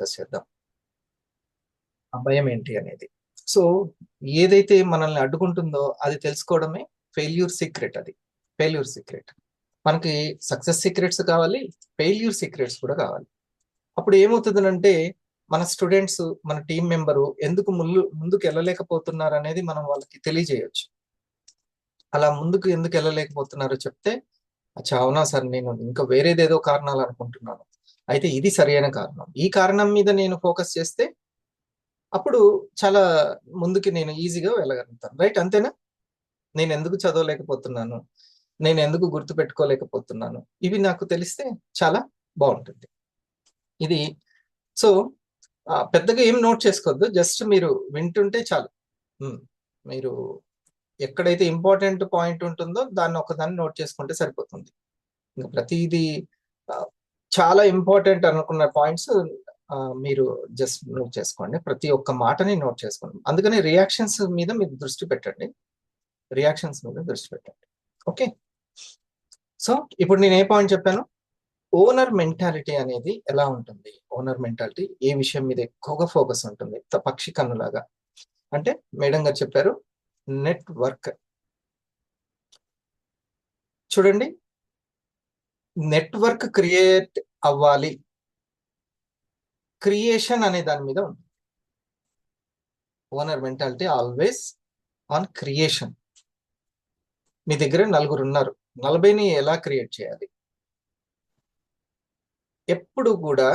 Discuss చేద్దాం. ఆ భయం ఏంటి అనేది. సో ఏదైతే మనల్ని అడ్డుకుంటుందో అది తెలుసుకోవడమే ఫెయిల్యూర్ సీక్రెట్. అది ఫెయిల్యూర్ సీక్రెట్. మనకి సక్సెస్ సీక్రెట్స్ కావాలి, ఫెయిల్యూర్ సీక్రెట్స్ కూడా కావాలి. అప్పుడు ఏమవుతుందంటే మన స్టూడెంట్స్, మన టీం మెంబరు ఎందుకు ముందుకు వెళ్ళలేకపోతున్నారు అనేది మనం వాళ్ళకి తెలియజేయొచ్చు. అలా ముందుకు ఎందుకు వెళ్ళలేకపోతున్నారో చెప్తే, అచ్చా అవునా సార్, నేను ఇంకా వేరేదేదో కారణాలు అనుకుంటున్నాను, అయితే ఇది సరైన కారణం, ఈ కారణం మీద నేను ఫోకస్ చేస్తే అప్పుడు చాలా ముందుకి నేను ఈజీగా వెళ్ళగలుగుతాను. రైట్, అంతేనా? నేను ఎందుకు చదవలేకపోతున్నాను, నేను ఎందుకు గుర్తు పెట్టుకోలేకపోతున్నాను, ఇవి నాకు తెలిస్తే చాలా బాగుంటుంది. ఇది సో పెద్దగా ఏం నోట్ చేసుకోవద్దు, జస్ట్ మీరు వింటుంటే చాలు. మీరు ఎక్కడైతే ఇంపార్టెంట్ పాయింట్ ఉంటుందో దాన్ని ఒకదాన్ని నోట్ చేసుకుంటే సరిపోతుంది. ఇంకా ప్రతిదీ చాలా ఇంపార్టెంట్ అనుకున్న పాయింట్స్ మీరు జస్ట్ నోట్ చేసుకోండి. ప్రతి ఒక్క మాటని నోట్ చేసుకోండి. అందుకని రియాక్షన్స్ మీద మీరు దృష్టి పెట్టండి. రియాక్షన్స్ మీద దృష్టి పెట్టండి. ఓకే. సో ఇప్పుడు నేను ఏ పాయింట్ చెప్పాను? ఓనర్ మెంటాలిటీ అనేది ఎలా ఉంటుంది? ఓనర్ మెంటాలిటీ ఏ విషయం మీద ఎక్కువగా ఫోకస్ ఉంటుంది? పక్షి కన్నులాగా. అంటే మేడం గారు చెప్పారు, నెట్వర్క్. చూడండి, నెట్వర్క్ క్రియేట్ అవ్వాలి, క్రియేషన్ అనే దాని మీద ఉంటుంది. Owner mentality always on creation. మీ దగ్గర 4 ఉన్నారు, 40ని ఎలా క్రియేట్ చేయాలి? ఎప్పుడు కూడా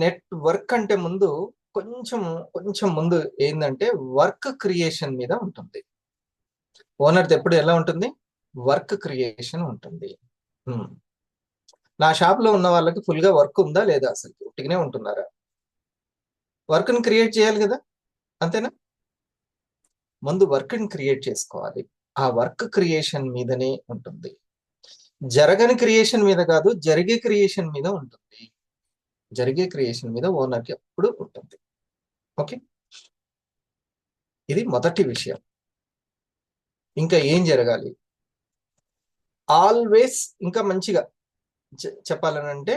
నెట్వర్క్ అంటే ముందు కొంచెం ముందు ఏంటంటే వర్క్ క్రియేషన్ మీద ఉంటుంది. ఓనర్ది ఎప్పుడు ఎలా ఉంటుంది? వర్క్ క్రియేషన్ ఉంటుంది. నా షాప్ లో ఉన్న వాళ్ళకి ఫుల్ గా వర్క్ ఉందా లేదా, అసలు ఉట్టిగానే ఉంటున్నారా? వర్క్ ని క్రియేట్ చేయాలి కదా, అంతేనా? ముందు వర్క్ ని క్రియేట్ చేసుకోవాలి. ఆ వర్క్ క్రియేషన్ మీదనే ఉంటుంది. జరగని క్రియేషన్ మీద కాదు, జరిగే క్రియేషన్ మీద ఉంటుంది. జరిగే క్రియేషన్ మీద ఓనర్కి ఎప్పుడు ఉంటుంది. ఓకే, ఇది మొదటి విషయం. ఇంకా ఏం జరగాలి? ఆల్వేస్ ఇంకా మంచిగా చెప్పాలనంటే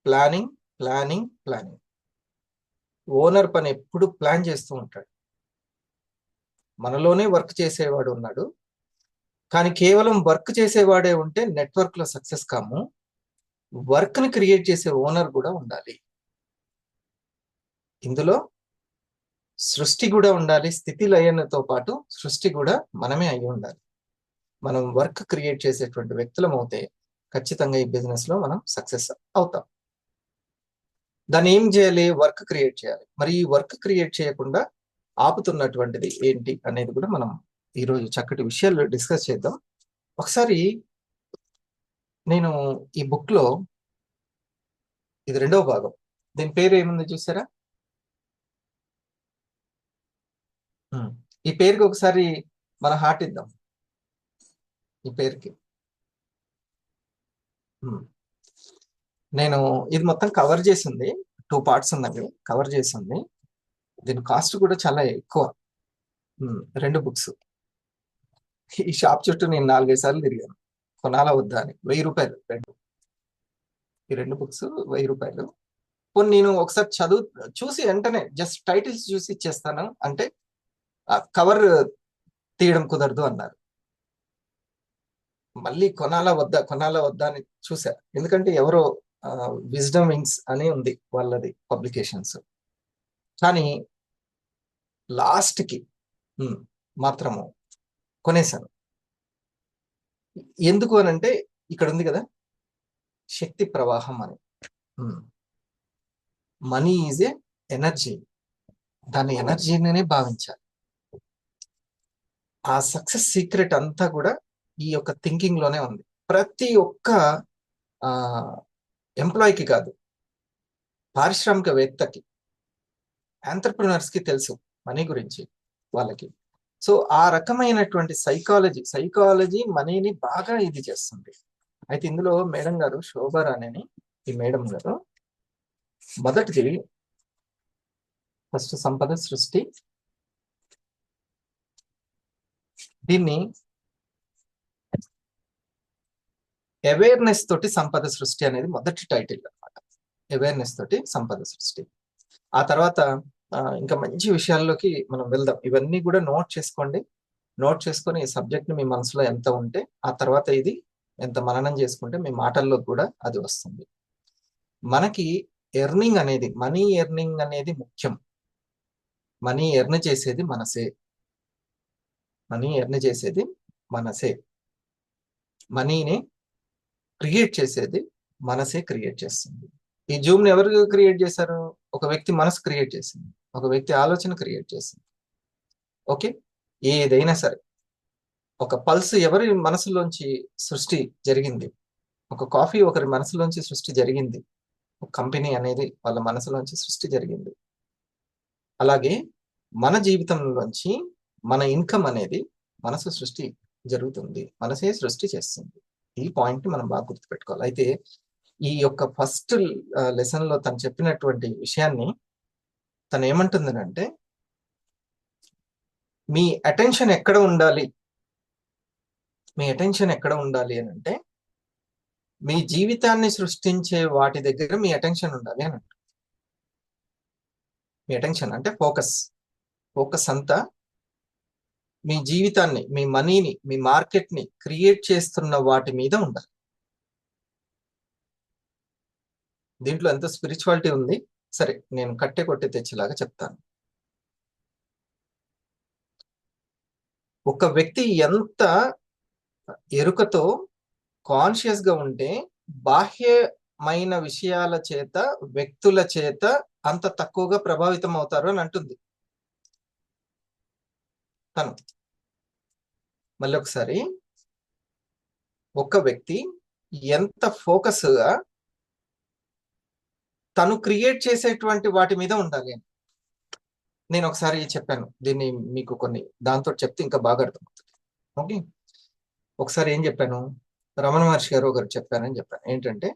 ప్లానింగ్, ప్లానింగ్, ప్లానింగ్. ఓనర్ పని ఎప్పుడు ప్లాన్ చేస్తూ ఉంటాడు. మనలోనే వర్క్ చేసేవాడు ఉన్నాడు, కానీ కేవలం వర్క్ చేసేవాడే ఉంటే నెట్వర్క్ లో సక్సెస్ కాము. వర్క్ ని క్రియేట్ చేసే ఓనర్ కూడా ఉండాలి. ఇందులో సృష్టి కూడా ఉండాలి. స్థితి లయనతో పాటు సృష్టి కూడా మనమే అయి ఉండాలి. మనం వర్క్ క్రియేట్ చేసేటువంటి వ్యక్తులం అవుతే ఖచ్చితంగా ఈ బిజినెస్ లో మనం సక్సెస్ అవుతాం. దాన్ని ఏం చేయాలి? వర్క్ క్రియేట్ చేయాలి. మరి ఈ వర్క్ క్రియేట్ చేయకుండా ఆపుతున్నటువంటిది ఏంటి అనేది కూడా మనం ఈరోజు చక్కటి విషయాలు డిస్కస్ చేద్దాం. ఒకసారి నేను ఈ బుక్ లో, ఇది 2వ భాగం, దీని పేరు ఏముంది చూసారా? ఈ పేరుకి ఒకసారి మన హార్ట్ ఇద్దాం. ఈ పేరుకి నేను ఇది మొత్తం కవర్ చేసింది, 2 పార్ట్స్ ఉన్నవి, కవర్ చేసింది. దీని కాస్ట్ కూడా చాలా ఎక్కువ. 2 బుక్స్. ఈ షాప్ చుట్టూ నేను 4-5 సార్లు తిరిగాను, కొనాలా వద్దా అని. 1000 రూపాయలు రెండు. ఈ 2 బుక్స్ 1000 రూపాయలు. పోనీ నేను ఒకసారి చూసి వెంటనే జస్ట్ టైటిల్స్ చూసి ఇచ్చేస్తాను అంటే కవర్ తీయడం కుదరదు అన్నారు. మళ్ళీ కొనాలా వద్దా అని చూసా. ఎందుకంటే ఎవరో విజ్డమ్ వింగ్స్ అని ఉంది వాళ్ళది పబ్లికేషన్స్. కానీ లాస్ట్ కి మాత్రము కొనేశాను. ఎందుకు అని అంటే ఇక్కడ ఉంది కదా, శక్తి ప్రవాహం అని. Money is a energy. దాన్ని ఎనర్జీనే భావించాలి. ఆ సక్సెస్ సీక్రెట్ అంతా కూడా ఈ యొక్క థింకింగ్ లోనే ఉంది. ప్రతి ఒక్క ఎంప్లాయీకి కాదు, పారిశ్రామికవేత్తకి, ఎంటర్ప్రినర్స్ కి తెలుసు మనీ గురించి వాళ్ళకి. సో ఆ రకమైనటువంటి సైకాలజీ మనీని బాగా ఇది చేస్తుంది. అయితే ఇందులో మేడం గారు, శోభారాణి, ఈ మేడం గారు మొదటిది ఫస్ట్ సంపద సృష్టి. దీన్ని అవేర్నెస్ తోటి సంపద సృష్టి అనేది మొదటి టైటిల్ అన్నమాట. అవేర్నెస్ తోటి సంపద సృష్టి. ఆ తర్వాత ఇంకా మంచి విషయాల్లోకి మనం వెళ్దాం. ఇవన్నీ కూడా నోట్ చేసుకోండి. నోట్ చేసుకొని ఈ సబ్జెక్ట్ మీ మనసులో ఎంత ఉంటే ఆ తర్వాత ఇది ఎంత మననం చేసుకుంటే మీ మాటల్లో కూడా అది వస్తుంది. మనకి ఎర్నింగ్ అనేది, మనీ ఎర్నింగ్ అనేది ముఖ్యం. మనీ ఎర్న్ చేసేది మనసే. మనీ ఎర్న్ చేసేది మనసే. మనీని క్రియేట్ చేసేది మనసే క్రియేట్ చేస్తుంది. ఈ జూమ్ ని ఎవరు క్రియేట్ చేశారు? ఒక వ్యక్తి మనసు క్రియేట్ చేసింది, ఒక వ్యక్తి ఆలోచన క్రియేట్ చేసింది. ఓకే, ఏదైనా సరే ఒక పల్స్ ఎవరి మనసులోంచి సృష్టి జరిగింది, ఒక కాఫీ ఒకరి మనసులోంచి సృష్టి జరిగింది, ఒక కంపెనీ అనేది వాళ్ళ మనసులోంచి సృష్టి జరిగింది. అలాగే మన జీవితంలోంచి మన ఇన్కమ్ అనేది మనసు సృష్టి జరుగుతుంది, మనసే సృష్టి చేస్తుంది. ఈ పాయింట్ మనం బాగా గుర్తుపెట్టుకోవాలి. అయితే ఈ యొక్క ఫస్ట్ లెసన్ లో తను చెప్పినటువంటి విషయాన్ని తను ఏమంటుందనంటే, మీ అటెన్షన్ ఎక్కడ ఉండాలి, మీ అటెన్షన్ ఎక్కడ ఉండాలి అని అంటే, మీ జీవితాన్ని సృష్టించే వాటి దగ్గర మీ అటెన్షన్ ఉండాలి అని అంటారు. మీ అటెన్షన్ అంటే ఫోకస్. ఫోకస్ అంతా మీ జీవితాన్ని, మీ మనీని, మీ మార్కెట్ ని క్రియేట్ చేస్తున్న వాటి మీద ఉండాలి. దీంట్లో ఎంత స్పిరిచువాలిటీ ఉంది. సరే, నేను కట్టె కొట్టి తెచ్చేలాగా చెప్తాను. ఒక వ్యక్తి ఎంత ఎరుకతో కాన్షియస్ గా ఉంటే బాహ్యమైన విషయాల చేత, వ్యక్తుల చేత అంత తక్కువగా ప్రభావితం అవుతారు అని అంటుంది తను. మళ్ళీ ఒకసారి, ఒక వ్యక్తి ఎంత ఫోకస్ గా తను క్రియేట్ చేసేటువంటి వాటి మీద ఉండాలి అని నేను ఒకసారి చెప్పాను. దీన్ని మీకు కొన్ని దాంతో చెప్తే ఇంకా బాగా అర్థమవుతుంది. ఓకే, ఒకసారి ఏం చెప్పాను, రమణ మహర్షి గారు ఒకరు చెప్పానని చెప్పాను. ఏంటంటే,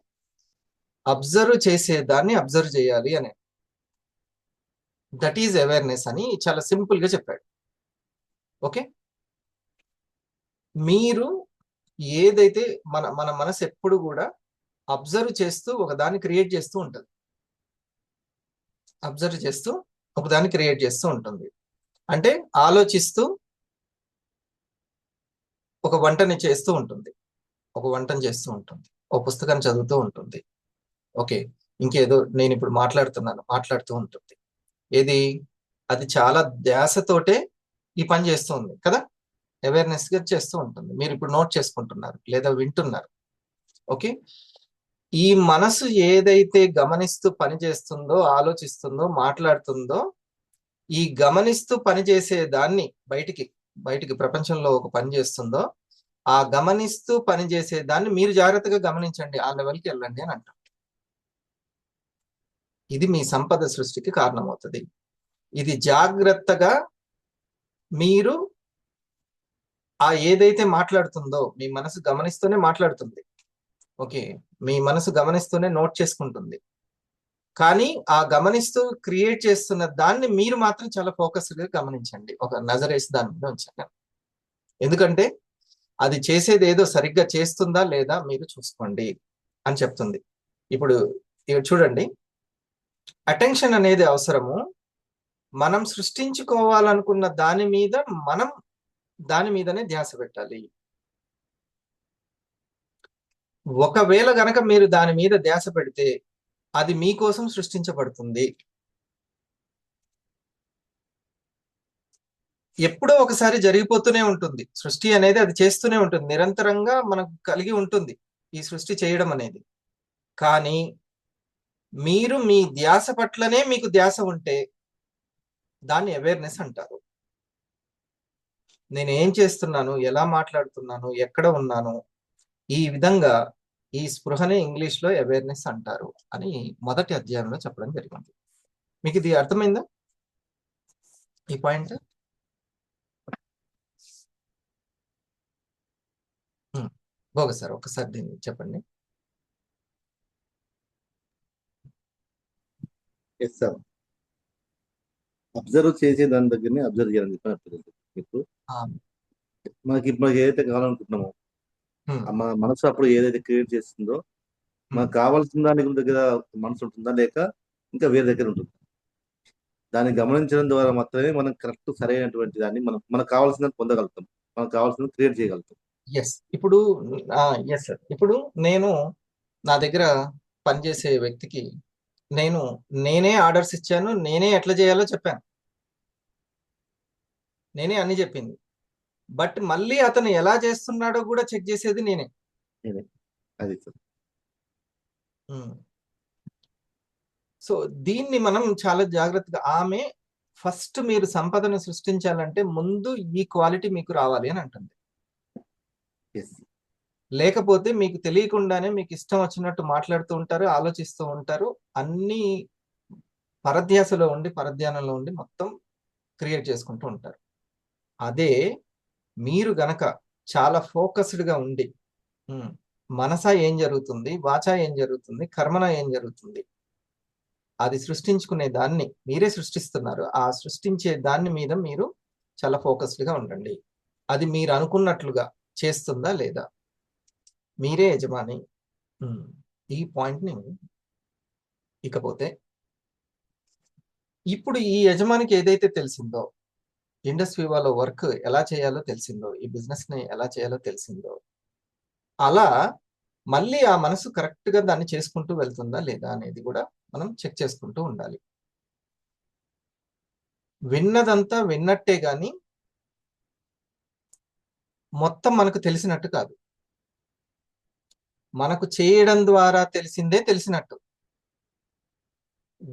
అబ్జర్వ్ చేసేదాన్ని అబ్జర్వ్ చేయాలి అని, దట్ ఈజ్ అవేర్నెస్ అని చాలా సింపుల్ గా చెప్పాడు. ఓకే, మీరు ఏదైతే మన మన మనసు ఎప్పుడు కూడా అబ్జర్వ్ చేస్తూ ఒక దాన్ని క్రియేట్ చేస్తూ ఉంటుంది. అబ్జర్వ్ చేస్తూ ఒక దాన్ని క్రియేట్ చేస్తూ ఉంటుంది. అంటే ఆలోచిస్తూ ఒక వంటని చేస్తూ ఉంటుంది, ఒక వంటని చేస్తూ ఉంటుంది, ఒక పుస్తకాన్ని చదువుతూ ఉంటుంది. ఓకే, ఇంకేదో నేను ఇప్పుడు మాట్లాడుతూ ఉంటుంది. ఏది, అది చాలా ధ్యాసతోటే ఈ పని చేస్తూ ఉంది కదా, అవేర్నెస్ గా చేస్తూ ఉంటుంది. మీరు ఇప్పుడు నోట్ చేసుకుంటున్నారు లేదా వింటున్నారు. ఓకే, ఈ మనసు ఏదైతే గమనిస్తూ పని చేస్తుందో, ఆలోచిస్తుందో, మాట్లాడుతుందో, ఈ గమనిస్తూ పనిచేసే దాన్ని బయటికి బయటికి ప్రపంచంలో ఒక పని చేస్తుందో, ఆ గమనిస్తూ పనిచేసే దాన్ని మీరు జాగ్రత్తగా గమనించండి, ఆ లెవెల్కి వెళ్ళండి అని అంటాం. ఇది మీ సంపద సృష్టికి కారణమవుతుంది. ఇది జాగ్రత్తగా మీరు ఆ ఏదైతే మాట్లాడుతుందో, మీ మనసు గమనిస్తూనే మాట్లాడుతుంది. ఓకే, మీ మనసు గమనిస్తూనే నోట్ చేసుకుంటుంది. కానీ ఆ గమనిస్తూ క్రియేట్ చేస్తున్న దాన్ని మీరు మాత్రం చాలా ఫోకస్డ్గా గమనించండి, ఒక నజరేసి దాని మీద ఉంచండి. ఎందుకంటే అది చేసేది ఏదో సరిగ్గా చేస్తుందా లేదా మీరు చూసుకోండి అని చెప్తుంది. ఇప్పుడు చూడండి, అటెన్షన్ అనేది అవసరము. మనం సృష్టించుకోవాలనుకున్న దాని మీద మనం దాని మీదనే ధ్యాస పెట్టాలి. ఒకవేళ గనక మీరు దాని మీద ధ్యాస పెడితే అది మీకోసం సృష్టించబడుతుంది. ఎప్పుడో ఒకసారి జరిగిపోతూనే ఉంటుంది సృష్టి అనేది, అది చేస్తూనే ఉంటుంది, నిరంతరంగా మనకు కలిగి ఉంటుంది ఈ సృష్టి చేయడం అనేది. కానీ మీరు మీ ధ్యాస పట్లనే మీకు ధ్యాస ఉంటే దాన్ని అవేర్నెస్ అంటారు. నేను ఏం చేస్తున్నాను, ఎలా మాట్లాడుతున్నాను, ఎక్కడ ఉన్నాను, ఈ విధంగా ఈ స్పృహనే ఇంగ్లీష్ లో అవేర్నెస్ అంటారు అని మొదటి అధ్యాయంలో చెప్పడం జరిగింది. మీకు ఇది అర్థమైందా ఈ పాయింట్? భోగ సార్ ఒకసారి దీన్ని చెప్పండి. ఎస్ సార్, అబ్జర్వ్ చేసే దాని దగ్గరనే అబ్జర్వ్ చేయాలని చెప్పినట్టు మీకు. మనకి ఇప్పుడు ఏదైతే కావాలనుకుంటున్నామో మన మనసు అప్పుడు ఏదైతే క్రియేట్ చేస్తుందో, మనకు కావాల్సిన దాని దగ్గర మనసు ఉంటుందా లేక ఇంకా వేరే దగ్గర ఉంటుంది? దాన్ని గమనించడం ద్వారా మాత్రమే మనం కరెక్ట్ సరైనటువంటి దాన్ని మనకు కావాల్సినది పొందగలుగుతాం. మనకు కావాల్సినది క్రియేట్ చేయగలుగుతాం. ఎస్ ఇప్పుడు ఎస్ సార్, ఇప్పుడు నేను నా దగ్గర పనిచేసే వ్యక్తికి నేనే ఆర్డర్స్ ఇచ్చాను, నేనే ఎట్లా చేయాలో చెప్పాను, నేనే అన్ని చెప్పింది. బట్ మళ్ళీ అతను ఎలా చేస్తున్నాడో కూడా చెక్ చేసేది నేనే. అది సార్. సో దీన్ని మనం చాలా జాగ్రత్తగా, ఆమె ఫస్ట్ మీరు సంపదను సృష్టించాలంటే ముందు ఈ క్వాలిటీ మీకు రావాలి అని అంటుంది. లేకపోతే మీకు తెలియకుండానే మీకు ఇష్టం వచ్చినట్టు మాట్లాడుతూ ఉంటారు, ఆలోచిస్తూ ఉంటారు, అన్ని పరధ్యానంలో ఉండి మొత్తం క్రియేట్ చేసుకుంటూ ఉంటారు. అదే మీరు గనక చాలా ఫోకస్డ్గా ఉండి మనస ఏం జరుగుతుంది, వాచ ఏం జరుగుతుంది, కర్మన ఏం జరుగుతుంది, అది సృష్టించుకునే దాన్ని మీరే సృష్టిస్తున్నారు. ఆ సృష్టించే దాన్ని మీద మీరు చాలా ఫోకస్డ్గా ఉండండి. అది మీరు అనుకున్నట్లుగా చేస్తుందా లేదా, మీరే యజమాని. ఈ పాయింట్ని ఇకపోతే ఇప్పుడు ఈ యజమానికి ఏదైతే తెలిసిందో, ఇండస్ వివాలో వర్క్ ఎలా చేయాలో తెలిసిందో, ఈ బిజినెస్ ని ఎలా చేయాలో తెలిసిందో, అలా మళ్ళీ ఆ మనసు కరెక్ట్ గా దాన్ని చేసుకుంటూ వెళ్తుందా లేదా అనేది కూడా మనం చెక్ చేసుకుంటూ ఉండాలి. విన్నదంతా విన్నట్టే గాని మొత్తం మనకు తెలిసినట్టు కాదు. మనకు చేయడం ద్వారా తెలిసిందే తెలిసినట్టు,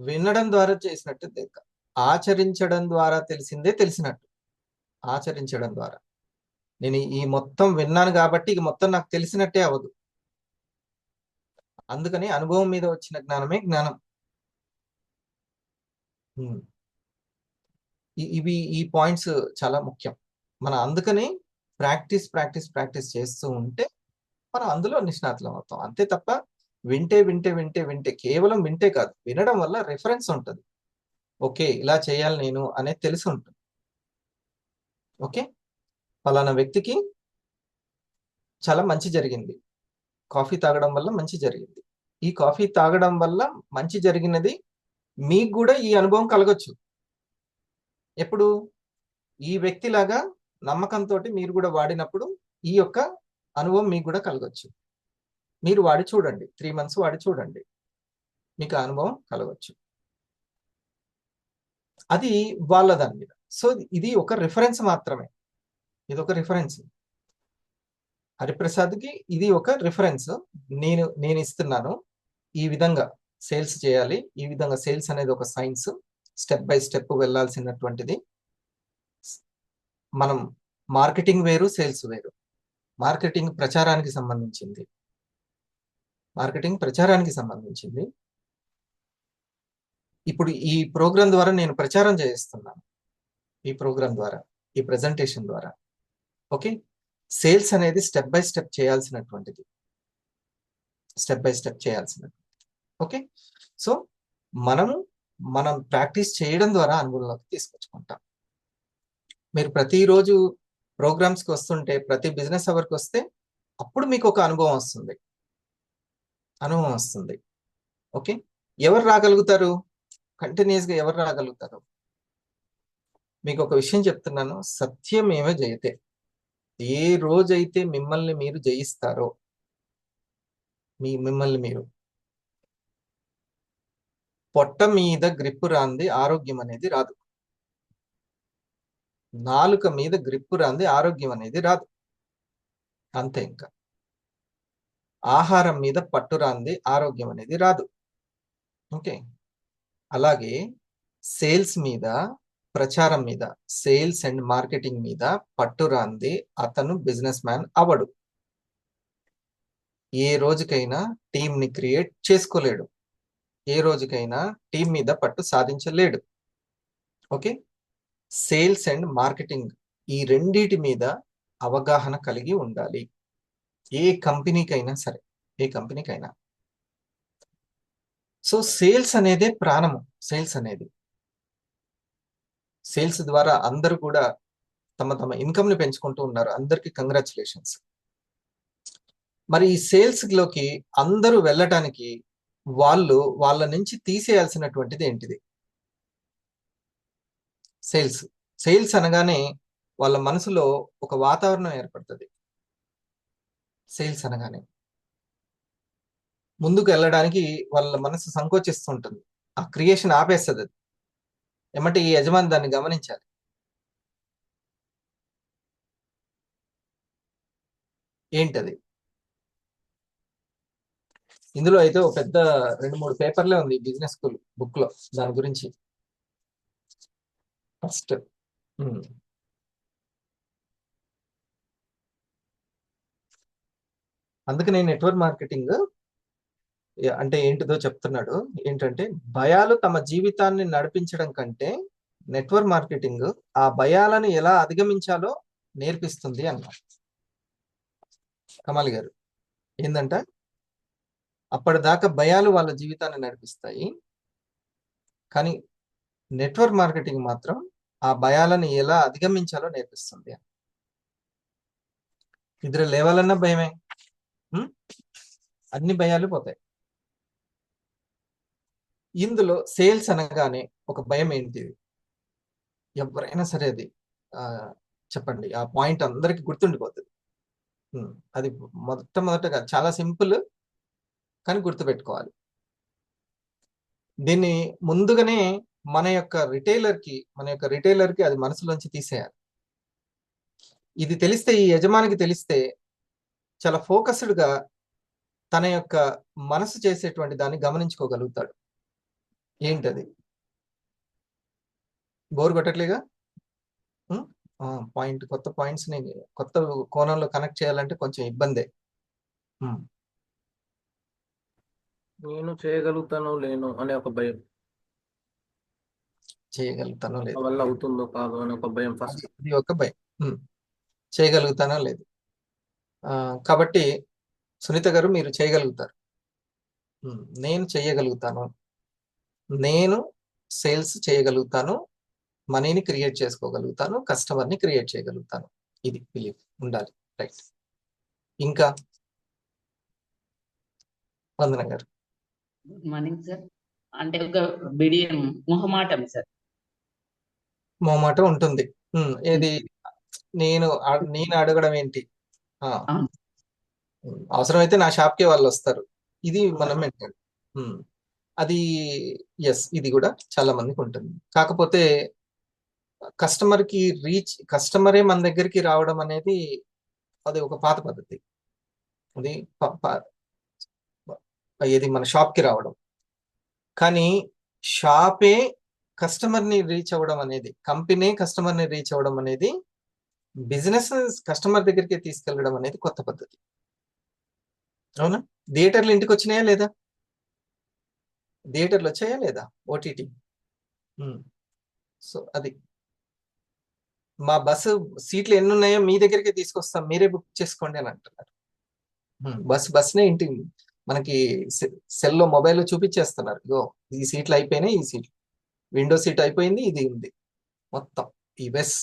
వినడం ద్వారా చేసినట్టు లేక, ఆచరించడం ద్వారా తెలిసిందే తెలిసినట్టు. ఆచరించడం ద్వారా నేను ఈ మొత్తం విన్నాను కాబట్టి ఇక మొత్తం నాకు తెలిసినట్టే అవ్వదు. అందుకని అనుభవం మీద వచ్చిన జ్ఞానమే జ్ఞానం. ఈ పాయింట్స్ చాలా ముఖ్యం. మనం అందుకని ప్రాక్టీస్ ప్రాక్టీస్ ప్రాక్టీస్ చేస్తూ ఉంటే మనం అందులో నిష్ణాతులం అవుతాం. అంతే తప్ప వింటే వింటే వింటే వింటే కేవలం వింటే కాదు, వినడం వల్ల రిఫరెన్స్ ఉంటుంది. ఓకే, ఇలా చేయాలి నేను అనేది తెలిసి ఉంటుంది. ఓకే, ఫలానా వ్యక్తికి చాలా మంచి జరిగింది, కాఫీ తాగడం వల్ల మంచి జరిగింది. ఈ కాఫీ తాగడం వల్ల మంచి జరిగినది మీకు కూడా ఈ అనుభవం కలగొచ్చు. ఎప్పుడు ఈ వ్యక్తిలాగా నమ్మకంతో మీరు కూడా వాడినప్పుడు ఈ యొక్క అనుభవం మీకు కూడా కలగొచ్చు. మీరు వాడి చూడండి, 3 months వాడి చూడండి, మీకు అనుభవం కలగొచ్చు. అది వాళ్ళ దాని మీద. సో ఇది ఒక రిఫరెన్స్ మాత్రమే, ఇది ఒక రిఫరెన్స్. హరిప్రసాద్కి ఇది ఒక రిఫరెన్స్. నేను ఇస్తున్నాను, ఈ విధంగా సేల్స్ చేయాలి, ఈ విధంగా సేల్స్ అనేది ఒక సైన్స్, స్టెప్ బై స్టెప్ వెళ్ళాల్సినటువంటిది. మనం మార్కెటింగ్ వేరు, సేల్స్ వేరు. మార్కెటింగ్ ప్రచారానికి సంబంధించింది. ఇప్పుడు ఈ ప్రోగ్రాం ద్వారా నేను ప్రచారం చేస్తున్నాను, ఈ ప్రోగ్రాం ద్వారా, ఈ ప్రెజెంటేషన్ ద్వారా. ఓకే, సేల్స్ అనేది స్టెప్ బై స్టెప్ చేయాల్సినటువంటిది, ఓకే. సో మనం ప్రాక్టీస్ చేయడం ద్వారా అనుభవంలోకి తీసుకొచ్చుకుంటాం. మీరు ప్రతిరోజు ప్రోగ్రామ్స్కి వస్తుంటే, ప్రతి బిజినెస్ అవర్కి వస్తే అప్పుడు మీకు ఒక అనుభవం వస్తుంది. ఓకే, ఎవరు రాగలుగుతారు కంటిన్యూస్గా? ఎవరు రాగలుగుతారు? మీకు ఒక విషయం చెప్తున్నాను, సత్యమేవ జయతే. ఏ రోజైతే మిమ్మల్ని మీరు జయిస్తారో, మిమ్మల్ని మీరు, పొట్ట మీద గ్రిప్పు రాంది ఆరోగ్యం అనేది రాదు. నాలుక మీద గ్రిప్పు రాంది ఆరోగ్యం అనేది రాదు. అంతే. ఇంకా ఆహారం మీద పట్టు రాంది ఆరోగ్యం అనేది రాదు. ఓకే, అలాగే సేల్స్ మీద, ప్రచారం మీద, సేల్స్ అండ్ మార్కెటింగ్ మీద పట్టు రాంది అతను బిజినెస్ మ్యాన్ అవడు. ఏ రోజుకైనా టీంని క్రియేట్ చేసుకోలేడు, ఏ రోజుకైనా టీం మీద పట్టు సాధించలేడు. ఓకే, సేల్స్ అండ్ మార్కెటింగ్ ఈ రెండిటి మీద అవగాహన కలిగి ఉండాలి, ఏ కంపెనీకైనా సరే, ఏ కంపెనీకైనా. సో సేల్స్ అనేదే ప్రాణము. సేల్స్ ద్వారా అందరూ కూడా తమ ఇన్కమ్ ని పెంచుకుంటూ ఉన్నారు. అందరికి కంగ్రాచులేషన్స్. మరి ఈ సేల్స్ లోకి అందరూ వెళ్ళటానికి వాళ్ళ నుంచి తీసేయాల్సినటువంటిది ఏంటిది? సేల్స్ సేల్స్ అనగానే వాళ్ళ మనసులో ఒక వాతావరణం ఏర్పడుతుంది. సేల్స్ అనగానే ముందుకు వెళ్ళడానికి వాళ్ళ మనసు సంకోచిస్తుంటుంది. ఆ క్రియేషన్ ఆపేస్తుంది అది. ఏమంటే ఈ యజమాని దాన్ని గమనించాలి. ఏంటది? ఇందులో అయితే ఒక పెద్ద 2-3 పేపర్లే ఉంది బిజినెస్ స్కూల్ బుక్ లో దాని గురించి. ఫస్ట్ అందుకనే నెట్వర్క్ మార్కెటింగ్ అంటే ఏంటిదో చెప్తున్నాడు. ఏంటంటే భయాలు తమ జీవితాన్ని నడిపించడం కంటే నెట్వర్క్ మార్కెటింగ్ ఆ భయాలను ఎలా అధిగమించాలో నేర్పిస్తుంది అన్నారు కమాల్ గారు. ఏంటంట, అప్పటిదాకా భయాలు వాళ్ళ జీవితాన్ని నడిపిస్తాయి, కానీ నెట్వర్క్ మార్కెటింగ్ మాత్రం ఆ భయాలను ఎలా అధిగమించాలో నేర్పిస్తుంది. నిద్ర లేవాలన్నా భయమే, అన్ని భయాలు పోతాయి. ఇందులో సేల్స్ అనగానే ఒక భయం ఏంటిది? ఎవరైనా సరే అది చెప్పండి, ఆ పాయింట్ అందరికి గుర్తుండిపోతుంది. అది మొట్టమొదటగా చాలా సింపుల్, కానీ గుర్తుపెట్టుకోవాలి. దీన్ని ముందుగానే మన యొక్క రిటైలర్కి అది మనసులోంచి తీసేయాలి. ఇది తెలిస్తే, ఈ యజమానికి తెలిస్తే చాలా ఫోకస్డ్గా తన యొక్క మనసు చేసేటువంటి దాన్ని గమనించుకోగలుగుతాడు. ఏంటది? బోర్ కొట్టట్లేగా? కొత్త పాయింట్స్ ని కొత్త కోణంలో కనెక్ట్ చేయాలంటే కొంచెం ఇబ్బందే. నేను చేయగలుగుతానో లేను అనే ఒక భయం, చేయగలుగుతానో లేదు, వల్ల అవుతుందో కాదో అనే ఒక భయం ఫస్ట్. అది ఒక భయం. చేయగలుగుతానో లేదు. కాబట్టి సునీత గారు, మీరు చేయగలుగుతారు. నేను చేయగలుగుతాను, నేను సేల్స్ చేయగలుగుతాను, మనీని క్రియేట్ చేసుకోగలుగుతాను, కస్టమర్ని క్రియేట్ చేయగలుగుతాను. ఇది బిలీఫ్ ఉండాలి. రైట్. ఇంకా వందన గారు. Good morning sir. అంటే ఒక బిడియం మొహమాటం సార్. మొహమాటం ఉంటుంది. ఏది? నేను అడగడం ఏంటి? అవసరమైతే నా షాప్కి వాళ్ళు వస్తారు. ఇది మనం మెంటల్. అది ఎస్, ఇది కూడా చాలా మందికి ఉంటుంది. కాకపోతే కస్టమరే మన దగ్గరికి రావడం అనేది అది ఒక పాత పద్ధతి. అది ఏది మన షాప్కి రావడం. కానీ షాపే కస్టమర్ని రీచ్ అవ్వడం అనేది, కంపెనీ కస్టమర్ని రీచ్ అవ్వడం అనేది, బిజినెస్ కస్టమర్ దగ్గరికి తీసుకెళ్ళడం అనేది కొత్త పద్ధతి. అవునా? థియేటర్లు ఇంటికి వచ్చినాయా లేదా? థియేటర్లు వచ్చాయా లేదా? ఓటీటీ. సో అది మా బస్సు సీట్లు ఎన్ని ఉన్నాయో మీ దగ్గరికి తీసుకొస్తాం, మీరే బుక్ చేసుకోండి అని అంటున్నారు. బస్నే ఇంటి మనకి సెల్లో మొబైల్లో చూపించేస్తున్నారు. ఇగో ఈ సీట్లు అయిపోయినాయి, ఈ సీట్లు విండో సీట్ అయిపోయింది, ఇది ఉంది మొత్తం. ఈ బస్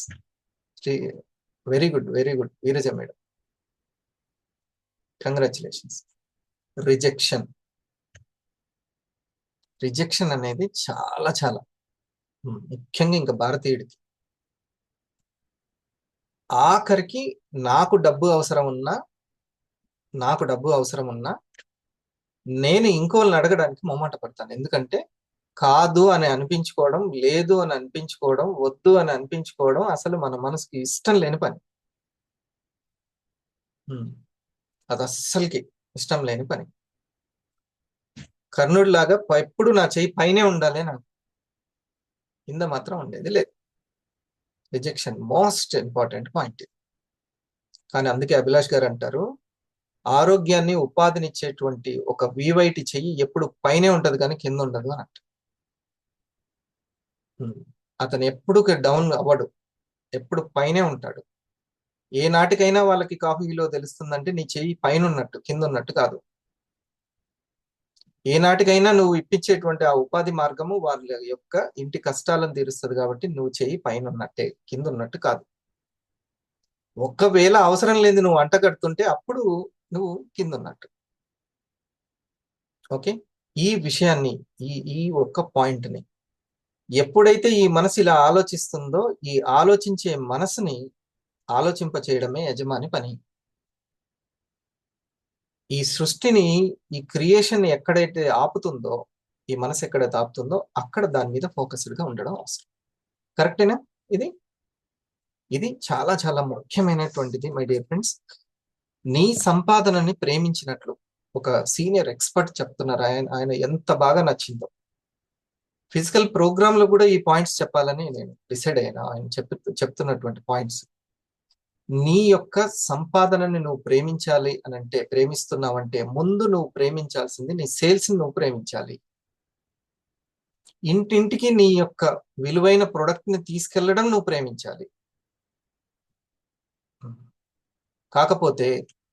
very good, very good Veeraja madam, congratulations. Rejection అనేది చాలా చాలా ముఖ్యంగా ఇంకా భారతీయుడికి. ఆఖరికి నాకు డబ్బు అవసరం ఉన్నా నేను ఇంకోళ్ళని అడగడానికి మొహమాట పడతాను. ఎందుకంటే కాదు అని అనిపించుకోవడం, లేదు అని అనిపించుకోవడం, వద్దు అని అనిపించుకోవడం అసలు మన మనసుకి ఇష్టం లేని పని. అది అస్సలకి ఇష్టం లేని పని. కర్ణుడిలాగా ఎప్పుడు నా చెయ్యి పైనే ఉండాలి నాకు, కింద మాత్రం ఉండేది లేదు. Rejection most important point. కానీ అందుకే అభిలాష్ గారు అంటారు, ఆరోగ్యాన్ని ఉపాధినిచ్చేటువంటి ఒక వివైటి చెయ్యి ఎప్పుడు పైనే ఉంటది కానీ కింద ఉండదు అని అంటారు. అతను ఎప్పుడు డౌన్ అవ్వడు, ఎప్పుడు పైనే ఉంటాడు. ఏ నాటికైనా వాళ్ళకి కాఫీలో తెలుస్తుందంటే నీ చెయ్యి పైన ఉన్నట్టు, కింద ఉన్నట్టు కాదు. ఏ నాటికైనా నువ్వు ఇప్పించేటువంటి ఆ ఉపాధి మార్గము వాళ్ళ యొక్క ఇంటి కష్టాలను తీరుస్తుంది కాబట్టి నువ్వు చెయ్యి పైన ఉన్నట్టే, కింద ఉన్నట్టు కాదు. ఒకవేళ అవసరం లేదు నువ్వు వంట కడుతుంటే అప్పుడు నువ్వు కింద ఉన్నట్టు. ఓకే, ఈ విషయాన్ని, ఈ ఒక్క పాయింట్ని ఎప్పుడైతే ఈ మనసు ఇలా ఆలోచిస్తుందో, ఈ ఆలోచించే మనసుని ఆలోచింప చేయడమే యజమాని పని. ఈ సృష్టిని, ఈ క్రియేషన్ ఎక్కడైతే ఆపుతుందో, ఈ మనసు ఎక్కడైతే ఆపుతుందో అక్కడ దాని మీద ఫోకస్డ్ గా ఉండడం అవసరం. కరెక్టేనా? ఇది చాలా చాలా ముఖ్యమైనటువంటిది మై డియర్ ఫ్రెండ్స్. నీ సంపాదనని ప్రేమించినట్లు ఒక సీనియర్ ఎక్స్పర్ట్ చెప్తున్నారు. ఆయన ఎంత బాగా నచ్చిందో. ఫిజికల్ ప్రోగ్రామ్ లో కూడా ఈ పాయింట్స్ చెప్పాలని నేను డిసైడ్ అయ్యాను. ఆయన చెప్తున్నటువంటి పాయింట్స్. నీ యొక్క సంపాదనని నువ్వు ప్రేమించాలి అని అంటే, ప్రేమిస్తున్నావంటే ముందు నువ్వు ప్రేమించాల్సింది నీ సేల్స్ ని నువ్వు ప్రేమించాలి. ఇంటింటికి నీ యొక్క విలువైన ప్రొడక్ట్ ని తీసుకెళ్లడం నువ్వు ప్రేమించాలి. కాకపోతే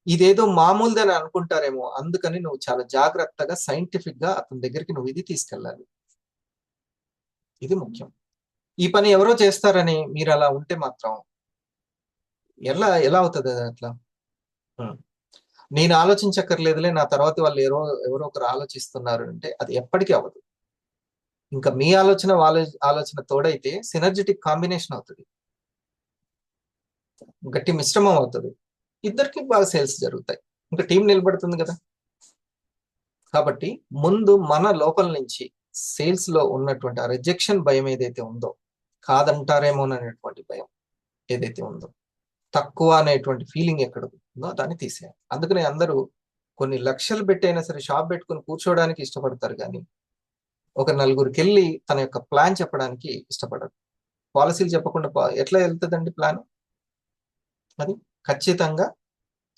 ఇదేదో మామూలుదని అనుకుంటారేమో, అందుకని నువ్వు చాలా జాగ్రత్తగా సైంటిఫిక్ గా అతని దగ్గరికి నువ్వు ఇది తీసుకెళ్ళాలి. ఇది ముఖ్యం. ఈ పని ఎవరో చేస్తారని మీరు అలా ఉంటే మాత్రం ఎలా అవుతుంది అది అట్లా? నేను ఆలోచించక్కర్లేదులే, నా తర్వాత వాళ్ళు ఎవరో ఒకరు ఆలోచిస్తున్నారు అంటే అది ఎప్పటికీ అవ్వదు. ఇంకా మీ ఆలోచన తోడైతే సినర్జెటిక్ కాంబినేషన్ అవుతుంది, గట్టి మిశ్రమం అవుతుంది, ఇద్దరికి బాగా సేల్స్ జరుగుతాయి, ఇంకా టీం నిలబడుతుంది కదా. కాబట్టి ముందు మన లోపల నుంచి సేల్స్ లో ఉన్నటువంటి ఆ రిజెక్షన్ భయం ఏదైతే ఉందో, కాదంటారేమో అనేటువంటి భయం ఏదైతే ఉందో, తక్కువ అనేటువంటి ఫీలింగ్ ఎక్కడ ఉందో దాన్ని తీసేయాలి. అందుకని అందరూ కొన్ని లక్షలు పెట్టైనా సరే షాప్ పెట్టుకుని కూర్చోవడానికి ఇష్టపడతారు, కానీ ఒక నలుగురికి వెళ్ళి తన యొక్క ప్లాన్ చెప్పడానికి ఇష్టపడరు. పాలసీలు చెప్పకుండా ఎట్లా వెళ్తుందండి ప్లాన్? అది ఖచ్చితంగా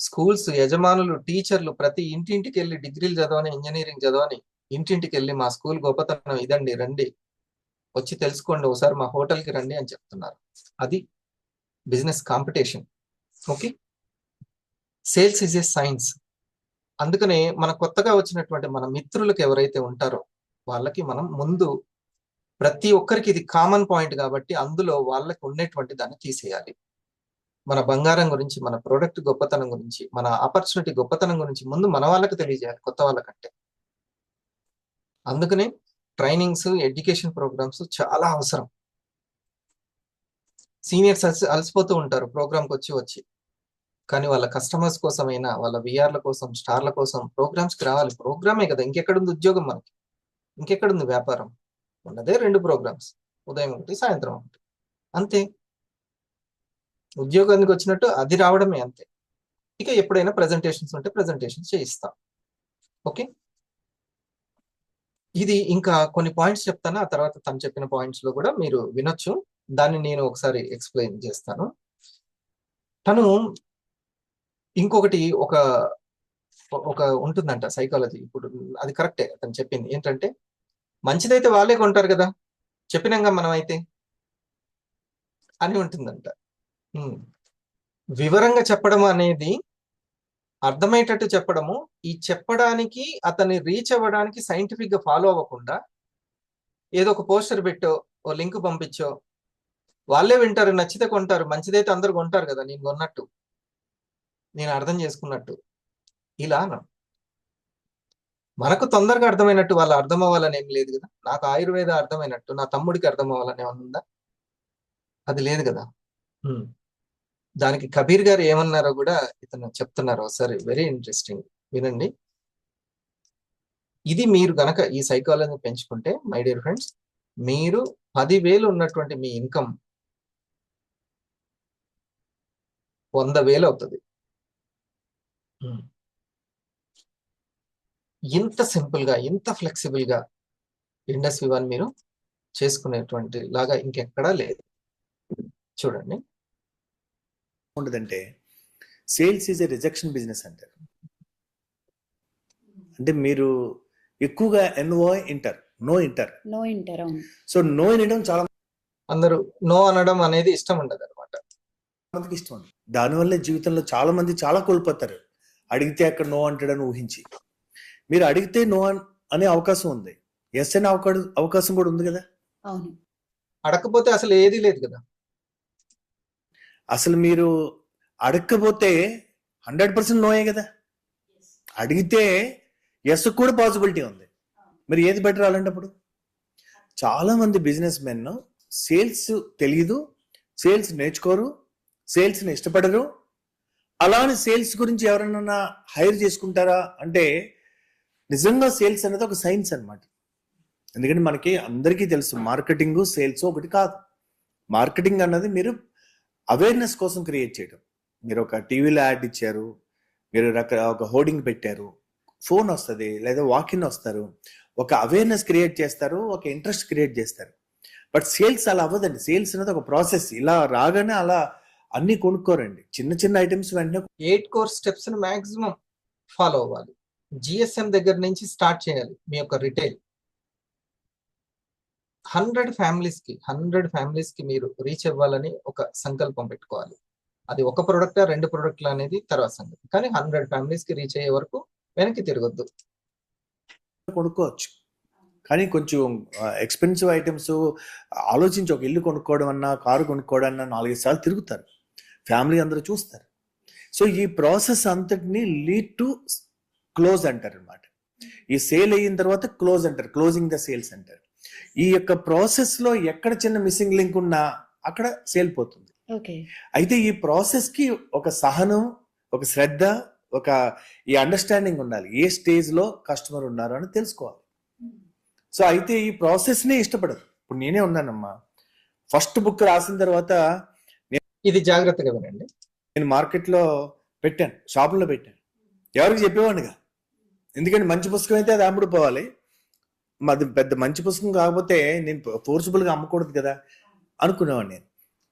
స్కూల్స్ యజమానులు, టీచర్లు ప్రతి ఇంటింటికి వెళ్ళి డిగ్రీలు చదవని, ఇంజనీరింగ్ చదవని, ఇంటింటికి వెళ్ళి మా స్కూల్ గొప్పతనం ఇదండి, రండి వచ్చి తెలుసుకోండి, ఒకసారి మా హోటల్కి రండి అని చెప్తున్నారు. అది business competition. Okay, sales is a science. అందుకనే మన కొత్తగా వచ్చినటువంటి మన మిత్రులకు ఎవరైతే ఉంటారో వాళ్ళకి మనం ముందు ప్రతి ఒక్కరికి ఇది కామన్ పాయింట్ కాబట్టి అందులో వాళ్ళకి ఉన్నటువంటి దాన్ని తీసేయాలి. మన బంగారం గురించి, మన ప్రోడక్ట్ గొప్పతనం గురించి, మన ఆపర్చునిటీ గొప్పతనం గురించి ముందు మన వాళ్ళకి తెలియజేయాలి, కొత్త వాళ్ళకంటే. అందుకనే ట్రైనింగ్స్, ఎడ్యుకేషన్ ప్రోగ్రామ్స్ చాలా అవసరం. సీనియర్స్ అలసిపోతూ ఉంటారు ప్రోగ్రామ్కి వచ్చి, కానీ వాళ్ళ కస్టమర్స్ కోసమైనా, వాళ్ళ విఆర్ల కోసం, స్టార్ల కోసం ప్రోగ్రామ్స్కి రావాలి. ప్రోగ్రామే కదా, ఇంకెక్కడుంది ఉద్యోగం మనకి, ఇంకెక్కడుంది వ్యాపారం? ఉన్నదే 2 ప్రోగ్రామ్స్, ఉదయం ఒకటి, సాయంత్రం ఒకటి, అంతే. ఉద్యోగానికి వచ్చినట్టు అది రావడమే, అంతే. ఇక ఎప్పుడైనా ప్రెజెంటేషన్స్ ఉంటే ప్రెజెంటేషన్స్ చేయిస్తాం. ఓకే, ఇది ఇంకా కొన్ని పాయింట్స్ చెప్తాను, ఆ తర్వాత తను చెప్పిన పాయింట్స్ లో కూడా మీరు వినొచ్చు. దాన్ని నేను ఒకసారి ఎక్స్ప్లెయిన్ చేస్తాను. తను ఇంకొకటి ఒక ఉంటుందంట సైకాలజీ, ఇప్పుడు అది కరెక్టే తను చెప్పింది. ఏంటంటే మంచిదైతే వాళ్ళే కొంటారు కదా, చెప్పినాక మనం అయితే అని ఉంటుందంట. వివరంగా చెప్పడం అనేది, అర్థమయ్యేటట్టు చెప్పడము, ఈ చెప్పడానికి అతన్ని రీచ్ అవ్వడానికి సైంటిఫిక్ గా ఫాలో అవ్వకుండా ఏదో ఒక పోస్టర్ పెట్టో, ఓ లింక్ పంపించో, వాళ్ళే వింటారు, నచ్చితే కొంటారు, మంచిదైతే అందరు కొంటారు కదా, నేను కొన్నట్టు, నేను అర్థం చేసుకున్నట్టు, ఇలా మనకు తొందరగా అర్థమైనట్టు వాళ్ళు అర్థం అవ్వాలని ఏం లేదు కదా. నాకు ఆయుర్వేద అర్థమైనట్టు నా తమ్ముడికి అర్థం అవ్వాలని ఏమన్నా ఉందా? అది లేదు కదా. దానికి కబీర్ గారు ఏమన్నారో కూడా ఇతను చెప్తున్నారు, ఒకసారి వెరీ ఇంట్రెస్టింగ్ వినండి. ఇది మీరు గనక ఈ సైకాలజీని పెంచుకుంటే మై డియర్ ఫ్రెండ్స్, మీరు 10,000 ఉన్నటువంటి మీ ఇన్కమ్ 100,000 అవుతుంది. ఇంత సింపుల్ గా, ఇంత ఫ్లెక్సిబుల్ గా ఇండస్ట్రీ వన్ మీరు చేసుకునేటువంటి లాగా ఇంకెక్కడా లేదు. చూడండి, ఉండదంటే sales is a rejection business అంటారు. అంటే మీరు ఎక్కువగా నో ఇంటర్. సో నో వినడం చాలా అందరూ నో అనడం అనేది ఇష్టం ఉండదు అనమాట. మందికి ఇష్టం ఉంది. దానివల్ల జీవితంలో చాలా మంది చాలా కోల్పోతారు. అడిగితే అక్కడ నో అంటాడని ఊహించి, మీరు అడిగితే నో అనే అవకాశం ఉంది, ఎస్ అనే అవకాశం కూడా ఉంది కదా. అడగకపోతే అసలు ఏది లేదు కదా. అసలు మీరు అడగకపోతే 100% నోయే కదా. అడిగితే ఎస్ కూడా పాసిబిలిటీ ఉంది. మరి ఏది బెటర్ అలాంటప్పుడు? చాలా మంది బిజినెస్ మెన్ సేల్స్ తెలియదు, సేల్స్ నేర్చుకోరు, సేల్స్ని ఇష్టపడరు. అలానే సేల్స్ గురించి ఎవరైనా హైర్ చేసుకుంటారా అంటే నిజంగా సేల్స్ అనేది ఒక సైన్స్ అన్నమాట. ఎందుకంటే మనకి అందరికీ తెలుసు మార్కెటింగ్ సేల్స్ ఒకటి కాదు. మార్కెటింగ్ అన్నది మీరు అవేర్నెస్ కోసం క్రియేట్ చేయడం. మీరు ఒక టీవీలో యాడ్ ఇచ్చారు, మీరు ఒక హోర్డింగ్ పెట్టారు, ఫోన్ వస్తుంది లేదా వాకిన్ వస్తారు, ఒక అవేర్నెస్ క్రియేట్ చేస్తారు, ఒక ఇంట్రెస్ట్ క్రియేట్ చేస్తారు. బట్ సేల్స్ అలా అవ్వదండి. సేల్స్ అనేది ఒక ప్రాసెస్. ఇలా రాగానే అలా అన్ని కొనుక్కోరండి. చిన్న చిన్న ఐటమ్స్ వెంటనే 8 కోర్ స్టెప్స్ మాక్సిమం ఫాలో అవ్వాలి. జిఎస్ఎం దగ్గర నుంచి స్టార్ట్ చేయాలి. మీ యొక్క రిటైల్ 100 ఫ్యామిలీస్ కి మీరు రీచ్ అవ్వాలని ఒక సంకల్పం పెట్టుకోవాలి. అది ఒక ప్రొడక్టా 2 ప్రొడక్ట్లు అనేది తర్వాత సంగతి, కానీ 100 ఫ్యామిలీస్ కి రీచ్ అయ్యే వరకు వెనక్కి తిరగొద్దు. కొనుక్కోవచ్చు. కానీ కొంచెం ఎక్స్పెన్సివ్ ఐటమ్స్ ఆలోచించి ఒక ఇల్లు కొనుక్కోవడం అన్నా, కారు కొనుక్కోవడం అన్నా 4-5 సార్లు తిరుగుతారు, ఫ్యామిలీ అందరూ చూస్తారు. సో ఈ ప్రాసెస్ అంతటిని లీడ్ టు క్లోజ్ అంటారు అనమాట. ఈ సేల్ అయిన తర్వాత క్లోజ్ అంటారు, క్లోజింగ్ ద సేల్స్ అంటారు. ఈ యొక్క ప్రాసెస్ లో ఎక్కడ చిన్న మిస్సింగ్ లింక్ ఉన్నా అక్కడ సేల్ పోతుంది. అయితే ఈ ప్రాసెస్ కి ఒక సహనం, ఒక శ్రద్ధ, ఒక ఈ అండర్స్టాండింగ్ ఉండాలి. ఏ స్టేజ్ లో కస్టమర్ ఉన్నారు అని తెలుసుకోవాలి. సో అయితే ఈ ప్రాసెస్ ని ఇష్టపడదు. ఇప్పుడు నేనే ఉన్నానమ్మా, ఫస్ట్ బుక్ రాసిన తర్వాత ఇది జాగ్రత్తగా వినండి. నేను మార్కెట్లో పెట్టాను, షాపుల్లో పెట్టాను, ఎవరికి చెప్పేవాడిగా. ఎందుకంటే మంచి పుస్తకం అయితే అది అమ్ముడు పోవాలి, అది పెద్ద మంచి పుస్తకం కాకపోతే నేను ఫోర్సిబుల్గా అమ్మకూడదు కదా అనుకునేవాడిని నేను.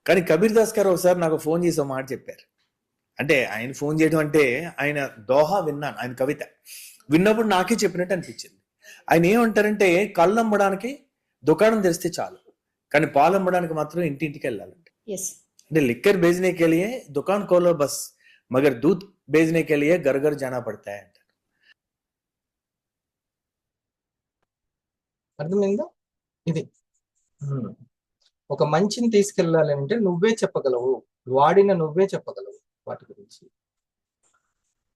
కానీ కబీర్ దాస్ గారు ఒకసారి నాకు ఫోన్ చేసి మాట చెప్పారు. అంటే ఆయన ఫోన్ చేయడం అంటే ఆయన దోహా విన్నాను, ఆయన కవిత విన్నప్పుడు నాకే చెప్పినట్టు అనిపించింది. ఆయన ఏమంటారంటే కళ్ళు అమ్మడానికి దుకాణం తెరిస్తే చాలు, కానీ పాలు అమ్మడానికి మాత్రం ఇంటింటికి వెళ్ళాలంటే. అంటే లిక్కర్ बेचने के लिए दुकान खोलो बस, मगर दूध बेचने के लिए घर घर जाना पड़ता है అంటారు. అర్థమైందా? ఇది ఒక మంచిని తీసుకెళ్ళాలి అంటే నువ్వే చెప్పగలవు, వాడిన నువ్వే చెప్పగలవు వాటి గురించి.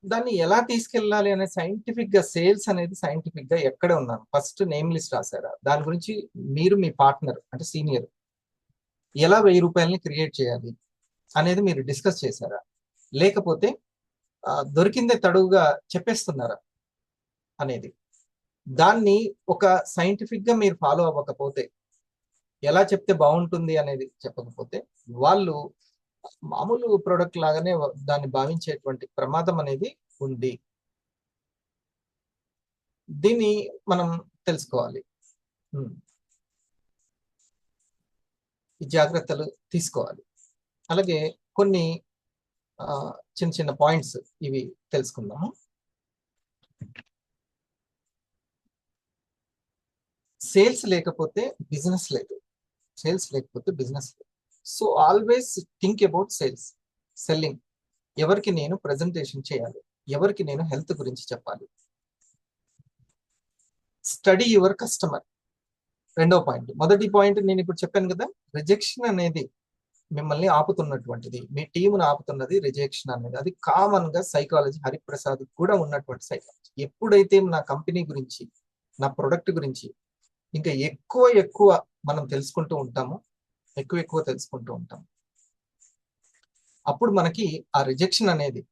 దాన్ని ఎలా తీసుకెళ్ళాలి అనే సైంటిఫిక్ గా, సేల్స్ అనేది సైంటిఫిక్ గా ఎక్కడ ఉన్నాను ఫస్ట్ నేమ్ లిస్ట్ రాశారా, దాని గురించి మీరు మీ పార్ట్నర్ అంటే సీనియర్ ఎలా 1000 రూపాయలని క్రియేట్ చేయాలి అనేది మీరు డిస్కస్ చేశారా, లేకపోతే దొరికిందే తడువుగా చెప్పేస్తున్నారా అనేది. దాన్ని ఒక సైంటిఫిక్ గా మీరు ఫాలో అవ్వకపోతే, ఎలా చెప్తే బాగుంటుంది అనేది చెప్పకపోతే, వాళ్ళు మామూలు ప్రోడక్ట్ లాగానే దాన్ని భావించేటువంటి ప్రమాదం అనేది ఉంది. దీన్ని మనం తెలుసుకోవాలి, ఈ జాగ్రత్తలు తీసుకోవాలి. అలాగే కొన్ని చిన్న చిన్న పాయింట్స్ ఇవి తెలుసుకుందాము. సేల్స్ లేకపోతే బిజినెస్ లేదు, సేల్స్ లేకపోతే బిజినెస్ లేదు. So always think about sales, selling. ఎవరికి నేను ప్రజెంటేషన్ చేయాలి, ఎవరికి నేను హెల్త్ గురించి చెప్పాలి. స్టడీ యువర్ కస్టమర్ రెండో పాయింట్. మొదటి పాయింట్ నేను ఇప్పుడు చెప్పాను కదా, రిజెక్షన్ అనేది మిమ్మల్ని ఆపుతున్నటువంటిది, మీ టీమును ఆపుతున్నది రిజెక్షన్ అనేది. అది కామన్ గా సైకాలజీ, హరిప్రసాద్ కూడా ఉన్నటువంటి సైకాలజీ. ఎప్పుడైతే నా కంపెనీ గురించి, నా ప్రొడక్ట్ గురించి ఇంకా ఎక్కువ మనం తెలుసుకుంటూ ఉంటామో, ఎక్కువ తెలుసుకుంటూ ఉంటాం, అప్పుడు మనకి ఆ రిజెక్షన్ అనేది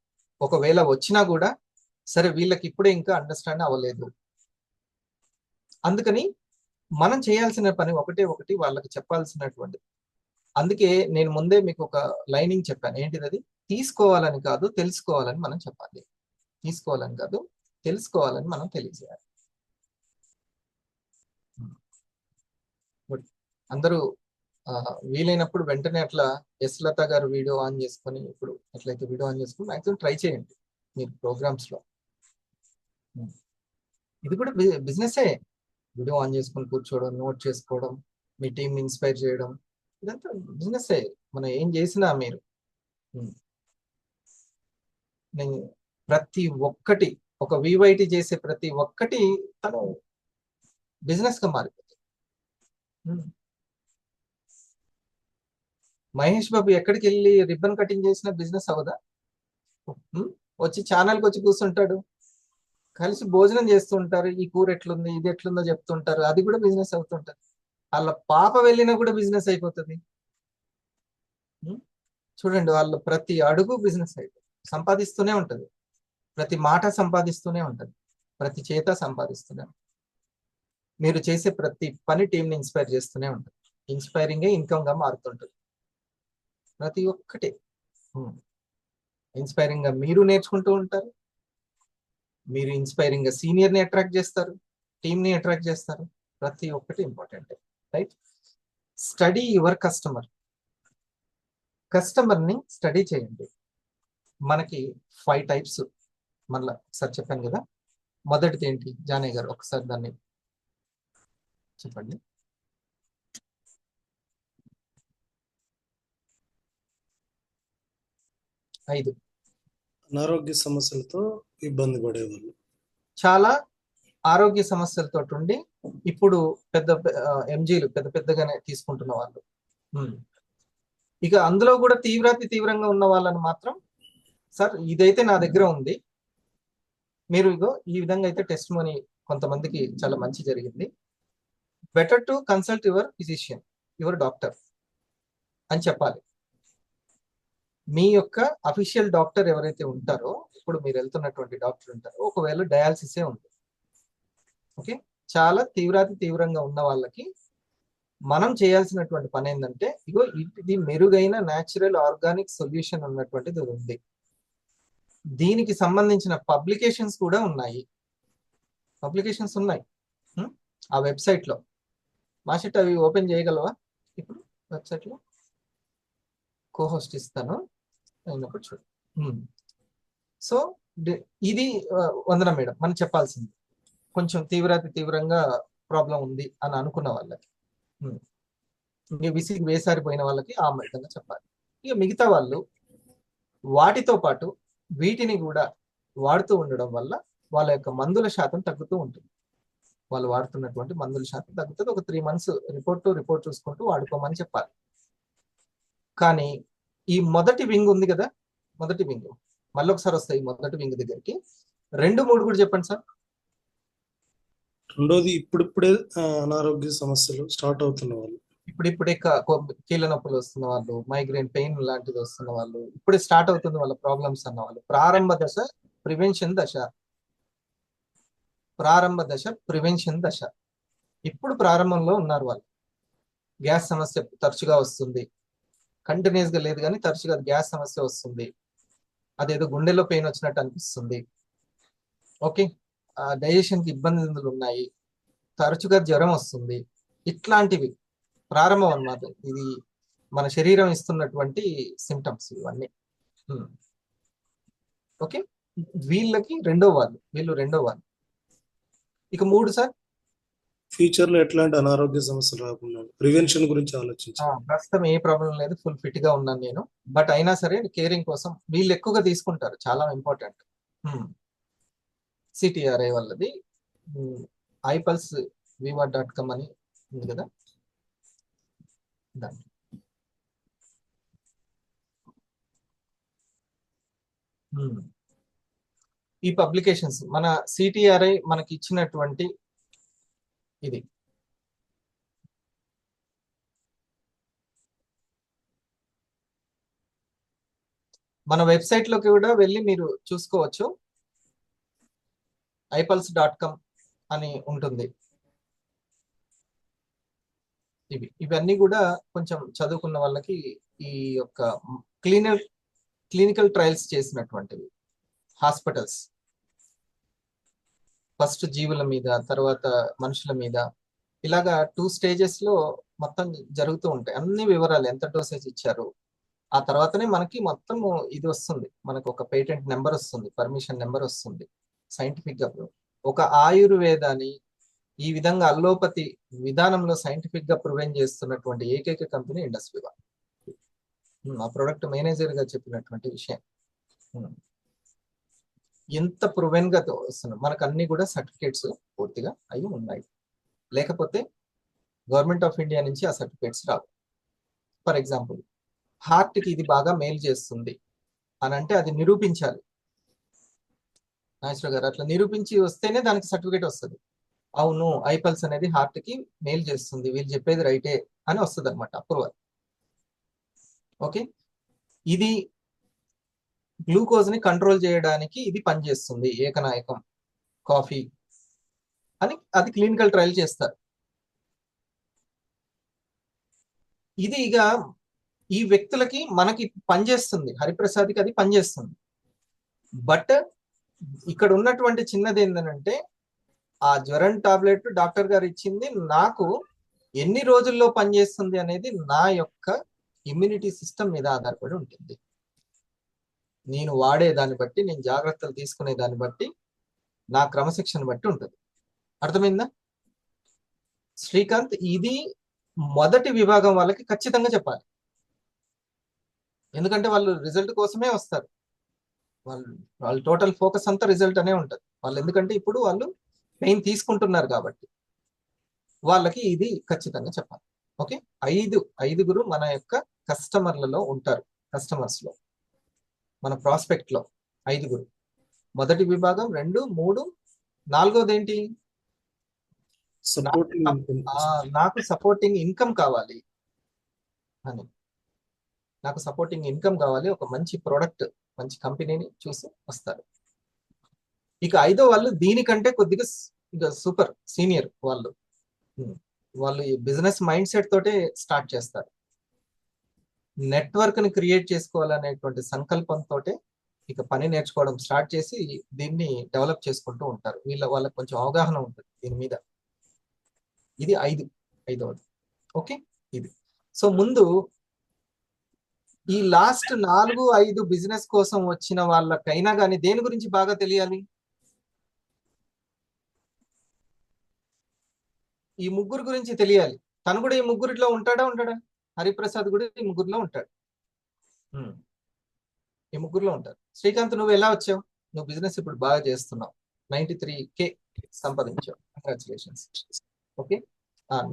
ఒకవేళ వచ్చినా కూడా సరే వీళ్ళకి ఇప్పుడే ఇంకా అండర్స్టాండ్ అవ్వలేదు, అందుకని మనం చేయాల్సిన పని ఒకటి వాళ్ళకి చెప్పాల్సినటువంటి. అందుకే నేను ముందే మీకు ఒక లైనింగ్ చెప్పాను, ఏంటిది? అది తీసుకోవాలని కాదు తెలుసుకోవాలని మనం చెప్పాలి. తీసుకోవాలని కాదు తెలుసుకోవాలని మనం తెలియజేయాలి. అందరూ వీలైనప్పుడు వెంటనే అట్లా లత గారు వీడియో ఆన్ చేసుకొని, ఇప్పుడు ఎట్లయితే వీడియో ఆన్ చేసుకుని మ్యాక్సిమం ట్రై చేయండి మీరు ప్రోగ్రామ్స్ లో. ఇది కూడా బిజినెసే. వీడియో ఆన్ చేసుకొని కూర్చోవడం, నోట్ చేసుకోవడం, మీ టీం ఇన్స్పైర్ చేయడం, ఇదంతా బిజినెసే. మనం ఏం చేసినా మీరు ప్రతి ఒక్కటి, ఒక వివైటీ చేసే ప్రతి ఒక్కటి తను బిజినెస్ గా మారిపోతుంది. మహేష్ బాబు ఎక్కడికి వెళ్ళి రిబ్బన్ కటింగ్ చేసినా బిజినెస్ అవదా? వచ్చి ఛానల్కి వచ్చి కూర్చుంటాడు, కలిసి భోజనం చేస్తుంటారు, ఈ కూర ఎట్లుంది, ఇది ఎట్లుందో చెప్తుంటారు, అది కూడా బిజినెస్ అవుతుంటది. వాళ్ళ పాప వెళ్ళినా కూడా బిజినెస్ అయిపోతుంది. చూడండి, వాళ్ళ ప్రతి అడుగు బిజినెస్ అయిపోతుంది, సంపాదిస్తూనే ఉంటుంది, ప్రతి మాట సంపాదిస్తూనే ఉంటుంది, ప్రతి చేత సంపాదిస్తూనే ఉంటుంది. మీరు చేసే ప్రతి పని టీంని ఇన్స్పైర్ చేస్తూనే ఉంటుంది. ఇన్స్పైరింగే ఇన్కమ్ గా మారుతుంటుంది. ప్రతి ఒక్కటి ఇన్స్పైరింగ్ గా మీరు నేర్చుకుంటూ ఉంటారు. మీరు ఇన్స్పైరింగ్ గా సీనియర్ ని అట్రాక్ట్ చేస్తారు, టీమ్ ని అట్రాక్ట్ చేస్తారు. ప్రతి ఒక్కటి important, right? Study your customer. Customer ని స్టడీ చేయండి. మనకి 5 టైప్స్ మళ్ళా ఒకసారి చెప్పాను కదా. మొదటిది ఏంటి జానయ్య గారు, ఒకసారి దాన్ని చెప్పండి. 5 అనారోగ్య సమస్యలతో ఇబ్బంది పడేవాళ్ళు, చాలా ఆరోగ్య సమస్యలతో ఉండి ఇప్పుడు పెద్ద ఎంజీలు పెద్ద పెద్దగానే తీసుకుంటున్న వాళ్ళు. ఇక అందులో కూడా తీవ్రంగా ఉన్న వాళ్ళని మాత్రం, సార్ ఇదైతే నా దగ్గర ఉంది, మీరు ఇగో ఈ విధంగా అయితే టెస్ట్ మనీ కొంతమందికి చాలా మంచి జరిగింది, better to consult your physician, your doctor అని చెప్పాలి. మీ యొక్క అఫీషియల్ డాక్టర్ ఎవరైతే ఉంటారో, ఇప్పుడు మీరు వెళ్తున్నటువంటి డాక్టర్ ఉంటారో, ఒకవేళ డయాలసిసే ఉంది, ఓకే, చాలా తీవ్రంగా ఉన్న వాళ్ళకి మనం చేయాల్సినటువంటి పని ఏంటంటే, ఇగో ఇది మెరుగైన న్యాచురల్ ఆర్గానిక్ సొల్యూషన్ ఉన్నటువంటిది ఉంది. దీనికి సంబంధించిన పబ్లికేషన్స్ కూడా ఉన్నాయి, ఆ వెబ్సైట్ లో. మాషెట్ అవి ఓపెన్ చేయగలవా? ఇప్పుడు వెబ్సైట్ లో కోహోస్ట్ ఇస్తాను, అయినప్పుడు చూడు. సో ఇది వందన మేడం మనం చెప్పాల్సింది, కొంచెం తీవ్రంగా ప్రాబ్లం ఉంది అని అనుకున్న వాళ్ళకి, విసిగి వేసారిపోయిన వాళ్ళకి ఆ విధంగా చెప్పాలి. ఇక మిగతా వాళ్ళు వాటితో పాటు వీటిని కూడా వాడుతూ ఉండడం వల్ల వాళ్ళ యొక్క మందుల శాతం తగ్గుతూ ఉంటుంది. వాళ్ళు వాడుతున్నటువంటి మందుల శాతం తగ్గుతుంది. ఒక 3 months రిపోర్ట్ చూసుకుంటూ వాడుకోమని చెప్పాలి. కానీ ఈ మొదటి వింగ్ ఉంది కదా, మొదటి వింగ్ మళ్ళీ ఒకసారి వస్తాయి. మొదటి వింగ్ దగ్గరికి 2, 3 కూడా చెప్పండి సార్. రెండోది ఇప్పుడిప్పుడే అనారోగ్య సమస్యలు స్టార్ట్ అవుతున్న వాళ్ళు, ఇప్పుడిప్పుడే కీళ్ళ నొప్పులు వస్తున్న వాళ్ళు, మైగ్రేన్ పెయిన్ లాంటిది వస్తున్న వాళ్ళు, ఇప్పుడే స్టార్ట్ అవుతుంది వాళ్ళ ప్రాబ్లమ్స్ అన్న వాళ్ళు, ప్రారంభ దశ ప్రివెన్షన్ దశ, ఇప్పుడు ప్రారంభంలో ఉన్నారు వాళ్ళు. గ్యాస్ సమస్య తరచుగా వస్తుంది, కంటిన్యూస్ గా లేదు కానీ తరచుగా గ్యాస్ సమస్య వస్తుంది, అదేదో గుండెలో పెయిన్ వచ్చినట్టు అనిపిస్తుంది, ఓకే, డైజెషన్ కి ఇబ్బందులు ఉన్నాయి, తరచుగా జ్వరం వస్తుంది. ఇట్లాంటివి ప్రారంభం అన్నమాట. ఇది మన శరీరం ఇస్తున్నటువంటి సిమ్టమ్స్ ఇవన్నీ. ఓకే, వీళ్ళకి వీళ్ళు రెండో వాళ్ళు. ఇక 3 సార్, ఫ్యూచర్ లో ఎట్లాంటి అనారోగ్య సమస్యలు రాకుండా ప్రివెన్షన్ గురించి ఆలోచించాలి. ప్రస్తుతం ఏ ప్రాబ్లం లేదు, ఫుల్ ఫిట్ గా ఉన్నాను నేను, బట్ అయినా సరే కేరింగ్ కోసం వీళ్ళు ఎక్కువగా తీసుకుంటారు, చాలా ఇంపార్టెంట్. సిటిఆర్ఐ వాళ్ళది iPulse.com అని ఉంది కదా, దాన్ని ఈ పబ్లికేషన్స్ మన సిటిఆర్ఐ మనకి ఇచ్చినటువంటి ఇది. మన వెబ్సైట్ లోకి కూడా వెళ్ళి మీరు చూసుకోవచ్చు, iPulse.com అని ఉంటుంది. ఇవన్నీ కూడా కొంచెం చదువుకున్న వాళ్ళకి ఈ యొక్క క్లినికల్ ట్రయల్స్ చేసినటువంటివి, హాస్పిటల్స్ ఫస్ట్ జీవుల మీద, తర్వాత మనుషుల మీద, ఇలాగా 2 stages లో మొత్తం జరుగుతూ ఉంటాయి. అన్ని వివరాలు, ఎంత డోసేజ్ ఇచ్చారు, ఆ తర్వాతనే మనకి మొత్తం ఇది వస్తుంది, మనకు ఒక పేటెంట్ నెంబర్ వస్తుంది, పర్మిషన్ నెంబర్ వస్తుంది, సైంటిఫిక్ గా. ఒక ఆయుర్వేదాన్ని ఈ విధంగా అల్లోపతి విధానంలో సైంటిఫిక్ గా ప్రూవెన్ చేస్తున్నటువంటి ఏకైక కంపెనీ ఇండస్ వివా. ఆ ప్రొడక్ట్ మేనేజర్ గా చెప్పినటువంటి విషయం. ఎంత ప్రూవెన్ గా వస్తున్నాం, మనకు అన్ని కూడా సర్టిఫికేట్స్ పూర్తిగా అవి ఉన్నాయి. లేకపోతే గవర్నమెంట్ ఆఫ్ ఇండియా నుంచి ఆ certificates Rao. For example, heart కి ఇది బాగా మేలు చేస్తుంది అని అంటే అది నిరూపించాలి. నాగేశ్వర గారు అట్లా నిరూపించి వస్తేనే దానికి సర్టిఫికేట్ వస్తుంది. అవును ఐపల్స్ అనేది హార్ట్ కి మేలు చేస్తుంది, వీళ్ళు చెప్పేది రైటే అని వస్తుంది అనమాట అప్రూవల్. ఓకే, ఇది గ్లూకోజ్ ని కంట్రోల్ చేయడానికి ఇది పనిచేస్తుంది ఏకనాయకం కాఫీ అని అది క్లినికల్ ట్రయల్ చేస్తారు. ఇది ఇక ఈ వ్యక్తులకి మనకి పనిచేస్తుంది, హరిప్రసాద్కి అది పనిచేస్తుంది. బట్ ఇక్కడ ఉన్నటువంటి చిన్నది ఏంటంటే ఆ జ్వరం టాబ్లెట్ డాక్టర్ గారు ఇచ్చింది నాకు ఎన్ని రోజుల్లో పనిచేస్తుంది అనేది నా యొక్క ఇమ్యూనిటీ సిస్టమ్ మీద ఆధారపడి ఉంటుంది. నేను వాడే దాన్ని బట్టి, నేను జాగ్రత్తలు తీసుకునే దాన్ని బట్టి, నా క్రమశిక్షణ బట్టి ఉంటుంది. అర్థమైందా శ్రీకాంత్? ఇది మొదటి విభాగం వాళ్ళకి ఖచ్చితంగా చెప్పాలి, ఎందుకంటే వాళ్ళు రిజల్ట్ కోసమే వస్తారు. వాళ్ళ టోటల్ ఫోకస్ అంతా రిజల్ట్ అనే ఉంటుంది వాళ్ళు, ఎందుకంటే ఇప్పుడు వాళ్ళు పెయిన్ తీసుకుంటున్నారు కాబట్టి వాళ్ళకి ఇది ఖచ్చితంగా చెప్పాలి. ఓకే, ఐదుగురు మన యొక్క కస్టమర్లలో ఉంటారు, కస్టమర్స్ లో మన ప్రాస్పెక్ట్ లో 5. మొదటి విభాగం 2, 3, 4వది ఏంటి? సపోర్టింగ్ నాకు సపోర్టింగ్ ఇన్కమ్ కావాలి అని, నాకు సపోర్టింగ్ ఇన్కమ్ కావాలి, ఒక మంచి ప్రోడక్ట్ మంచి కంపెనీని చూసి వస్తారు. ఇక 5వ వాళ్ళు దీనికంటే కొద్దిగా ఇక సూపర్ సీనియర్ వాళ్ళు ఈ బిజినెస్ మైండ్ సెట్ తోటే స్టార్ట్ చేస్తారు. నెట్వర్క్ ని క్రియేట్ చేసుకోవాలనేటువంటి సంకల్పంతో ఇక పని నేర్చుకోవడం స్టార్ట్ చేసి దీన్ని డెవలప్ చేసుకుంటూ ఉంటారు. వాళ్ళకి కొంచెం అవగాహన ఉంటుంది దీని మీద. ఇది 5వది. ఓకే, ఇది సో ముందు ఈ లాస్ట్ 4, 5 బిజినెస్ కోసం వచ్చిన వాళ్ళకైనా కానీ దేని గురించి బాగా తెలియాలి? ఈ ముగ్గురు గురించి తెలియాలి. తను కూడా ఈ ముగ్గురిలో ఉంటాడా? హరిప్రసాద్ కూడా ఈ ముగ్గురులో ఉంటాడు, ఈ ముగ్గురులో ఉంటారు. శ్రీకాంత్, నువ్వు ఎలా వచ్చావు? నువ్వు బిజినెస్ ఇప్పుడు బాగా చేస్తున్నావు, 93K సంపాదించావు, కంగ్రాచులేషన్స్. ఓకే,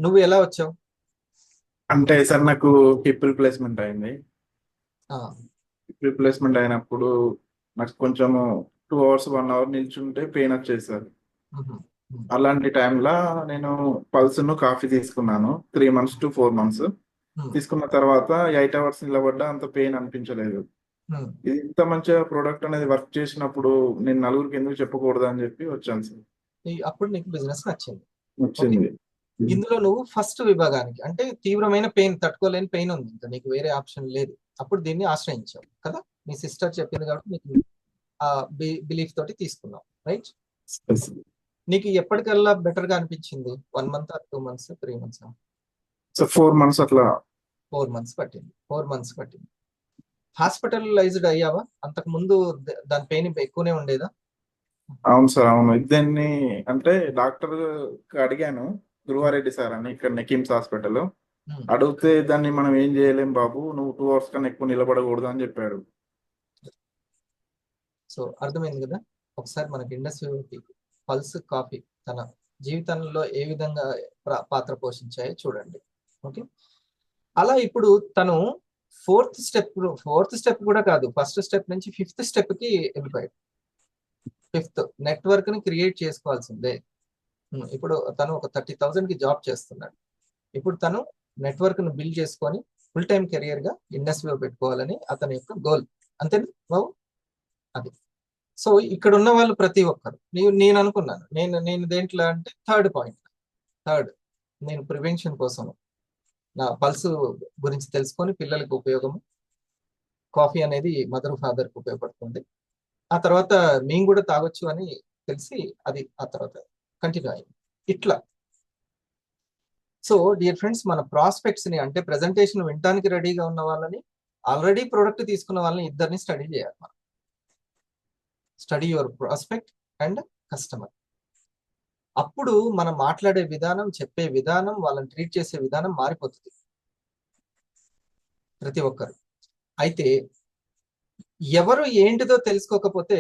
నువ్వు ఎలా వచ్చావు? అంటే సార్ నాకు పీపుల్ ప్లేస్మెంట్ అయింది. పీపుల్ ప్లేస్మెంట్ అయినప్పుడు నాకు కొంచెం 2 hours 1 hour నిల్చుంటే పెయిన్ వచ్చేది సార్. అలాంటి టైంలో నేను పల్స్ను కాఫీ తీసుకున్నాను 3 months to 4 months. తీసుకున్న తర్వాత 8 hours నిలబడ్డా అంత పెయిన్ అనిపించలేదు. ఇది ఇంత మంచిగా ప్రోడక్ట్ అనేది వర్క్ చేసినప్పుడు నేను నలుగురికి ఎందుకు చెప్పకూడదు అని చెప్పి వచ్చాను సార్. అప్పుడు నీకు బిజినెస్ నచ్చింది. వచ్చింది. ఇందులో నువ్వు ఫస్ట్ విభాగానికి, అంటే తీవ్రమైన పెయిన్, తట్టుకోలేని పెయిన్ ఉంది, ఇంకా నీకు వేరే ఆప్షన్ లేదు, అప్పుడు దీన్ని ఆశ్రయించావు కదా, మీ సిస్టర్ చెప్పింది కాబట్టి నీకు ఆ బిలీఫ్ తోటి తీసుకున్నావు, రైట్? నీకు ఎప్పటికల్లా బెటర్ గా అనిపించింది? 1 month, 2 months, 3 months? So 4 months అట్లా. 4 months పట్టింది. 4 months పట్టింది. హాస్పిటలైజ్డ్ అయ్యావా? అంతకు ముందు దాని పెయిన్ ఎక్కువనే ఉండేదా? అవును సార్, అవును. దీన్ని అంటే డాక్టర్ అడిగాను, గురువారెడ్డి సార్ అని, ఇక్కడ కిమ్స్ హాస్పిటల్. అడిగితే దాన్ని మనం ఏం చేయలేం బాబు, నువ్వు 2 hours కన్నా ఎక్కువ నిలబడకూడదు అని చెప్పాడు. సో అర్థమైంది కదా. ఒకసారి మనకి ఇండస్ట్రీ పల్స్ కాఫీ తన జీవితంలో ఏ విధంగా పాత్ర పోషించాయో చూడండి. ఓకే, అలా ఇప్పుడు తను 4th స్టెప్ కూడా కాదు, ఫస్ట్ స్టెప్ నుంచి 5th step కి వెళ్ళిపోయాడు. 5th నెట్వర్క్ ని క్రియేట్ చేసుకోవాల్సిందే. ఇప్పుడు తను ఒక 30,000 కి జాబ్ చేస్తున్నాడు. ఇప్పుడు తను నెట్వర్క్ ను బిల్డ్ చేసుకొని ఫుల్ టైం కెరియర్ గా ఇండస్ట్రీలో పెట్టుకోవాలని అతని యొక్క గోల్. అంతేనా బాబు? అది. సో ఇక్కడ ఉన్న వాళ్ళు ప్రతి ఒక్కరు, నేను అనుకున్నాను, నేను దేంట్లో అంటే థర్డ్ నేను ప్రివెన్షన్ కోసం నా పల్స్ గురించి తెలుసుకొని పిల్లలకు ఉపయోగము, కాఫీ అనేది మదర్ ఫాదర్ కు ఉపయోగపడుతుంది, ఆ తర్వాత మేము కూడా తాగొచ్చు అని తెలిసి అది ఆ తర్వాత కంటిన్యూ అయింది ఇట్లా. సో డియర్ ఫ్రెండ్స్, మన ప్రాస్పెక్ట్స్ ని, అంటే ప్రెజెంటేషన్ వినడానికి రెడీగా ఉన్న వాళ్ళని, ఆల్రెడీ ప్రోడక్ట్ తీసుకున్న వాళ్ళని ఇద్దరిని స్టడీ చేయాలి మనం. Study your prospect and customer. అప్పుడు మనం మాట్లాడే విధానం, చెప్పే విధానం, వాళ్ళని ట్రీట్ చేసే విధానం మారిపోతుంది ప్రతి ఒక్కరు. అయితే ఎవరు ఏంటిదో తెలుసుకోకపోతే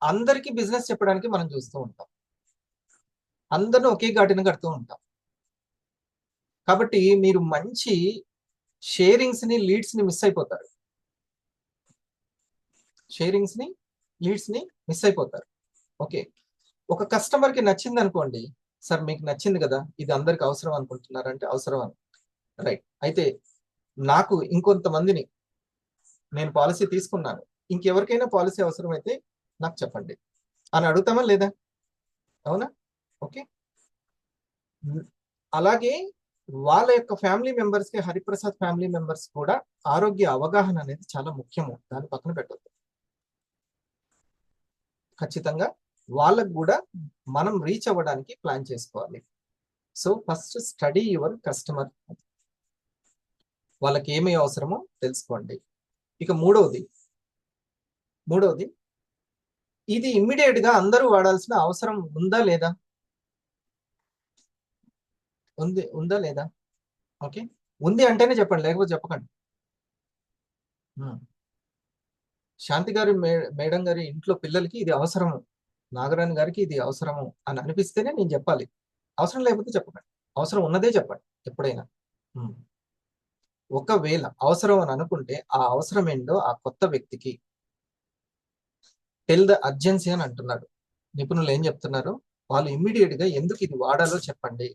అందరికీ బిజినెస్ చెప్పడానికి మనం చూస్తూ ఉంటాం, అందరిని ఒకే ఘాటిన కడుతూ ఉంటాం. కాబట్టి మీరు మంచి షేరింగ్స్ ని, లీడ్స్ ని మిస్ అయిపోతారు. షేరింగ్స్ ని, లీడ్స్ ని మిస్ అయిపోతారు. ఓకే, ఒక కస్టమర్ కి నచ్చింది అనుకోండి, సార్ మీకు నచ్చింది కదా, ఇది అందరికి అవసరం అనుకుంటున్నారంటే అవసరం అని, రైట్. అయితే నాకు ఇంకొంతమందిని, నేను పాలసీ తీసుకున్నాను, ఇంకెవరికైనా పాలసీ అవసరమైతే నాకు చెప్పండి అని అడుగుతామా లేదా? అవునా? ఓకే. అలాగే వాళ్ళ యొక్క ఫ్యామిలీ మెంబర్స్ కి, హరిప్రసాద్ ఫ్యామిలీ మెంబర్స్ కూడా ఆరోగ్య అవగాహన అనేది చాలా ముఖ్యము, దాన్ని పక్కన పెట్టద్దు. ఖచ్చితంగా వాళ్ళకు కూడా మనం రీచ్ అవ్వడానికి ప్లాన్ చేసుకోవాలి. So first study your customer, వాళ్ళకి ఏమి అవసరమో తెలుసుకోండి. ఇక మూడవది ఇది ఇమ్మీడియట్ గా అందరూ వాడాల్సిన అవసరం ఉందా లేదా? ఉందా లేదా? ఓకే, ఉంది అంటేనే చెప్పండి, లేకపోతే చెప్పకండి. శాంతి గారి మేడం గారి ఇంట్లో పిల్లలకి ఇది అవసరము, నాగరాణి గారికి ఇది అవసరము అని అనిపిస్తేనే నేను చెప్పాలి. అవసరం లేకపోతే చెప్పకండి. అవసరం ఉన్నదే చెప్పండి ఎప్పుడైనా. ఒకవేళ అవసరం అని అనుకుంటే ఆ అవసరం ఏంటో ఆ కొత్త వ్యక్తికి టెల్ ద అర్జెన్సీ అని అంటున్నాడు. నిపుణులు ఏం చెప్తున్నారు? వాళ్ళు ఇమ్మీడియట్ గా ఎందుకు ఇది వాడాలో చెప్పండి.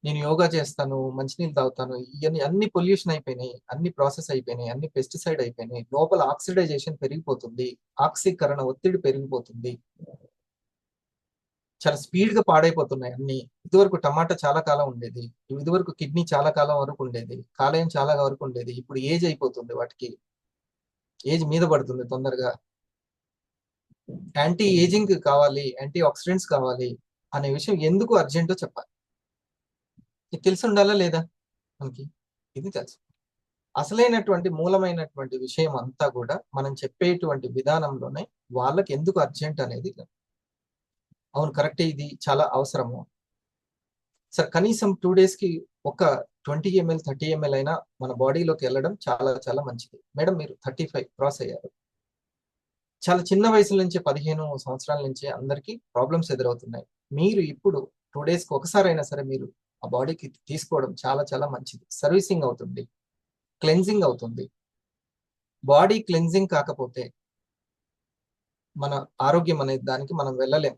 నేను యోగా చేస్తాను, మంచినీళ్ళు తాగుతాను, ఇవన్నీ అన్ని పొల్యూషన్ అయిపోయినాయి, అన్ని ప్రాసెస్ అయిపోయినాయి, అన్ని పెస్టిసైడ్ అయిపోయినాయి, లోపల ఆక్సిడైజేషన్ పెరిగిపోతుంది, ఆక్సీకరణ ఒత్తిడి పెరిగిపోతుంది, చాలా స్పీడ్ గా పాడైపోతున్నాయి అన్ని. ఇదివరకు టమాటా చాలా కాలం ఉండేది, ఇదివరకు కిడ్నీ చాలా కాలం వరకు ఉండేది, కాలేయం చాలా వరకు ఉండేది, ఇప్పుడు ఏజ్ అయిపోతుంది, వాటికి ఏజ్ మీద పడుతుంది తొందరగా. యాంటీ ఏజింగ్ కావాలి, యాంటీ ఆక్సిడెంట్స్ కావాలి అనే విషయం ఎందుకు అర్జెంటో చెప్పాలి. ఇది తెలిసి ఉండాలా లేదా మనకి? ఇది తెలుసు. అసలైనటువంటి మూలమైనటువంటి విషయం అంతా కూడా మనం చెప్పేటువంటి విధానంలోనే వాళ్ళకి ఎందుకు అర్జెంట్ అనేది. అవును, కరెక్టే, ఇది చాలా అవసరము సార్. కనీసం 2 days కి ఒక 20 ml 30 ml అయినా మన బాడీలోకి వెళ్ళడం చాలా చాలా మంచిది. మేడం మీరు 35 క్రాస్ అయ్యారు, చాలా చిన్న వయసు నుంచే 15 సంవత్సరాల నుంచే అందరికీ ప్రాబ్లమ్స్ ఎదురవుతున్నాయి. మీరు ఇప్పుడు 2 days కి ఒకసారి అయినా సరే మీరు ఆ బాడీకి తీసుకోవడం చాలా చాలా మంచిది. సర్వీసింగ్ అవుతుంది, క్లెన్జింగ్ అవుతుంది. బాడీ క్లెన్జింగ్ కాకపోతే మన ఆరోగ్యం అనేది దానికి మనం వెళ్ళలేం.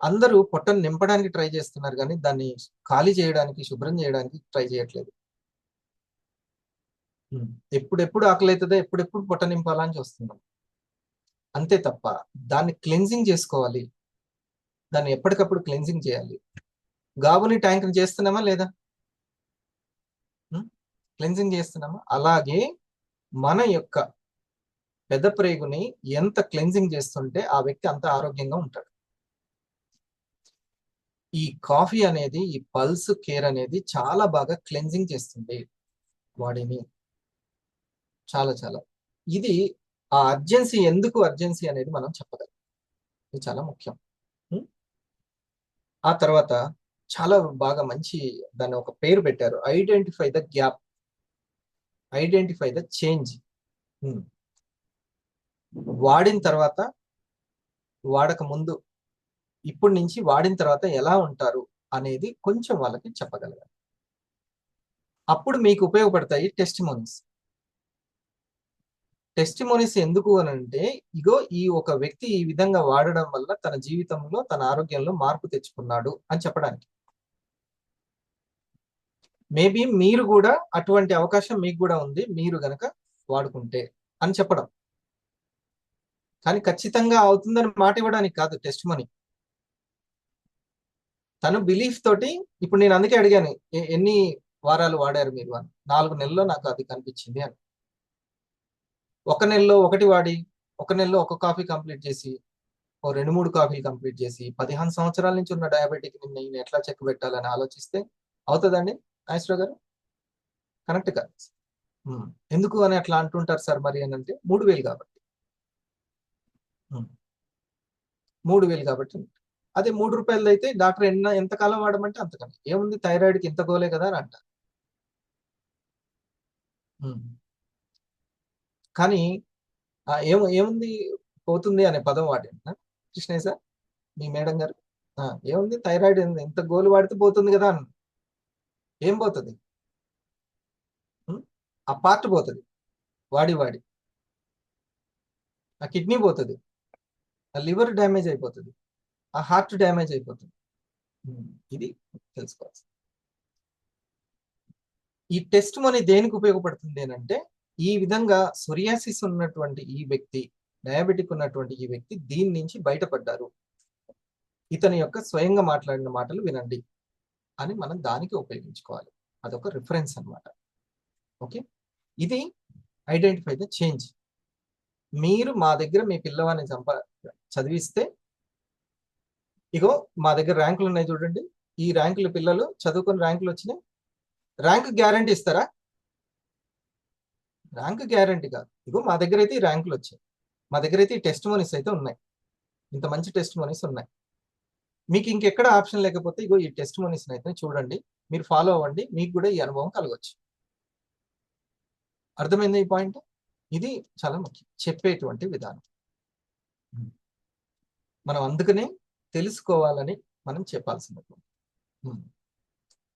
అందరూ పొట్టను నింపడానికి ట్రై చేస్తున్నారు కానీ దాన్ని ఖాళీ చేయడానికి, శుభ్రం చేయడానికి ట్రై చేయట్లేదు. ఎప్పుడెప్పుడు ఆకలి అవుతుందో ఎప్పుడెప్పుడు పొట్ట నింపాలా అని చూస్తున్నాం, అంతే తప్ప దాన్ని క్లెన్జింగ్ చేసుకోవాలి, దాన్ని ఎప్పటికప్పుడు క్లెన్జింగ్ చేయాలి. గాబుని ట్యాంక్ చేస్తున్నామా లేదా? క్లెన్జింగ్ చేస్తున్నామా? అలాగే మన యొక్క పెద్ద ప్రేగుని ఎంత క్లెన్జింగ్ చేస్తుంటే ఆ వ్యక్తి అంత ఆరోగ్యంగా ఉంటాడు. ఈ కాఫీ అనేది, ఈ పల్స్ కేర్ అనేది చాలా బాగా క్లెన్జింగ్ చేస్తుంది బాడీని, చాలా చాలా. ఇది ఆ అర్జెన్సీ, ఎందుకు అర్జెన్సీ అనేది మనం చెప్పగలం, ఇది చాలా ముఖ్యం. ఆ తర్వాత చాలా బాగా మంచి దాన్ని ఒక పేరు పెట్టారు, identify the gap, identify the change. వాడిన తర్వాత, వాడక ముందు, ఇప్పటి నుంచి వాడిన తర్వాత ఎలా ఉంటారు అనేది కొంచెం వాళ్ళకి చెప్పగలగాలి. అప్పుడు మీకు ఉపయోగపడతాయి టెస్టిమోనీస్. టెస్టిమోనీస్ ఎందుకు అని అంటే, ఇగో ఈ ఒక వ్యక్తి ఈ విధంగా వాడడం వల్ల తన జీవితంలో, తన ఆరోగ్యంలో మార్పు తెచ్చుకున్నాడు అని చెప్పడానికి. మేబీ మీరు కూడా అటువంటి అవకాశం మీకు కూడా ఉంది, మీరు గనక వాడుకుంటే అని చెప్పడం. కానీ ఖచ్చితంగా అవుతుందని మాట ఇవ్వడానికి కాదు టెస్టిమోనీ. తను బిలీఫ్ తోటి, ఇప్పుడు నేను అందుకే అడిగాను ఎన్ని వారాలు వాడారు మీరు అని. 4 నెలల్లో నాకు అది కనిపించింది అని. 1 నెలలో 1 వాడి, 1 నెలలో 1 కాఫీ కంప్లీట్ చేసి, ఓ 2-3 కాఫీలు కంప్లీట్ చేసి, 15 సంవత్సరాల నుంచి ఉన్న డయాబెటిక్ నేను ఎట్లా చెక్ పెట్టాలని ఆలోచిస్తే అవుతుందండి నాగేశ్వరరావు గారు? కరెక్ట్ కాదు. ఎందుకు అని అట్లా అంటుంటారు సార్ మరి అని అంటే 3,000 కాబట్టి. 3,000 కాబట్టి. అదే 3 రూపాయలది అయితే డాక్టర్ ఎంతకాలం వాడమంటే అంతకని, ఏముంది థైరాయిడ్కి ఇంత గోలే కదా అని అంటారు. కానీ ఏముంది పోతుంది అనే పదం వాడినా కృష్ణయ్య సార్, మీ మేడం గారు, ఏముంది థైరాయిడ్ ఎంత గోలు వాడితే పోతుంది కదా అని. ఏం పోతుంది? ఆ పార్ట్ పోతుంది, వాడి ఆ కిడ్నీ పోతుంది, ఆ లివర్ డ్యామేజ్ అయిపోతుంది, ఆ హార్ట్ డ్యామేజ్ అయిపోతుంది. ఇది తెలుసుకోవాలి. ఈ టెస్ట్ మనీ దేనికి ఉపయోగపడుతుంది అంటే, ఈ విధంగా సొరియాసిస్ ఉన్నటువంటి ఈ వ్యక్తి, డయాబెటిక్ ఉన్నటువంటి ఈ వ్యక్తి దీని నుంచి బయటపడ్డారు, ఇతని యొక్క స్వయంగా మాట్లాడిన మాటలు వినండి అని మనం దానికి ఉపయోగించుకోవాలి. అదొక రిఫరెన్స్ అన్నమాట. ఓకే, ఇది ఐడెంటిఫై ద చేంజ్. మీరు మా దగ్గర మీ పిల్లవాడిని చదివిస్తే, ఇగో మా దగ్గర ర్యాంకులు ఉన్నాయి చూడండి, ఈ ర్యాంకులు పిల్లలు చదువుకుని ర్యాంకులు వచ్చినాయి, ర్యాంక్ గ్యారంటీ ఇస్తారా? ర్యాంక్ గ్యారంటీ కాదు. ఇగో మా దగ్గర అయితే ఈ ర్యాంకులు వచ్చాయి, మా దగ్గర అయితే ఈ టెస్ట్ మనీస్ అయితే ఉన్నాయి, ఇంత మంచి టెస్ట్ మనీస్ ఉన్నాయి. మీకు ఇంకెక్కడ ఆప్షన్ లేకపోతే ఇగో ఈ టెస్ట్ మనీస్ అయితే చూడండి, మీరు ఫాలో అవ్వండి, మీకు కూడా ఈ అనుభవం కలగవచ్చు. అర్థమైంది ఈ పాయింట్? ఇది చాలా ముఖ్యం, చెప్పేటువంటి విధానం. మనం అందుకనే తెలుసుకోవాలని మనం చెప్పాల్సినటువంటి.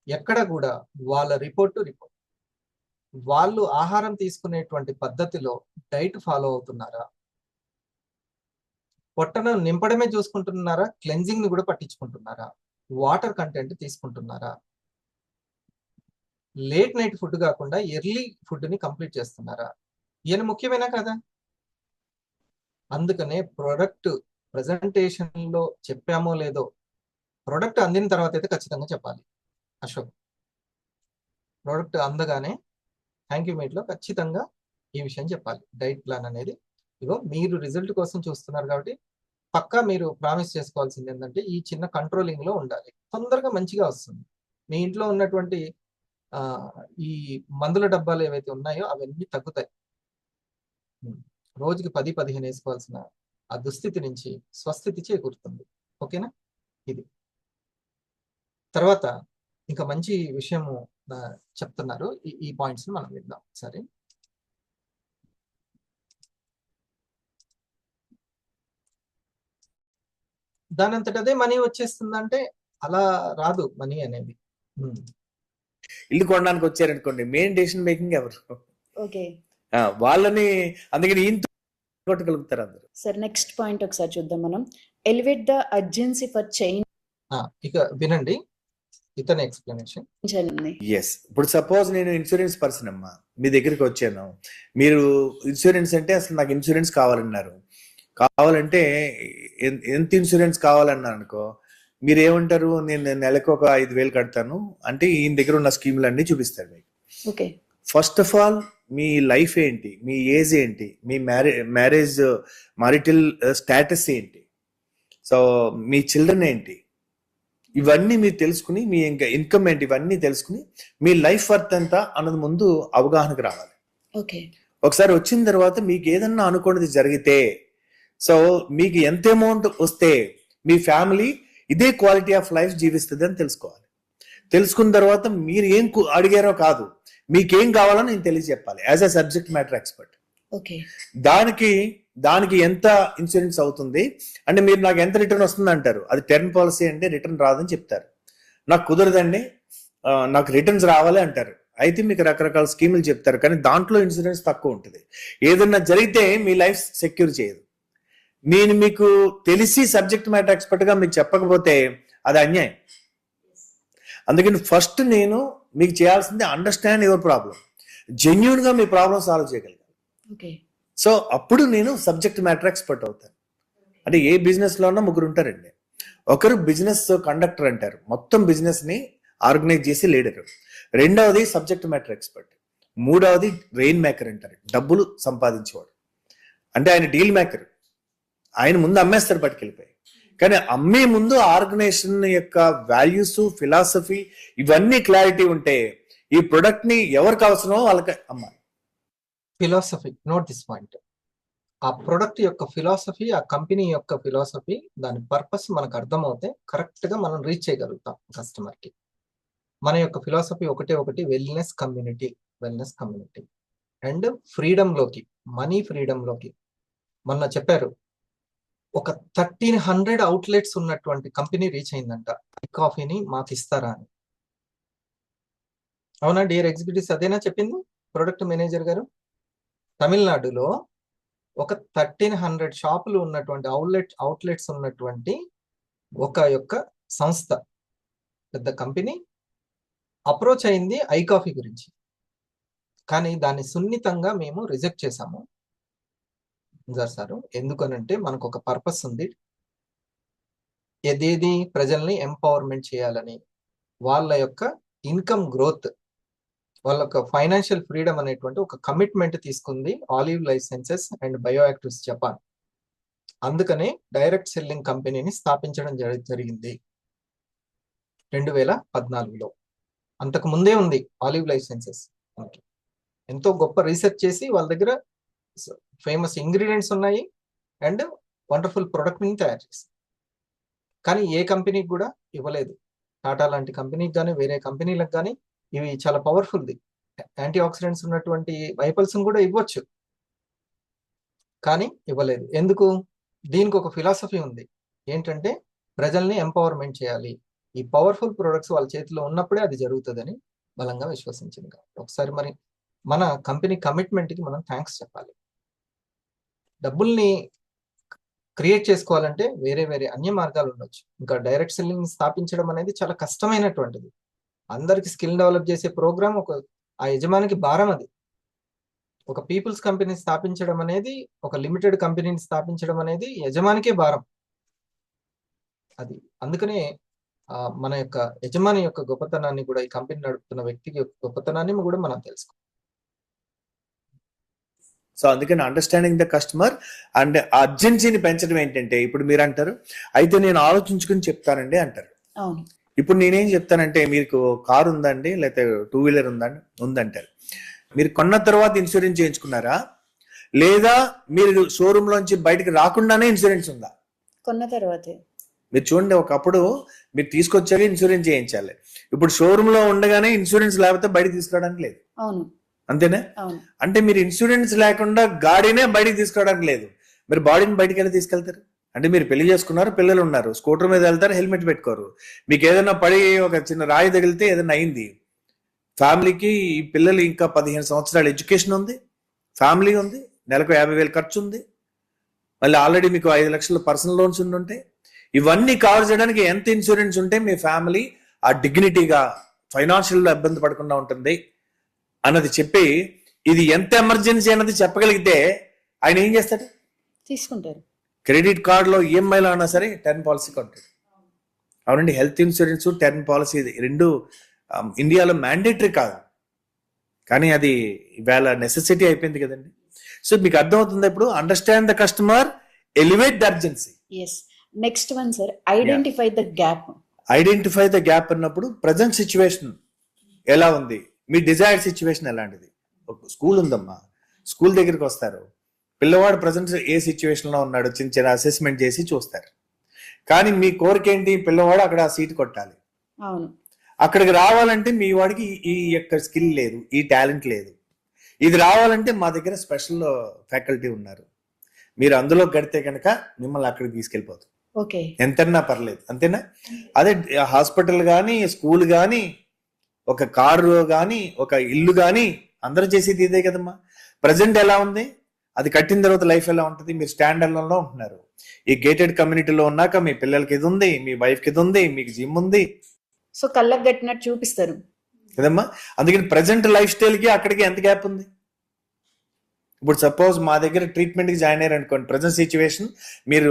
ఎక్కడ కూడా వాళ్ళ రిపోర్ట్ వాళ్ళు ఆహారం తీసుకునేటువంటి పద్ధతిలో డైట్ ఫాలో అవుతున్నారా, పొట్టను నింపడమే చూసుకుంటున్నారా, క్లెన్జింగ్ ని కూడా పట్టించుకుంటున్నారా, వాటర్ కంటెంట్ తీసుకుంటున్నారా, లేట్ నైట్ ఫుడ్ కాకుండా ఎర్లీ ఫుడ్ ని కంప్లీట్ చేస్తున్నారా, ఈయన ముఖ్యమేనా కదా. అందుకనే ప్రొడక్ట్ ప్రజెంటేషన్ లో చెప్పామో లేదో, ప్రొడక్ట్ అందిన తర్వాత అయితే ఖచ్చితంగా చెప్పాలి. అశోక్, ప్రోడక్ట్ అందగానే థ్యాంక్ యూ మీట్లో ఖచ్చితంగా ఈ విషయం చెప్పాలి. డైట్ ప్లాన్ అనేది ఇగో మీరు రిజల్ట్ కోసం చూస్తున్నారు కాబట్టి పక్కా మీరు ప్రామిస్ చేసుకోవాల్సింది ఏంటంటే, ఈ చిన్న కంట్రోలింగ్ లో ఉండాలి, తొందరగా మంచిగా వస్తుంది. మీ ఇంట్లో ఉన్నటువంటి ఈ మందుల డబ్బాలు ఏవైతే ఉన్నాయో అవన్నీ తగ్గుతాయి. రోజుకి 10-15 వేసుకోవాల్సిన ఆ దుస్థితి నుంచి స్వస్థితి చేకూరుతుంది. ఓకేనా? ఇది తర్వాత ఇంకా మంచి విషయము చెప్తున్నారు. ఈ పాయింట్స్ మనం విద్దాం. సరే, దానంతట అదే మనీ వచ్చేస్తుందంటే అలా రాదు మనీ అనేది. ఇల్లు కొనడానికి వచ్చారనుకోండి, మెయిన్ డెసిషన్ మేకింగ్ ఎవరు? ఓకే, వాళ్ళని అందుకని కొట్టగలుగుతారు అందరూ. సార్ నెక్స్ట్ పాయింట్ ఒకసారి చూద్దాం మనం. Elevate the urgency for change. ఇక వినండి ఇతని ఎక్స్ప్లెనేషన్. ఎస్, ఇప్పుడు సపోజ్ నేను ఇన్సూరెన్స్ పర్సన్ అమ్మా, మీ దగ్గరికి వచ్చాను, మీరు ఇన్సూరెన్స్ అంటే అసలు నాకు ఇన్సూరెన్స్ కావాలన్నారు. కావాలంటే ఎంత ఇన్సూరెన్స్ కావాలన్నారు అనుకో, మీరు ఏమంటారు, నేను నెలకు ఒక 5,000 కడతాను అంటే ఈయన దగ్గర ఉన్న స్కీములన్నీ చూపిస్తారు మీకు. Okay, first of all me life ఏంటి, మీ ఏజ్ ఏంటి, మీ మ్యారిటల్ స్టేటస్ ఏంటి, సో మీ చిల్డ్రన్ ఏంటి, ఇవన్నీ మీరు తెలుసుకుని, మీ ఇంకా ఇన్కమ్ ఏంటి, ఇవన్నీ తెలుసుకుని మీ లైఫ్ వర్త్ ఎంత అన్నది ముందు అవగాహనకు రావాలి. ఓకే, ఒకసారి వచ్చిన తర్వాత మీకు ఏదన్నా అనుకోనిది జరిగితే, సో మీకు ఎంత అమౌంట్ వస్తే మీ ఫ్యామిలీ ఇదే క్వాలిటీ ఆఫ్ లైఫ్ జీవిస్తుంది అని తెలుసుకోవాలి. తెలుసుకున్న తర్వాత మీరు ఏం అడిగారో కాదు, మీకేం కావాలో నేను తెలియజెప్పాలి as a subject matter expert. Okay, దానికి ఎంత ఇన్సూరెన్స్ అవుతుంది అంటే, మీరు నాకు ఎంత రిటర్న్ వస్తుంది అంటారు, అది టర్మ్ పాలసీ అంటే రిటర్న్ రాదని చెప్తారు. నాకు కుదరదండి, నాకు రిటర్న్స్ రావాలి అంటారు. అయితే మీకు రకరకాల స్కీములు చెప్తారు, కానీ దాంట్లో ఇన్సూరెన్స్ తక్కువ ఉంటుంది. ఏదన్నా జరిగితే మీ లైఫ్ సెక్యూర్ చేయదు. నేను మీకు తెలిసి సబ్జెక్ట్ మ్యాటర్ ఎక్స్పర్ట్ గా మీకు చెప్పకపోతే అది అన్యాయం. అందుకని ఫస్ట్ నేను మీకు చేయాల్సింది అండర్స్టాండ్ యువర్ ప్రాబ్లం, జెన్యూన్ గా మీ ప్రాబ్లం సాల్వ్ చేయగలిగాను. ఓకే, సో అప్పుడు నేను సబ్జెక్ట్ మ్యాటర్ ఎక్స్పర్ట్ అవుతాను. అంటే ఏ బిజినెస్ లో ఉన్నా ముగ్గురు ఉంటారండి. ఒకరు బిజినెస్ కండక్టర్ అంటారు, మొత్తం బిజినెస్ ని ఆర్గనైజ్ చేసి లీడర్. రెండవది సబ్జెక్ట్ మ్యాటర్ ఎక్స్పర్ట్. మూడవది రెయిన్ మేకర్ అంటారు, డబ్బులు సంపాదించేవాడు. అంటే ఆయన డీల్ మేకర్, ఆయన ముందు అమ్మేస్తారు పట్టుకెళ్ళిపోయి. కానీ అమ్మే ముందు ఆర్గనైజేషన్ యొక్క వాల్యూస్, ఫిలాసఫీ ఇవన్నీ క్లారిటీ ఉంటే ఈ ప్రొడక్ట్ ని ఎవరికి అవసరమో వాళ్ళకి అమ్మాలి. Philosophy, note this point. ఆ ప్రొడక్ట్ యొక్క ఫిలాసఫీ, ఆ కంపెనీ యొక్క ఫిలాసఫీ, దాని పర్పస్ మనకు అర్థమవుతే కరెక్ట్ గా మనం రీచ్ చేయగలుగుతాం కస్టమర్ కి. మన యొక్క ఫిలాసఫీ ఒకటి వెల్నెస్ కమ్యూనిటీ అండ్ ఫ్రీడమ్ లోకి, మనీ ఫ్రీడమ్ లోకి. మొన్న చెప్పారు ఒక 1300 అవుట్లెట్స్ ఉన్నటువంటి కంపెనీ రీచ్ అయిందంట, ఈ కాఫీని మాకు ఇస్తారా అని. అవునా డియర్ ఎగ్జిక్యూటివ్స్? అదేనా చెప్పింది ప్రొడక్ట్ మేనేజర్ గారు? తమిళనాడులో ఒక 1300 షాపులు ఉన్నటువంటి అవుట్లెట్స్ ఉన్నటువంటి ఒక యొక్క సంస్థ, పెద్ద కంపెనీ అప్రోచ్ అయింది ఐకాఫీ గురించి, కానీ దాన్ని సున్నితంగా మేము రిజెక్ట్ చేశాము సార్. ఎందుకనంటే మనకు ఒక పర్పస్ ఉంది, ఏదేది ప్రజల్ని ఎంపవర్మెంట్ చేయాలని, వాళ్ళ యొక్క ఇన్కమ్ గ్రోత్, వాళ్ళ యొక్క ఫైనాన్షియల్ ఫ్రీడమ్ అనేటువంటి ఒక కమిట్మెంట్ తీసుకుంది Olive Life Sciences and Bioactives Japan. అందుకనే డైరెక్ట్ సెల్లింగ్ కంపెనీని స్థాపించడం జరిగింది 2014లో. అంతకు ముందే ఉంది ఆలివ్ లైఫ్ సైన్సెస్. ఎంతో గొప్ప రీసెర్చ్ చేసి వాళ్ళ దగ్గర ఫేమస్ ఇంగ్రీడియంట్స్ ఉన్నాయి అండ్ వండర్ఫుల్ ప్రొడక్ట్ని తయారు చేసి, కానీ ఏ కంపెనీకి కూడా ఇవ్వలేదు. టాటా లాంటి కంపెనీకి కానీ వేరే కంపెనీలకు కానీ ఇవి చాలా పవర్ఫుల్ది, యాంటీ ఆక్సిడెంట్స్ ఉన్నటువంటి వైపల్స్ని కూడా ఇవ్వచ్చు, కానీ ఇవ్వలేదు. ఎందుకు? దీనికి ఒక ఫిలాసఫీ ఉంది, ఏంటంటే ప్రజల్ని ఎంపవర్మెంట్ చేయాలి, ఈ పవర్ఫుల్ ప్రొడక్ట్స్ వాళ్ళ చేతిలో ఉన్నప్పుడే అది జరుగుతుందని బలంగా విశ్వసించింది. ఒకసారి మరి మన కంపెనీ కమిట్మెంట్కి మనం థ్యాంక్స్ చెప్పాలి. డబ్బుల్ని క్రియేట్ చేసుకోవాలంటే వేరే వేరే అన్య మార్గాలు ఉండొచ్చు. ఇంకా డైరెక్ట్ సెల్లింగ్ స్థాపించడం అనేది చాలా కష్టమైనటువంటిది. అందరికి స్కిల్ డెవలప్ చేసే ప్రోగ్రామ్ ఆ యజమానికి భారం. అది ఒక పీపుల్స్ కంపెనీ స్థాపించడం అనేది, ఒక లిమిటెడ్ కంపెనీని స్థాపించడం అనేది యజమానికే భారం. అది అందుకనే మన యొక్క యజమాని యొక్క గొప్పతనాన్ని కూడా, ఈ కంపెనీ నడుపుతున్న వ్యక్తికి గొప్పతనాన్ని కూడా మనం తెలుసుకో. సో అందుకని అండర్స్టాండింగ్ ద కస్టమర్ అండ్ అర్జెన్సీని పెంచడం ఏంటంటే, ఇప్పుడు మీరు అంటారు అయితే నేను ఆలోచించుకుని చెప్తానండి అంటారు. ఇప్పుడు నేనేం చెప్తానంటే, మీకు కారు ఉందండి లేకపోతే 2 వీలర్ ఉందంటారు. మీరు కొన్న తర్వాత ఇన్సూరెన్స్ చేయించుకున్నారా, లేదా మీరు షోరూమ్ లోంచి బయటకు రాకుండానే ఇన్సూరెన్స్ ఉందా? కొన్న తర్వాతే. మీరు చూడండి, ఒకప్పుడు మీరు తీసుకొచ్చాక ఇన్సూరెన్స్ చేయించాలి, ఇప్పుడు షోరూమ్ లో ఉండగానే ఇన్సూరెన్స్ లేకపోతే బయటకు తీసుకురావడానికి లేదు. అవును, అంతేనా? అంటే మీరు ఇన్సూరెన్స్ లేకుండా గాడినే బయటికి తీసుకురావడానికి లేదు, మీరు బాడీని బయటికి వెళ్ళి తీసుకెళ్తారు. అంటే మీరు పెళ్లి చేసుకున్నారు, పిల్లలు ఉన్నారు, స్కూటర్ మీద వెళ్తారు, హెల్మెట్ పెట్టుకోరు, మీకు ఏదైనా పడి ఒక చిన్న రాయి తగిలితే ఏదైనా అయింది, ఫ్యామిలీకి ఈ పిల్లలు ఇంకా 15 సంవత్సరాలు ఎడ్యుకేషన్ ఉంది, ఫ్యామిలీ ఉంది, నెలకు 50,000 ఖర్చు ఉంది, మళ్ళీ ఆల్రెడీ మీకు 5 లక్షల పర్సనల్ లోన్స్ ఉంటే, ఇవన్నీ కవర్ చేయడానికి ఎంత ఇన్సూరెన్స్ ఉంటే మీ ఫ్యామిలీ ఆ డిగ్నిటీగా ఫైనాన్షియల్ ఇబ్బంది పడకుండా ఉంటుంది అన్నది చెప్పి, ఇది ఎంత ఎమర్జెన్సీ అన్నది చెప్పగలిగితే ఆయన ఏం చేస్తాడు? తీసుకుంటారు. క్రెడిట్ కార్డులో ఈఎంఐలో అయినా సరే టర్మ్ పాలసీ కొంటాడు. అవునండి, హెల్త్ ఇన్సూరెన్స్ టర్మ్ పాలసీ రెండు ఇండియాలో మ్యాండేటరీ కాదు, కానీ అది ఇవాళ నెసెసిటీ అయిపోయింది కదండి. సో మీకు అర్థమవుతుంది ఇప్పుడు, understand the customer, elevate the urgency. Next one sir, identify the gap. Identify the gap అన్నప్పుడు ప్రజెంట్ సిచ్యువేషన్ ఎలా ఉంది, మీ డిజైర్డ్ సిచ్యువేషన్ ఎలాంటిది. స్కూల్ ఉందమ్మా, స్కూల్ దగ్గరికి వస్తారు, పిల్లవాడు ప్రజెంట్ ఏ సిచ్యువేషన్ లో ఉన్నాడు చిన్న చిన్న అసెస్మెంట్ చేసి చూస్తారు, కానీ మీ కోరిక ఏంటి? పిల్లవాడు అక్కడ సీట్ కొట్టాలి. అవును, అక్కడికి రావాలంటే మీ వాడికి ఈ యొక్క స్కిల్ లేదు, ఈ టాలెంట్ లేదు, ఇది రావాలంటే మా దగ్గర స్పెషల్ ఫ్యాకల్టీ ఉన్నారు, మీరు అందులో గడితే కనుక మిమ్మల్ని అక్కడికి తీసుకెళ్ళిపోతాం, ఎంతన్నా పర్లేదు. అంతేనా? అదే హాస్పిటల్ కానీ, స్కూల్ కానీ, ఒక కారు కానీ, ఒక ఇల్లు కానీ, అందరూ చేసేది ఇదే కదమ్మా. ప్రజెంట్ ఎలా ఉంది, అది కట్టిన తర్వాత లైఫ్ ఎలా ఉంటుంది? మీరు స్టాండ్ అలోన్ లో ఉంటున్నారు, ఈ గేటెడ్ కమ్యూనిటీలో ఉన్నాక మీ పిల్లలకి ఇది ఉంది, మీ వైఫ్ కి ఇది ఉంది, మీకు జిమ్ ఉంది, సో కళ్ళకు కట్టినట్టు చూపిస్తారు కదమ్మా. అందుకని ప్రజెంట్ లైఫ్ స్టైల్ కి అక్కడికి ఎంత గ్యాప్ ఉంది? ఇప్పుడు సపోజ్ మా దగ్గర ట్రీట్మెంట్ కి జాయిన్ అయ్యారు అనుకోండి, ప్రజెంట్ సిచ్యువేషన్ మీరు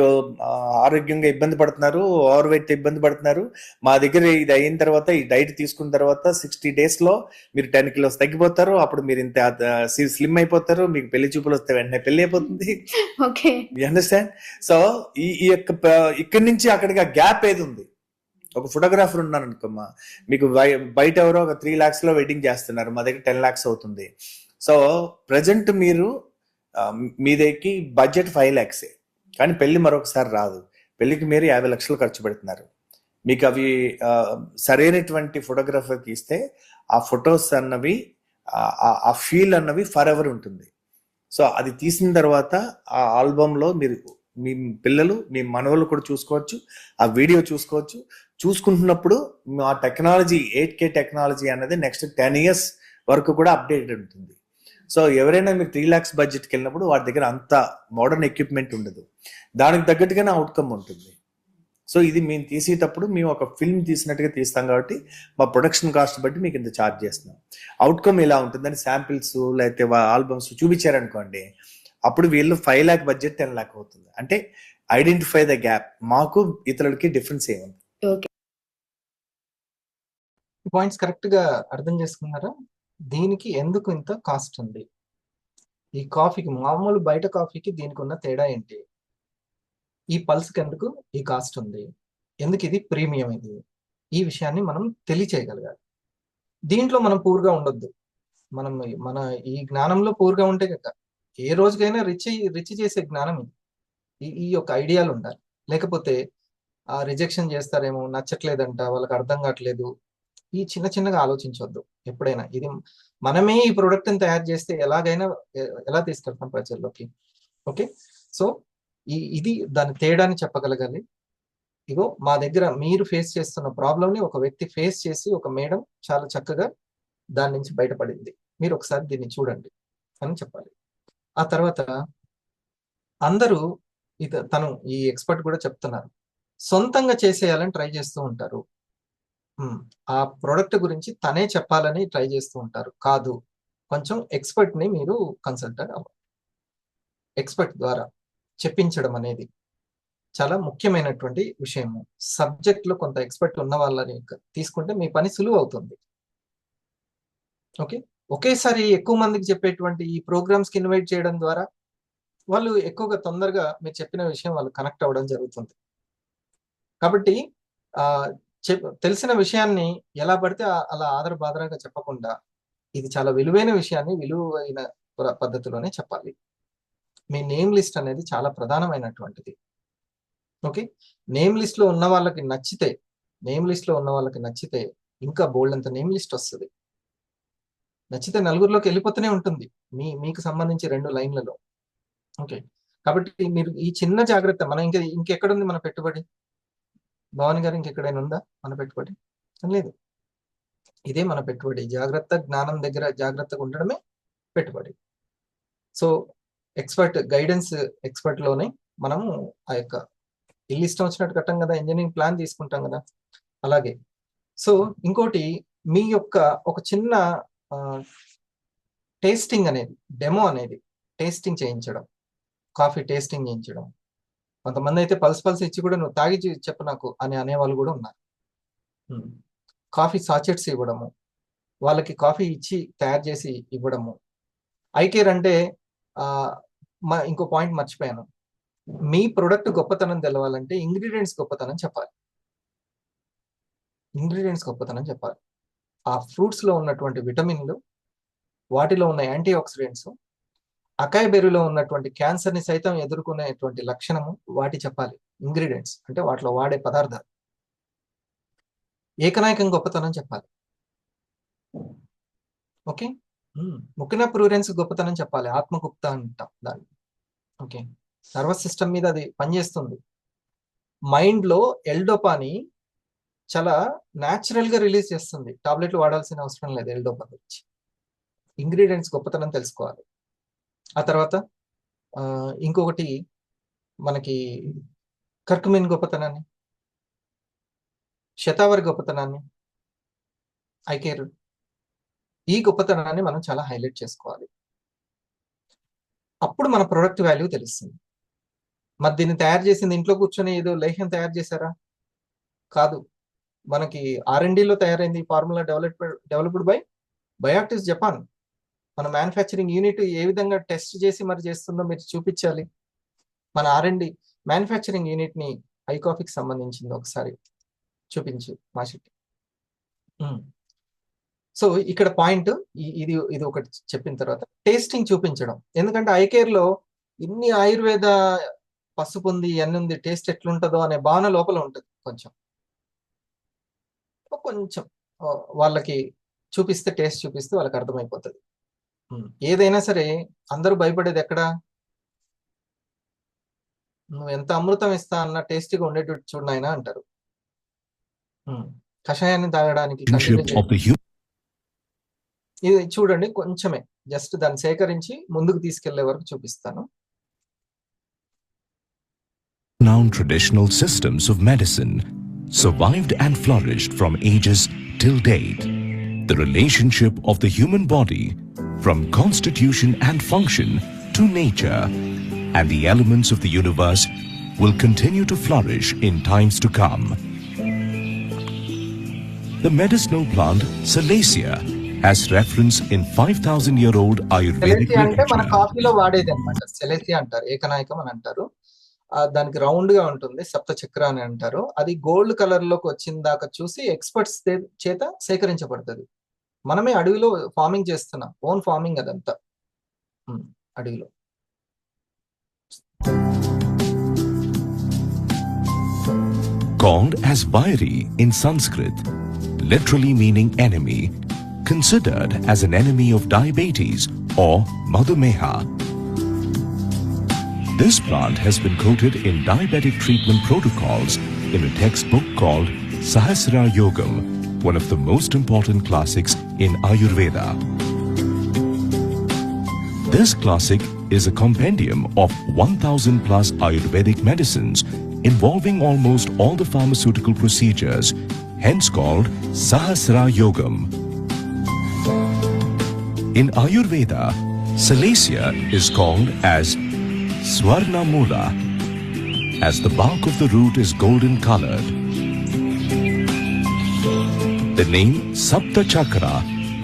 ఆరోగ్యంగా ఇబ్బంది పడుతున్నారు, ఓవర్ వెయిట్ ఇబ్బంది పడుతున్నారు, మా దగ్గర ఇది అయిన తర్వాత, ఈ డైట్ తీసుకున్న తర్వాత 60 days లో మీరు 10 kilos తగ్గిపోతారు, అప్పుడు మీరు ఇంత స్లిమ్ అయిపోతారు, మీకు పెళ్లి చూపులు వస్తే వెంటనే పెళ్లి అయిపోతుంది. అండర్స్టాండ్? సో ఈ యొక్క ఇక్కడి నుంచి అక్కడికి ఆ గ్యాప్ ఏది ఉంది? ఒక ఫోటోగ్రాఫర్ ఉన్నాను అనుకోమ్మా, మీకు బయట ఎవరో ఒక 3 lakhs లో వెడ్డింగ్ చేస్తున్నారు, మా దగ్గర 10 lakhs అవుతుంది. సో ప్రజెంట్ మీరు మీ దగ్గరికి బడ్జెట్ 5 lakhs, కానీ పెళ్లి మరొకసారి రాదు, పెళ్లికి మీరు 50 లక్షలు ఖర్చు పెడుతున్నారు. మీకు అవి సరైనటువంటి ఫోటోగ్రాఫర్ తీస్తే ఆ ఫొటోస్ అన్నవి, ఆ ఫీల్ అన్నవి ఫర్ ఎవర్ ఉంటుంది. సో అది తీసిన తర్వాత ఆ ఆల్బంలో మీరు మీ పిల్లలు, మీ మనవలు కూడా చూసుకోవచ్చు, ఆ వీడియో చూసుకోవచ్చు. చూసుకుంటున్నప్పుడు ఆ టెక్నాలజీ 8K టెక్నాలజీ అన్నది నెక్స్ట్ 10 years వరకు కూడా అప్డేటెడ్ ఉంటుంది. సో ఎవరైనా మీరు 3 lakhs బడ్జెట్కి వెళ్ళినప్పుడు వాటి దగ్గర అంత మోడర్న్ ఎక్విప్మెంట్ ఉండదు, దానికి తగ్గట్టుగానే అవుట్కమ్ ఉంటుంది. సో ఇది మేము తీసేటప్పుడు మేము ఒక ఫిల్మ్ తీసినట్టుగా తీస్తాం కాబట్టి మా ప్రొడక్షన్ కాస్ట్ బట్టి మీకు ఇంత ఛార్జ్ చేస్తున్నాం. అవుట్కమ్ ఎలా ఉంటుందని శాంపిల్స్ లేకపోతే ఆల్బమ్స్ చూపించారనుకోండి, అప్పుడు వీళ్ళు 5 lakh బడ్జెట్ 10 lakh అవుతుంది. అంటే ఐడెంటిఫై ద గ్యాప్. మాకు ఇతరులకి డిఫరెన్స్ ఏముంది? ఓకే. పాయింట్స్ కరెక్ట్ గా అర్థం చేసుకున్నారా? దీనికి ఎందుకు ఇంత కాస్ట్ ఉంది? ఈ కాఫీకి, మామూలు బయట కాఫీకి దీనికి ఉన్న తేడా ఏంటి? ఈ పల్స్కి ఎందుకు ఈ కాస్ట్ ఉంది? ఎందుకు ఇది ప్రీమియం? ఇది ఈ విషయాన్ని మనం తెలియచేయగలగాలి. దీంట్లో మనం పూర్గా ఉండొద్దు. మనం మన ఈ జ్ఞానంలో పూర్గా ఉంటే కనుక ఏ రోజుకైనా రిచ్ చేసే జ్ఞానం ఇది. ఈ యొక్క ఐడియాలు ఉండాలి. లేకపోతే రిజెక్షన్ చేస్తారేమో, నచ్చట్లేదంట, వాళ్ళకి అర్థం కావట్లేదు, ఈ చిన్నగా ఆలోచించవద్దు ఎప్పుడైనా. ఇది మనమే ఈ ప్రోడక్ట్ని తయారు చేస్తే ఎలాగైనా ఎలా తీసుకెళ్తాం ప్రజల్లోకి. ఓకే, సో ఇది దాని తేడాని చెప్పగలగాలి. ఇగో మా దగ్గర మీరు ఫేస్ చేస్తున్న ప్రాబ్లమ్ని ఒక వ్యక్తి ఫేస్ చేసి, ఒక మేడం చాలా చక్కగా దాని నుంచి బయటపడింది, మీరు ఒకసారి దీన్ని చూడండి అని చెప్పాలి. ఆ తర్వాత అందరూ తను ఈ ఎక్స్పర్ట్ కూడా చెప్తున్నారు, సొంతంగా చేసేయాలని ట్రై చేస్తూ ఉంటారు. ఆ ప్రోడక్ట్ గురించి తనే చెప్పాలని ట్రై చేస్తూ ఉంటారు. కాదు, కొంచెం ఎక్స్పర్ట్ని మీరు కన్సల్ట్ అవ్వాలి. ఎక్స్పర్ట్ ద్వారా చెప్పించడం అనేది చాలా ముఖ్యమైనటువంటి విషయము. సబ్జెక్ట్లో కొంత ఎక్స్పర్ట్ ఉన్న వాళ్ళని తీసుకుంటే మీ పని సులువు అవుతుంది. ఓకే, ఒకేసారి ఎక్కువ మందికి చెప్పేటువంటి ఈ ప్రోగ్రామ్స్కి ఇన్వైట్ చేయడం ద్వారా వాళ్ళు ఎక్కువగా తొందరగా మీరు చెప్పిన విషయం వాళ్ళు కనెక్ట్ అవ్వడం జరుగుతుంది. కాబట్టి తెలిసిన విషయాన్ని ఎలా పడితే అలా ఆదరబాదరంగా చెప్పకుండా, ఇది చాలా విలువైన విషయాన్ని విలువైన పద్ధతిలోనే చెప్పాలి. మీ నేమ్ లిస్ట్ అనేది చాలా ప్రధానమైనటువంటిది. ఓకే, నేమ్ లిస్ట్ లో ఉన్న వాళ్ళకి నచ్చితే ఇంకా బోల్డ్ అంత నేమ్ లిస్ట్ వస్తుంది. నచ్చితే నలుగురిలోకి వెళ్ళిపోతూనే ఉంటుంది మీకు సంబంధించి 2 లైన్లలో. ఓకే, కాబట్టి మీరు ఈ చిన్న జాగ్రత్త, మనం ఇంకెక్కడుంది మన పెట్టుబడి? భవాని గారు, ఇంకెక్కడైనా ఉందా మన పెట్టుబడి? లేదు, ఇదే మన పెట్టుబడి. జాగ్రత్త, జ్ఞానం దగ్గర జాగ్రత్తగా ఉండడమే పెట్టుబడి. సో ఎక్స్పర్ట్ గైడెన్స్, ఎక్స్పర్ట్ లోనే మనము ఆ యొక్క ఇల్లు ఇష్టం వచ్చినట్టు కట్టాం కదా, ఇంజనీరింగ్ ప్లాన్ తీసుకుంటాం కదా, అలాగే. సో ఇంకోటి, మీ యొక్క ఒక చిన్న టేస్టింగ్ అనేది, డెమో అనేది టేస్టింగ్ చేయించడం, కాఫీ టేస్టింగ్ చేయించడం. కొంతమంది అయితే పల్స్ ఇచ్చి కూడా నువ్వు తాగి చెప్పు నాకు అని అనేవాళ్ళు కూడా ఉన్నారు. కాఫీ సాచెట్స్ ఇవ్వడము, వాళ్ళకి కాఫీ ఇచ్చి తయారు చేసి ఇవ్వడము. ఐకేర్ అంటే ఇంకో పాయింట్ మర్చిపోయాను. మీ ప్రొడక్ట్ గొప్పతనం తెలవాలంటే ఇంగ్రీడియంట్స్ గొప్పతనం చెప్పాలి. ఆ ఫ్రూట్స్ లో ఉన్నటువంటి విటమిన్లు, వాటిలో ఉన్న యాంటీ ఆక్సిడెంట్స్, అకాయ్ బెర్రీలో ఉన్నటువంటి క్యాన్సర్ని సైతం ఎదుర్కొనేటువంటి లక్షణము వాటి చెప్పాలి. ఇంగ్రీడియంట్స్ అంటే వాటిలో వాడే పదార్థాలు. ఏకనాయకం గొప్పతనం చెప్పాలి. ఓకే, ముఖ్యంగా ప్రూరెన్స్ గొప్పతనం చెప్పాలి. ఆత్మగుప్త అంటాం దాన్ని. ఓకే, నర్వస్ సిస్టమ్ మీద అది పనిచేస్తుంది. మైండ్లో ఎల్డోపాని చాలా న్యాచురల్గా రిలీజ్ చేస్తుంది. టాబ్లెట్లు వాడాల్సిన అవసరం లేదు ఎల్డోపా గురించి. ఇంగ్రీడియంట్స్ గొప్పతనం తెలుసుకోవాలి. ఆ తర్వాత ఇంకొకటి, మనకి కర్కుమిన్ గొప్పతనాన్ని, శతావరి గొప్పతనాన్ని, ఐకేర్, ఈ గొప్పతనాన్ని మనం చాలా హైలైట్ చేసుకోవాలి. అప్పుడు మన ప్రొడక్ట్ వాల్యూ తెలుస్తుంది. మరి దీన్ని తయారు చేసింది ఇంట్లో కూర్చొని ఏదో లేహ్యం తయారు చేశారా? కాదు, మనకి R&Dలో తయారైంది. Formula developed by Bioactives Japan. మన మ్యానుఫ్యాక్చరింగ్ యూనిట్ ఏ విధంగా టెస్ట్ చేసి మరి చేస్తుందో మీరు చూపించాలి. మన R&D మ్యానుఫ్యాక్చరింగ్ యూనిట్ని ఐ కాఫీకి సంబంధించింది ఒకసారి చూపించు మాషెట్టి. సో ఇక్కడ పాయింట్ ఇది ఒకటి చెప్పిన తర్వాత టేస్టింగ్ చూపించడం. ఎందుకంటే ఐకేర్లో ఇన్ని ఆయుర్వేద పసుపు ఉంది, ఇవన్నీ ఉంది, టేస్ట్ ఎట్లుంటుందో అనే భావన లోపల ఉంటుంది. కొంచెం వాళ్ళకి చూపిస్తే, టేస్ట్ చూపిస్తే వాళ్ళకి అర్థమైపోతుంది. ఏదైనా సరే అందరూ భయపడేది ఎక్కడ? నువ్వు ఎంత అమృతం ఇస్తా అన్న టేస్టీగా ఉండేటట్టు చూడనైనా అంటారు. కషాయాన్ని తాగడానికి ఇది చూడండి, కొంచెమే జస్ట్ దాన్ని సేకరించి ముందుకు తీసుకెళ్లే వరకు చూపిస్తాను. Renowned traditional systems of medicine survived and flourished from ages till date. The relationship of the human body, from constitution and function to nature, and the elements of the universe will continue to flourish in times to come. The medicinal plant Salacia has reference in 5,000-year-old Ayurvedic సెలెసియా అంటే మన literature. కాఫీలో వాడేది అనమాట. సెలెసియా అంటారు, ఏకనాయకం అని అంటారు. దానికి round గా ఉంటుంది, సప్త చక్ర అని అంటారు. అది గోల్డ్ కలర్ లోకి వచ్చిన దాకా చూసి ఎక్స్పర్ట్స్ చేత సేకరించబడుతుంది. మనమే అడవిలో ఫార్మింగ్ చేస్తున్నాం, ఓన్ ఫార్మింగ్ అదంతా అడవిలో. Called as Vairi in Sanskrit, literally meaning enemy, considered as an enemy of diabetes or Madhumeha. This plant has been quoted in diabetic treatment protocols in a textbook called Sahasra Yogam, one of the most important classics in Ayurveda. This classic is a compendium of 1,000 plus Ayurvedic medicines involving almost all the pharmaceutical procedures, hence called Sahasra Yogam. In Ayurveda, Salacia is called as Swarna Mula, as the bark of the root is golden colored. The name Sapta Chakra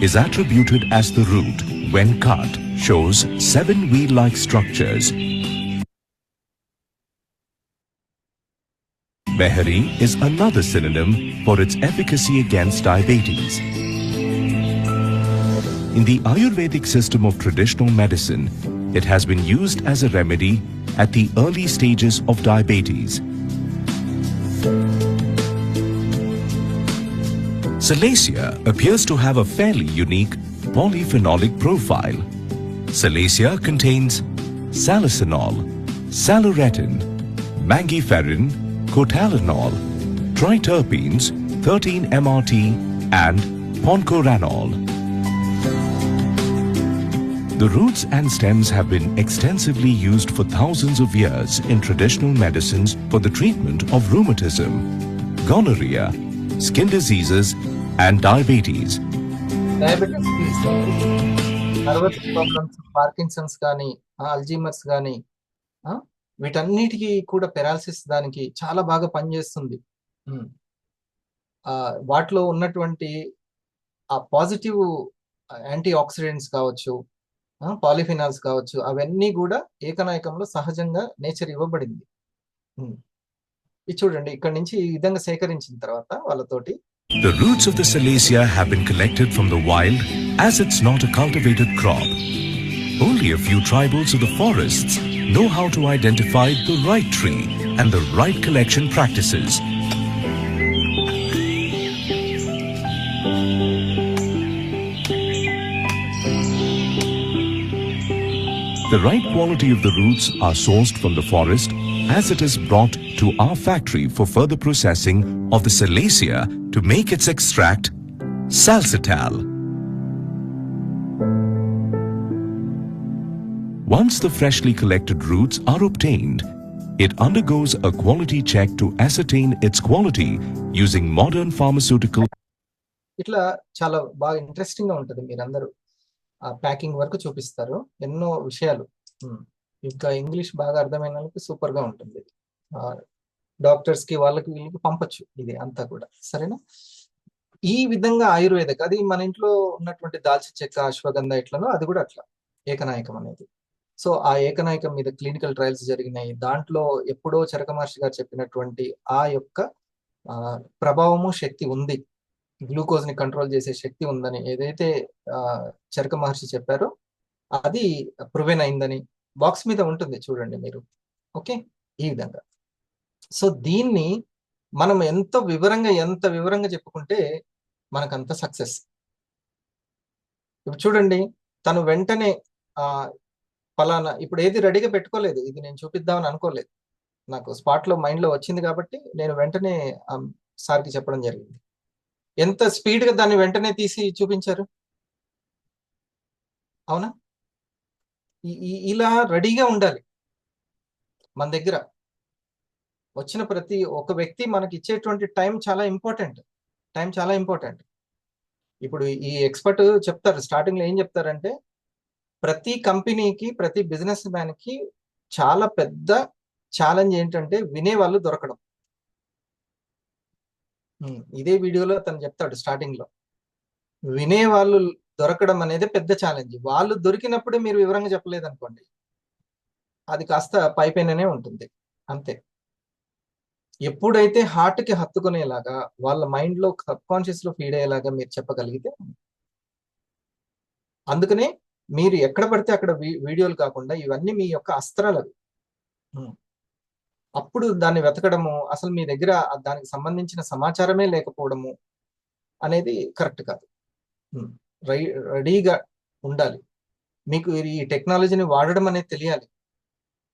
is attributed as the root, when cut, shows 7 wheel-like structures. Mehari is another synonym for its efficacy against diabetes. In the Ayurvedic system of traditional medicine, it has been used as a remedy at the early stages of diabetes. Salacia appears to have a fairly unique polyphenolic profile. Salacia contains salicylanol, salaretin, mangiferin, cotalinol, triterpenes, 13-MRT and poncoranol. The roots and stems have been extensively used for thousands of years in traditional medicines for the treatment of rheumatism, gonorrhea, skin diseases and diabetes. Diabetes, nervous problems, Parkinson's కానీ, Alzheimer's కానీ, వీటన్నిటికీ కూడా paralysis దానికి చాలా బాగా పనిచేస్తుంది. వాటిలో ఉన్నటువంటి ఆ పాజిటివ్ యాంటీ ఆక్సిడెంట్స్ కావచ్చు, పాలిఫినాల్స్ కావచ్చు, అవన్నీ కూడా ఏకనాయకంలో సహజంగా నేచర్ ఇవ్వబడింది. ఇది చూడండి, ఇక్కడ నుంచి ఈ విధంగా సేకరించిన తర్వాత వాళ్ళతోటి. The roots of the Salacia have been collected from the wild as it's not a cultivated crop. Only a few tribals of the forests know how to identify the right tree and the right collection practices. The right quality of the roots are sourced from the forest as it is brought to our factory for further processing of the Salacia to make its extract, Salcital. Once the freshly collected roots are obtained, it undergoes a quality check to ascertain its quality using modern pharmaceutical. ఇట్లా చాలా బాగా interesting గా ఉంటుంది. మీరందరూ ఆ packing వరకు చూపిస్తారు, ఎన్నో విషయాలు. ఇంకా ఇంగ్లీష్ బాగా అర్థమైన వాళ్ళకి సూపర్ గా ఉంటుంది. డాక్టర్స్ కి వాళ్ళకి వీళ్ళకి పంపచ్చు ఇది అంతా కూడా. సరేనా? ఈ విధంగా ఆయుర్వేదిక్, అది మన ఇంట్లో ఉన్నటువంటి దాల్చిన చెక్క, అశ్వగంధ ఎట్లనో అది కూడా అట్లా ఏకనాయకం అనేది. సో ఆ ఏకనాయకం మీద క్లినికల్ ట్రయల్స్ జరిగినాయి. దాంట్లో ఎప్పుడో చరక మహర్షి గారు చెప్పినటువంటి ఆ యొక్క ప్రభావము, శక్తి ఉంది, గ్లూకోజ్ ని కంట్రోల్ చేసే శక్తి ఉందని ఏదైతే చరక మహర్షి చెప్పారో అది ప్రూవెన్ అయిందని బాక్స్ మీద ఉంటుంది, చూడండి మీరు. ఓకే, ఈ విధంగా. సో దీన్ని మనం ఎంత వివరంగా చెప్పుకుంటే మనకంత సక్సెస్. ఇప్పుడు చూడండి, తను వెంటనే ఫలానా, ఇప్పుడు ఏది రెడీగా పెట్టుకోలేదు, ఇది నేను చూపిద్దామని అనుకోలేదు, నాకు స్పాట్ లో మైండ్ లో వచ్చింది కాబట్టి నేను వెంటనే సార్కి చెప్పడం జరిగింది. ఎంత స్పీడ్ గా దాన్ని వెంటనే తీసి చూపించారు, అవునా? ఇలా రెడీగా ఉండాలి మన దగ్గర. వచ్చిన ప్రతి ఒక వ్యక్తి మనకి ఇచ్చేటువంటి టైం చాలా ఇంపార్టెంట్. టైం చాలా ఇంపార్టెంట్. ఇప్పుడు ఈ ఎక్స్పర్ట్ చెప్తారు, స్టార్టింగ్ లో ఏం చెప్తారంటే, ప్రతి కంపెనీకి, ప్రతి బిజినెస్ మ్యాన్ కి చాలా పెద్ద ఛాలెంజ్ ఏంటంటే వినేవాళ్ళు దొరకడం. ఇదే వీడియోలో తను చెప్తాడు స్టార్టింగ్ లో, వినేవాళ్ళు దొరకడం అనేది పెద్ద ఛాలెంజ్. వాళ్ళు దొరికినప్పుడే మీరు వివరంగా చెప్పలేదు అనుకోండి, అది కాస్త పైపైననే ఉంటుంది అంతే. ఎప్పుడైతే హార్ట్ కి హత్తుకునేలాగా, వాళ్ళ మైండ్ లో సబ్ కాన్షియస్ లో ఫీడ్ అయ్యేలాగా మీరు చెప్పగలిగితే, అందుకనే మీరు ఎక్కడ పడితే అక్కడ వీడియోలు కాకుండా ఇవన్నీ మీ యొక్క అస్త్రాలు అవి. అప్పుడు దాన్ని వెతకడము, అసలు మీ దగ్గర దానికి సంబంధించిన సమాచారమే లేకపోవడము అనేది కరెక్ట్ కాదు. రెడీగా ఉండాలి. మీకు ఈ టెక్నాలజీని వాడడం అనేది తెలియాలి.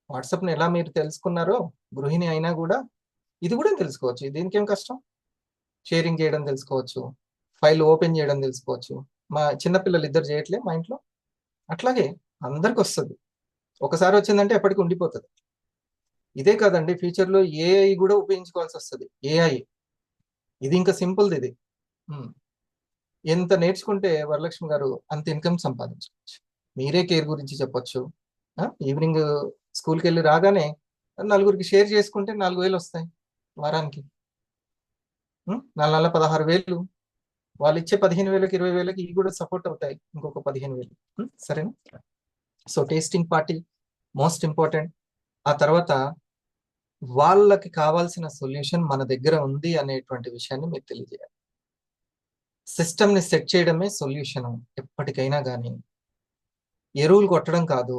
వాట్సాప్ని ఎలా మీరు తెలుసుకున్నారో, గృహిణి అయినా కూడా ఇది కూడా తెలుసుకోవచ్చు. దీనికి ఏం కష్టం? షేరింగ్ చేయడం తెలుసుకోవచ్చు, ఫైల్ ఓపెన్ చేయడం తెలుసుకోవచ్చు. మా చిన్నపిల్లలు ఇద్దరు చేయట్లే మా ఇంట్లో, అట్లాగే అందరికి వస్తుంది. ఒకసారి వచ్చిందంటే ఎప్పటికీ ఉండిపోతుంది. ఇదే కాదండి, ఫ్యూచర్లో ఏఐ కూడా ఉపయోగించుకోవాల్సి వస్తుంది. ఏఐ ఇది ఇంకా సింపుల్ది. ఇది ఎంత నేర్చుకుంటే వరలక్ష్మి గారు అంత ఇన్కమ్ సంపాదించుకోవచ్చు. మీరే కేర్ గురించి చెప్పొచ్చు. ఈవినింగ్ స్కూల్కి వెళ్ళి రాగానే నలుగురికి షేర్ చేసుకుంటే 4,000 వస్తాయి వారానికి. 4 16,000. వాళ్ళు ఇచ్చే 15,000కి 20,000కి ఇవి కూడా సపోర్ట్ అవుతాయి, ఇంకొక 15,000. సరేనా? So tasting party most important. ఆ తర్వాత వాళ్ళకి కావాల్సిన సొల్యూషన్ మన దగ్గర ఉంది అనేటువంటి విషయాన్ని మీరు తెలియజేయాలి. సిస్టమ్ని సెట్ చేయడమే సొల్యూషన్ ఎప్పటికైనా. కానీ ఎరువులు కొట్టడం కాదు,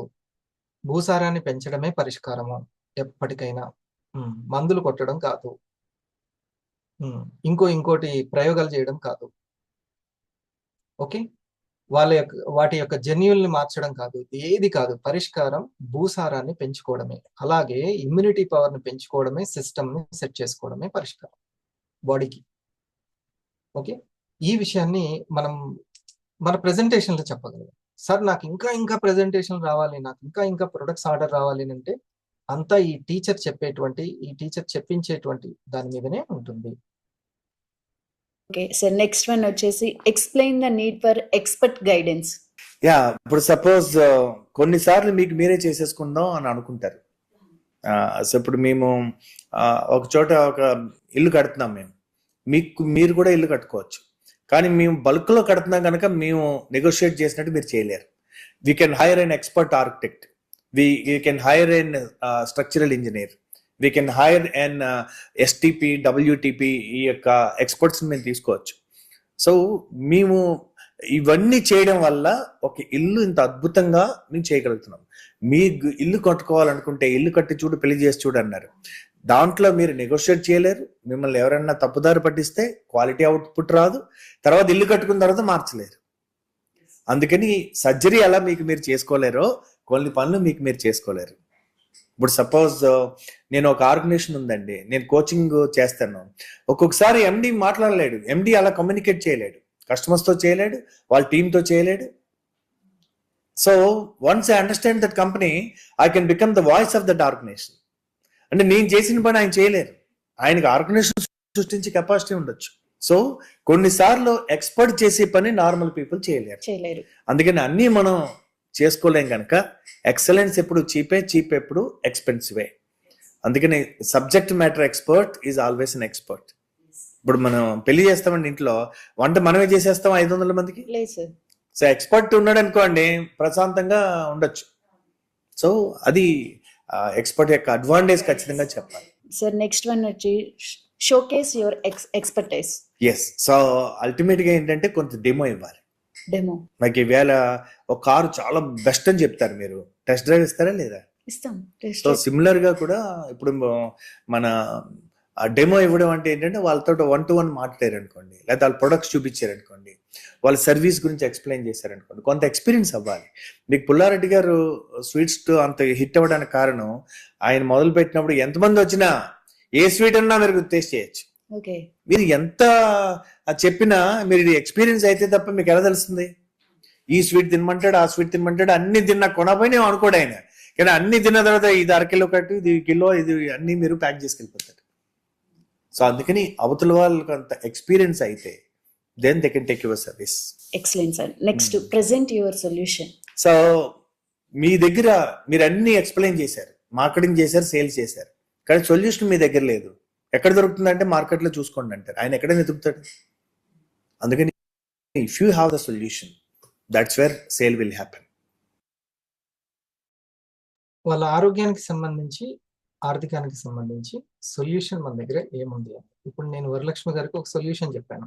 భూసారాన్ని పెంచడమే పరిష్కారము ఎప్పటికైనా. మందులు కొట్టడం కాదు, ఇంకోటి ప్రయోగాలు చేయడం కాదు. ఓకే, వాటి యొక్క జన్యుల్ని మార్చడం కాదు, ఏది కాదు. పరిష్కారం భూసారాన్ని పెంచుకోవడమే, అలాగే ఇమ్యూనిటీ పవర్ని పెంచుకోవడమే, సిస్టమ్ని సెట్ చేసుకోవడమే పరిష్కారం బాడీకి. ఓకే, ఈ విషయాన్ని మనం మన ప్రెజెంటేషన్లో చెప్పగలం. సార్ నాకు ఇంకా ప్రెజెంటేషన్ రావాలి, నాకు ఇంకా ప్రొడక్ట్స్ ఆర్డర్ రావాలి అంటే అంతా ఈ టీచర్ చెప్పించేటువంటి దాని మీదనే ఉంటుంది. ఓకే సార్, నెక్స్ట్ వన్ వచ్చేసి explain the need for expert guidance. Yeah, ఇప్పుడు సపోజ్ కొన్నిసార్లు మీకు మీరే చేసేసుకుందాం అని అనుకుంటారు. సో ఇప్పుడు మేము ఒక చోట ఒక ఇల్లు కడుతున్నాం, మీరు కూడా ఇల్లు కట్టుకోవచ్చు. కానీ మేము బల్క్ లో కడుతున్నాం కనుక మేము నెగోషియేట్ చేసినట్టు మీరు చేయలేరు. We can hire an expert architect, we can hire an structural engineer, we can hire an STP, WTP, ఈ యొక్క ఎక్స్పర్ట్స్ మేము తీసుకోవచ్చు. సో మేము ఇవన్నీ చేయడం వల్ల ఒక ఇల్లు ఇంత అద్భుతంగా మేము చేయగలుగుతున్నాం. మీ ఇల్లు కట్టుకోవాలనుకుంటే ఇల్లు కట్టి చూడు, పెళ్లి చేసి చూడు అన్నారు. దాంట్లో మీరు నెగోషియేట్ చేయలేరు. మిమ్మల్ని ఎవరైనా తప్పుదారి పట్టిస్తే క్వాలిటీ అవుట్పుట్ రాదు. తర్వాత ఇల్లు కట్టుకున్న తర్వాత మార్చలేరు. అందుకని సర్జరీ ఎలా మీరు చేసుకోలేరో కొన్ని పనులు మీరు చేసుకోలేరు. ఇప్పుడు సపోజ్ నేను ఒక ఆర్గనైజేషన్ ఉందండి, నేను కోచింగ్ చేస్తాను. ఒక్కొక్కసారి ఎండి మాట్లాడలేడు, ఎండి అలా కమ్యూనికేట్ చేయలేడు, కస్టమర్స్తో చేయలేడు, వాళ్ళ టీంతో చేయలేడు. So once I understand that company, I can become the voice of that organisation. అంటే నేను చేసిన పని ఆయన చేయలేరు, ఆయనకి ఆర్గనైజేషన్ సృష్టించే కెపాసిటీ ఉండొచ్చు. సో కొన్నిసార్లు ఎక్స్పర్ట్ చేసే పని నార్మల్ పీపుల్ చేయలేరు. అందుకని అన్నీ మనం చేసుకోలేం కనుక ఎక్సలెన్స్ ఎప్పుడు చీప్ ఎప్పుడు ఎక్స్పెన్సివే. అందుకని subject matter expert is always an expert. ఇప్పుడు మనం పెళ్లి చేస్తామండి, ఇంట్లో వంట మనమే చేసేస్తాం 500 మందికి. సో ఎక్స్పర్ట్ ఉన్నాడు అనుకోండి, ప్రశాంతంగా ఉండొచ్చు. సో అది ఎక్స్పర్ట్ యొక్క అడ్వాంటేజ్ ఖచ్చితంగా చెప్పాలి. సార్ నెక్స్ట్ వన్ వచ్చి showcase your expertise. Yes, so ultimate గా ఏంటంటే కొంత డెమో ఇవ్వాలి. నాకు ఈవేళ ఒక కారు చాలా బెస్ట్ అని చెప్తారు, మీరు టెస్ట్ డ్రైవ్ ఇస్తారా లేదా? ఇస్తాం. సో సిమిలర్ గా కూడా ఇప్పుడు మన డెమో ఇవ్వడం అంటే ఏంటంటే వాళ్ళతో 1-to-1 మాట్లాడారు అనుకోండి, లేదా వాళ్ళ ప్రొడక్ట్స్ చూపించారు అనుకోండి, వాళ్ళ సర్వీస్ గురించి ఎక్స్ప్లెయిన్ చేశారు అనుకోండి, కొంత ఎక్స్పీరియన్స్ అవ్వాలి. మీకు పుల్లారెడ్డి గారు స్వీట్స్ అంత హిట్ అవ్వడానికి కారణం, ఆయన మొదలు పెట్టినప్పుడు ఎంతమంది వచ్చినా ఏ స్వీట్ అన్నా మీరు టేస్ట్ చేయొచ్చు. మీరు ఎంత చెప్పినా మీరు ఎక్స్పీరియన్స్ అయితే తప్ప మీకు ఎలా తెలుస్తుంది? ఈ స్వీట్ తినమంటాడు, ఆ స్వీట్ తినమంటాడు, అన్ని తిన్నా కొనపోయినా అనుకోడు ఆయన. కానీ అన్ని తిన్న తర్వాత ఇది అరకిలో కట్టు, ఇది కిలో, ఇది అన్ని మీరు ప్యాక్ చేసుకెళ్ళిపోతారు. సో అందుకని అవతల వాళ్ళకి అంత ఎక్స్పీరియన్స్ అయితే then they can take your service. Excellent sir. Next present your solution. So మీ దగ్గర మీరు అన్ని ఎక్స్ప్లెయిన్ చేశారు, మార్కెటింగ్ చేశారు, సేల్స్ చేశారు, కానీ సొల్యూషన్ మీ దగ్గర లేదు. ఎక్కడ దొరుకుతుందంటే మార్కెట్లో చూసుకోండి అంటారు. ఆయన ఎక్కడైనా ఎదుగుతాడు. అందుకని if you have the solution, that's where sale will happen. వాళ్ళ ఆరోగ్యానికి సంబంధించి, ఆర్థికానికి సంబంధించి సొల్యూషన్ మన దగ్గర ఏముంది అని. ఇప్పుడు నేను వరలక్ష్మి గారికి ఒక సొల్యూషన్ చెప్పాను,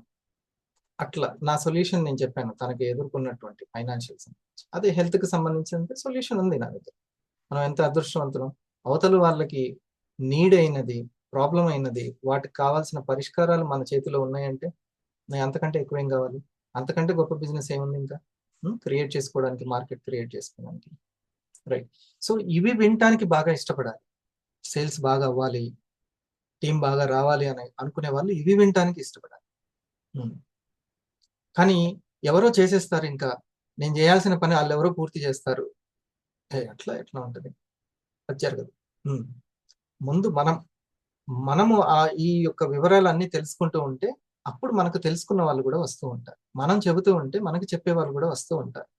అట్లా నా సొల్యూషన్ నేను చెప్పాను తనకి ఎదుర్కొన్నటువంటి ఫైనాన్షియల్ సంబంధించి. అదే హెల్త్కి సంబంధించిన సొల్యూషన్ ఉంది నా దగ్గర. మనం ఎంత అదృష్టవంతులం. అవతల వాళ్ళకి నీడ్ అయినది, ప్రాబ్లం అయినది, వాటికి కావాల్సిన పరిష్కారాలు మన చేతిలో ఉన్నాయంటే నేను అంతకంటే ఎక్కువేం కావాలి? అంతకంటే గొప్ప బిజినెస్ ఏముంది ఇంకా క్రియేట్ చేసుకోవడానికి, మార్కెట్ క్రియేట్ చేసుకోవడానికి, రైట్? సో ఇవి వినటానికి బాగా ఇష్టపడాలి. సేల్స్ బాగా అవ్వాలి, టీం బాగా రావాలి అని అనుకునే వాళ్ళు ఇవి వినటానికి ఇష్టపడాలి. కానీ ఎవరో చేసేస్తారు, ఇంకా నేను చేయాల్సిన పని వాళ్ళు ఎవరో పూర్తి చేస్తారు. అట్లా ఎట్లా ఉంటుంది? అది జరగదు. ముందు మనము ఈ యొక్క వివరాలన్నీ తెలుసుకుంటూ ఉంటే అప్పుడు మనకు తెలుసుకున్న వాళ్ళు కూడా వస్తూ ఉంటారు. మనం చెబుతూ ఉంటే మనకి చెప్పే వాళ్ళు కూడా వస్తూ ఉంటారు.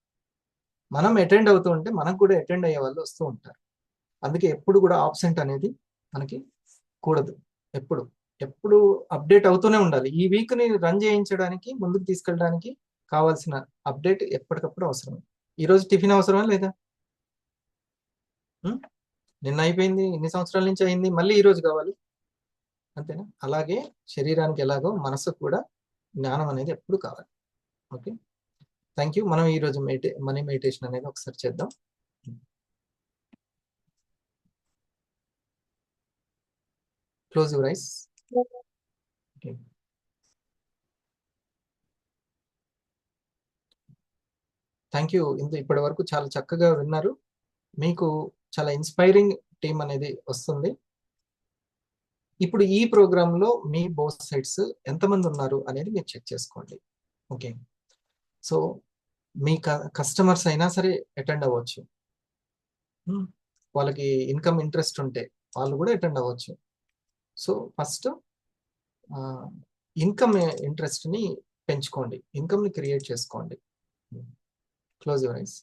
మనం అటెండ్ అవుతూ ఉంటే మనకు కూడా అటెండ్ అయ్యే వాళ్ళు వస్తూ ఉంటారు. అందుకే ఎప్పుడు కూడా ఆబ్సెంట్ అనేది మనకి కూడదు. ఎప్పుడు అప్డేట్ అవుతూనే ఉండాలి. ఈ వీక్ని రన్ చేయించడానికి, ముందుకు తీసుకెళ్ళడానికి కావాల్సిన అప్డేట్ ఎప్పటికప్పుడు అవసరం. ఈరోజు టిఫిన్ అవసరమా లేదా? నిన్న అయిపోయింది, ఇన్ని సంవత్సరాల నుంచి అయింది, మళ్ళీ ఈరోజు కావాలి, అంతేనా? అలాగే శరీరానికి ఎలాగో మనసుకు కూడా జ్ఞానం అనేది ఎప్పుడు కావాలి. Okay, thank you. మనం ఈరోజు మనీ మెడిటేషన్ అనేది ఒకసారి చేద్దాం. Close your ice. Okay, thank you. ఇప్పటి వరకు చాలా చక్కగా విన్నారు. మీకు చాలా ఇన్స్పైరింగ్ టీం అనేది వస్తుంది. ఇప్పుడు ఈ ప్రోగ్రాంలో మీ బోత్ సైడ్స్ ఎంతమంది ఉన్నారు అనేది మీరు చెక్ చేసుకోండి. ఓకే, సో మీ కస్టమర్స్ అయినా సరే అటెండ్ అవ్వచ్చు. వాళ్ళకి ఇన్కమ్ ఇంట్రెస్ట్ ఉంటే వాళ్ళు కూడా అటెండ్ అవ్వచ్చు. సో ఫస్ట్ ఇన్కమ్ ఇంట్రెస్ట్ని పెంచుకోండి, ఇన్కమ్ని క్రియేట్ చేసుకోండి. Close your eyes.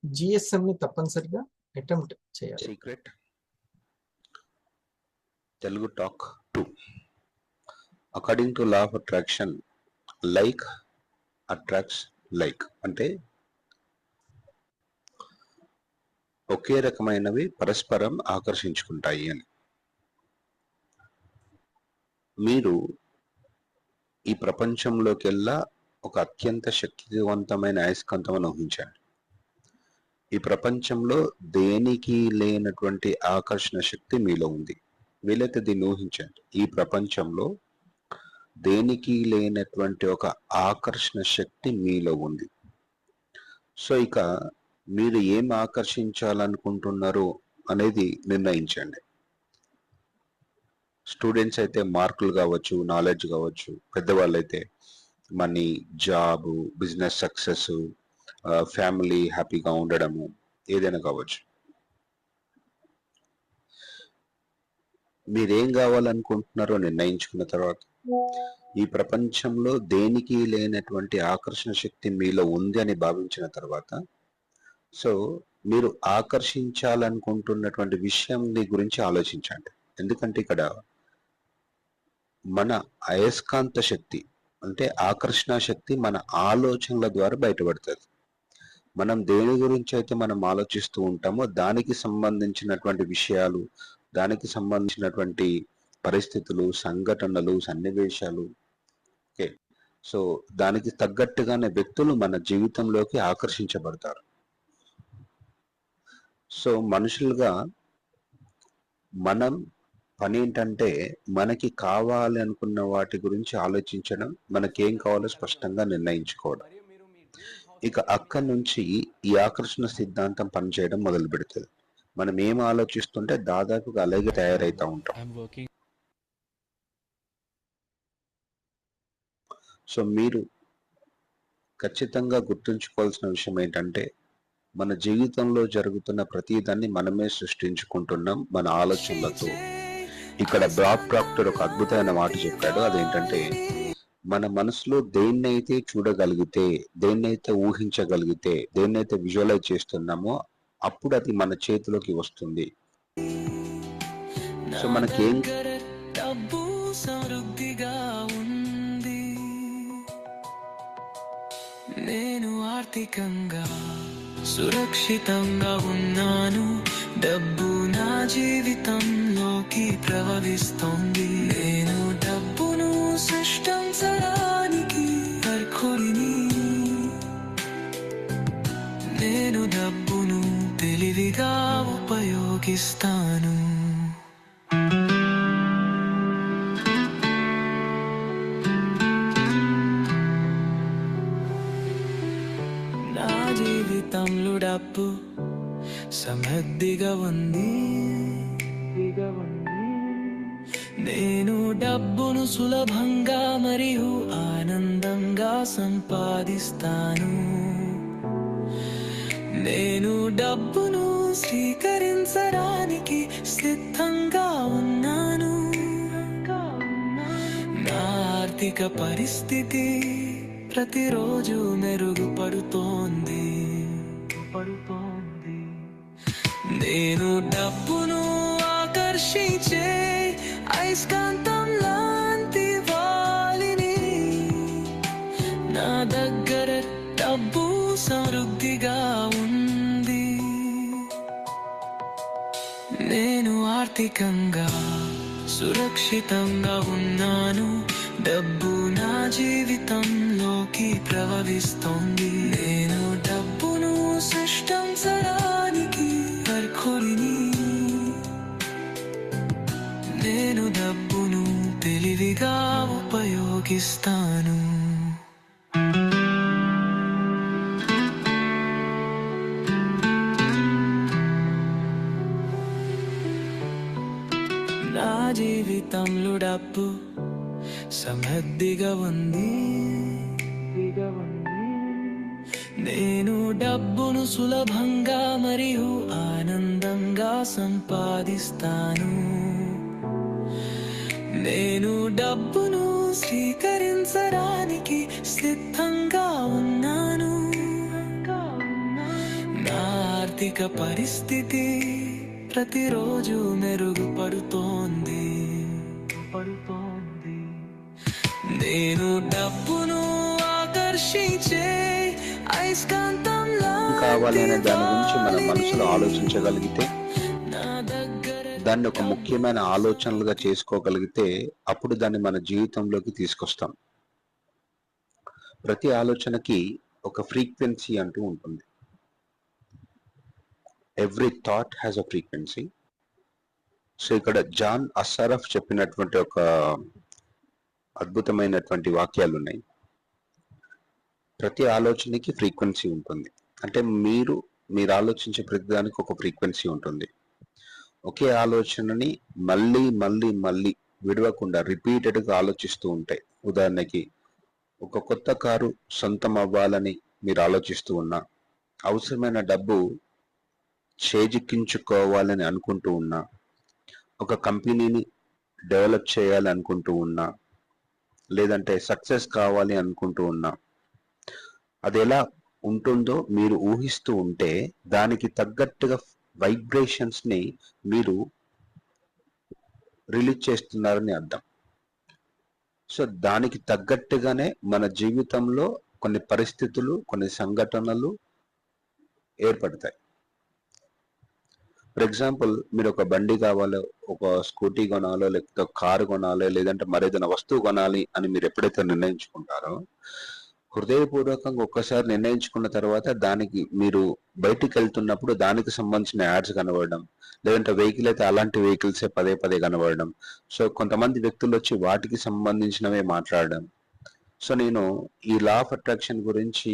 జిఎస్ఎంని తప్పనిసరిగా అటెంప్ట్ చేయాలి. Secret Telugu talk 2. According to law of attraction, like attracts like. అంటే ఒకే రకమైనవి పరస్పరం ఆకర్షించుకుంటాయి అని. మీరు ఈ ప్రపంచంలోకెల్లా ఒక అత్యంత శక్తివంతమైన అయస్కాంతం ఊహించండి. ఈ ప్రపంచంలో దేనికి లేనటువంటి ఆకర్షణ శక్తి మీలో ఉంది. వీలైతే దీన్ని ఊహించండి. ఈ ప్రపంచంలో దేనికి లేనటువంటి ఒక ఆకర్షణ శక్తి మీలో ఉంది. సో ఇక మీరు ఏం ఆకర్షించాలనుకుంటున్నారు అనేది నిర్ణయించండి. స్టూడెంట్స్ అయితే మార్కులు కావచ్చు, నాలెడ్జ్ కావచ్చు. పెద్దవాళ్ళు అయితే money, job, business success, family హ్యాపీగా ఉండడము, ఏదైనా కావచ్చు. మీరేం కావాలనుకుంటున్నారో నిర్ణయించుకున్న తర్వాత ఈ ప్రపంచంలో దేనికి లేనటువంటి ఆకర్షణ శక్తి మీలో ఉంది అని భావించిన తర్వాత, సో మీరు ఆకర్షించాలనుకుంటున్నటువంటి విషయం గురించి ఆలోచించండి. ఎందుకంటే ఇక్కడ మన అయస్కాంత శక్తి అంటే ఆకర్షణ శక్తి మన ఆలోచనల ద్వారా బయటపడుతుంది. మనం దేని గురించి అయితే మనం ఆలోచిస్తూ ఉంటామో దానికి సంబంధించినటువంటి విషయాలు, దానికి సంబంధించినటువంటి పరిస్థితులు, సంఘటనలు, సన్నివేశాలు, ఓకే, సో దానికి తగ్గట్టుగానే వ్యక్తులు మన జీవితంలోకి ఆకర్షించబడతారు. సో మనుషులుగా మనం పని ఏంటంటే మనకి కావాలి అనుకున్న వాటి గురించి ఆలోచించడం, మనకేం కావాలో స్పష్టంగా నిర్ణయించుకోవడం. ఇక అక్కడి నుంచి ఈ ఆకర్షణ సిద్ధాంతం పనిచేయడం మొదలు పెడుతుంది. మనం ఏం ఆలోచిస్తుంటే దాదాపుగా అలాగే తయారైతా ఉంటాం. సో మీరు ఖచ్చితంగా గుర్తుంచుకోవాల్సిన విషయం ఏంటంటే, మన జీవితంలో జరుగుతున్న ప్రతిదాన్ని మనమే సృష్టించుకుంటున్నాం మన ఆలోచనలతో. ఇక్కడ బ్రాడ్ ప్రాక్టర్ ఒక అద్భుతమైన మాట చెప్పాడు. అదేంటంటే, మన మనసులో దేన్నైతే చూడగలిగితే, దేన్నైతే ఊహించగలిగితే, దేన్నైతే విజువలైజ్ చేస్తున్నామో అప్పుడు అది మన చేతిలోకి వస్తుంది. సో మనకేం డబ్బు సమృద్ధిగా ఉంది, నేను ఆర్థికంగా సురక్షితంగా ఉన్నాను, డబ్బు నా జీవితంలోకి ప్రవహిస్తోంది. నేను డబ్బును సృష్టించడానికి అర్హుడిని, నేను డబ్బును తెలివిగా ఉపయోగిస్తాను. నా జీవితంలో డబ్బు సమృద్ధిగా ఉంది, నేను డబ్బును సులభంగా మరియు ఆనందంగా సంపాదిస్తాను. నేను డబ్బును స్వీకరించడానికి సిద్ధంగా ఉన్నాను. నా ఆర్థిక పరిస్థితి ప్రతిరోజు మెరుగుపడుతోంది. నేను డబ్బును ఆకర్షించే అయస్కాంతం లాంటి వాలిని, నా దగ్గర డబ్బు సమృద్ధిగా ఉంది, నేను ఆర్థికంగా సురక్షితంగా ఉన్నాను, డబ్బు నా జీవితంలోకి ప్రవహిస్తోంది. నేను డబ్బును సృష్టించడానికి అర్హుడిని, నేను డబ్బును తెలివిగా ఉపయోగిస్తాను. నా జీవితంలో డబ్బు సమృద్ధిగా ఉంది, నేను డబ్బును సులభంగా మరియు ఆనందంగా సంపాదిస్తాను. నేను డబ్బును స్వీకరించడానికి సిద్ధంగా ఉన్నాను. నా ఆర్థిక పరిస్థితి ప్రతిరోజు మెరుగుపడుతోంది. నేను డబ్బును ఆకర్షించే అయస్కాంతం కావాలి అనే దాని గురించి మన మనసులో ఆలోచించగలిగితే, దాన్ని ఒక ముఖ్యమైన ఆలోచనలుగా చేసుకోగలిగితే అప్పుడు దాన్ని మన జీవితంలోకి తీసుకొస్తాం. ప్రతి ఆలోచనకి ఒక ఫ్రీక్వెన్సీ అంటూ ఉంటుంది. Every thought has a frequency. So ఇక్కడ జాన్ అస్సారఫ్ చెప్పినటువంటి ఒక అద్భుతమైనటువంటి వాక్యాలు ఉన్నాయి. ప్రతి ఆలోచనకి ఫ్రీక్వెన్సీ ఉంటుంది. అంటే మీరు ఆలోచించే ప్రతిదానికి ఒక ఫ్రీక్వెన్సీ ఉంటుంది. ఒకే ఆలోచనని మళ్ళీ మళ్ళీ మళ్ళీ విడవకుండా రిపీటెడ్గా ఆలోచిస్తూ ఉంటాయి. ఉదాహరణకి ఒక కొత్త కారు సొంతం అవ్వాలని మీరు ఆలోచిస్తూ ఉన్నా, అవసరమైన డబ్బు చేజిక్కించుకోవాలని అనుకుంటూ ఉన్నా, ఒక కంపెనీని డెవలప్ చేయాలి అనుకుంటూ ఉన్నా, లేదంటే సక్సెస్ కావాలి అనుకుంటూ ఉన్నా, అది ఎలా ఉంటుందో మీరు ఊహిస్తూ ఉంటే దానికి తగ్గట్టుగా వైబ్రేషన్స్ ని మీరు రిలీజ్ చేస్తున్నారని అర్థం. సో దానికి తగ్గట్టుగానే మన జీవితంలో కొన్ని పరిస్థితులు, కొన్ని సంఘటనలు ఏర్పడతాయి. ఫర్ ఎగ్జాంపుల్, మీరు ఒక బండి కావాలో, ఒక స్కూటీ కొనాలో, లేకపోతే ఒక కారు కొనాలి, లేదంటే మరేదైనా వస్తువు కొనాలి అని మీరు ఎప్పుడైతే నిర్ణయించుకుంటారో, హృదయపూర్వకంగా ఒక్కసారి నిర్ణయించుకున్న తర్వాత దానికి మీరు బయటికి వెళ్తున్నప్పుడు దానికి సంబంధించిన యాడ్స్ కనబడడం, లేదంటే వెహికల్ అయితే అలాంటి వెహికల్సే పదే పదే కనబడడం. సో కొంతమంది వ్యక్తులు వచ్చి వాటికి సంబంధించినవే మాట్లాడడం. సో నేను ఈ లా ఆఫ్ అట్రాక్షన్ గురించి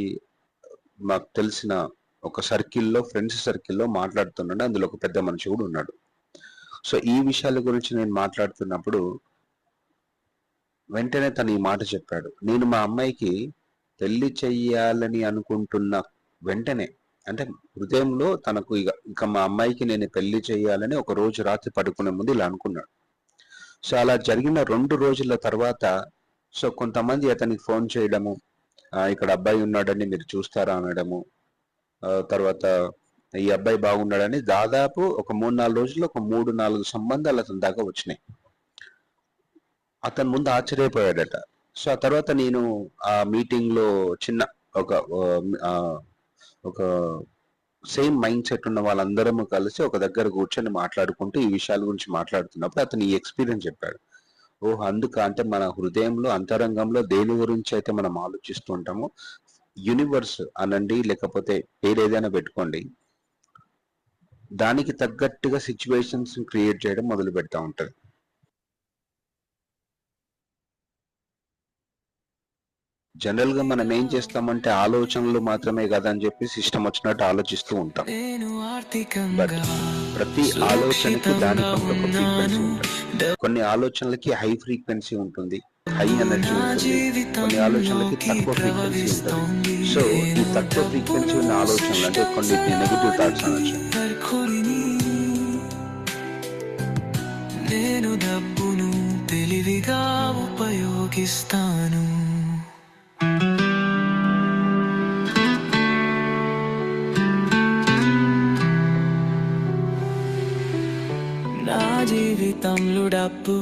మాకు తెలిసిన ఒక సర్కిల్లో, ఫ్రెండ్స్ సర్కిల్లో మాట్లాడుతున్నాడు. అందులో ఒక పెద్ద మనిషి కూడా ఉన్నాడు. సో ఈ విషయాల గురించి నేను మాట్లాడుతున్నప్పుడు వెంటనే తను ఈ మాట చెప్పాడు, నేను మా అమ్మాయికి పెళ్లి చెయ్యాలని అనుకుంటున్న వెంటనే, అంటే హృదయంలో తనకు ఇక మా అమ్మాయికి నేను పెళ్లి చేయాలని ఒక రోజు రాత్రి పడుకునే ముందు ఇలా అనుకున్నాడు. సో అలా జరిగిన 2 రోజుల తర్వాత సో కొంతమంది అతనికి ఫోన్ చేయడము, ఇక్కడ అబ్బాయి ఉన్నాడని మీరు చూస్తారా అనడము, తర్వాత ఈ అబ్బాయి బాగున్నాడని దాదాపు ఒక 3-4 రోజుల్లో ఒక 3-4 సంబంధాలు అతని దాకా వచ్చినాయి. అతను ముందు ఆశ్చర్యపోయాడట. సో ఆ తర్వాత నేను ఆ మీటింగ్ లో చిన్న ఒక సేమ్ మైండ్ సెట్ ఉన్న వాళ్ళందరం కలిసి ఒక దగ్గర కూర్చొని మాట్లాడుకుంటూ ఈ విషయాల గురించి మాట్లాడుతున్నప్పుడు అతను ఈ ఎక్స్పీరియన్స్ చెప్పాడు. ఓహో, అందుక అంటే మన హృదయంలో అంతరంగంలో దేని గురించి అయితే మనం ఆలోచిస్తూ ఉంటామో, యూనివర్స్ అనండి లేకపోతే పేరేదైనా పెట్టుకోండి, దానికి తగ్గట్టుగా సిచ్యువేషన్స్ క్రియేట్ చేయడం మొదలు పెడతా ఉంటది. జనరల్ గా మనం ఏం చేస్తామంటే ఆలోచనలు మాత్రమే కదా అని చెప్పి సిస్టమ్ వచ్చినట్టు ఆలోచిస్తూ ఉంటాం. బట్ ప్రతి ఆలోచనకి దాని కొంత ఒక ఫ్రీక్వెన్సీ ఉంటుంది. కొన్ని ఆలోచనలకి హై ఫ్రీక్వెన్సీ ఉంటుంది, హై ఎనర్జీ ఉంటుంది, కొన్ని ఆలోచనలకి తక్కువ ఫ్రీక్వెన్సీ ఉంటుంది. సో ఈ తక్కువ ఫ్రీక్వెన్సీ ఉన్న ఆలోచనలు అంటే కొన్ని నెగటివ్ థాట్స్ అనొచ్చు. నేను డబ్బును తెలివిగా ఉపయోగిస్తాను. నా జీవితంలో డబ్బు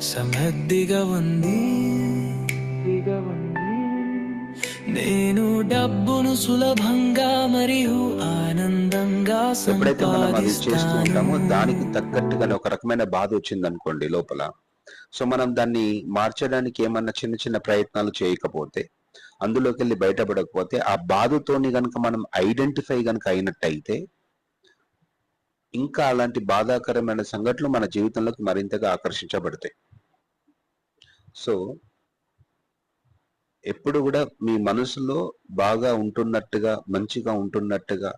సమృద్ధిగా ఉంది. నేను డబ్బును సులభంగా మరియు ఆనందంగా ఎప్పుడైతే మనం అది చేస్తూ సంపాదిస్తాను. ఉంటామో దానికి తగ్గట్టుగానే ఒక రకమైన బాధ వచ్చింది అనుకోండి లోపల. సో మనం దాన్ని మార్చడానికి ఏమన్నా చిన్న చిన్న ప్రయత్నాలు చేయకపోతే, అందులోకి వెళ్ళి బయటపడకపోతే, ఆ బాధతోని గనుక మనం ఐడెంటిఫై గనుక అయినట్టయితే ఇంకా అలాంటి బాధాకరమైన సంఘటనలు మన జీవితంలోకి మరింతగా ఆకర్షించబడతాయి. సో ఎప్పుడు కూడా మీ మనసులో బాగా ఉంటున్నట్టుగా, మంచిగా ఉంటున్నట్టుగా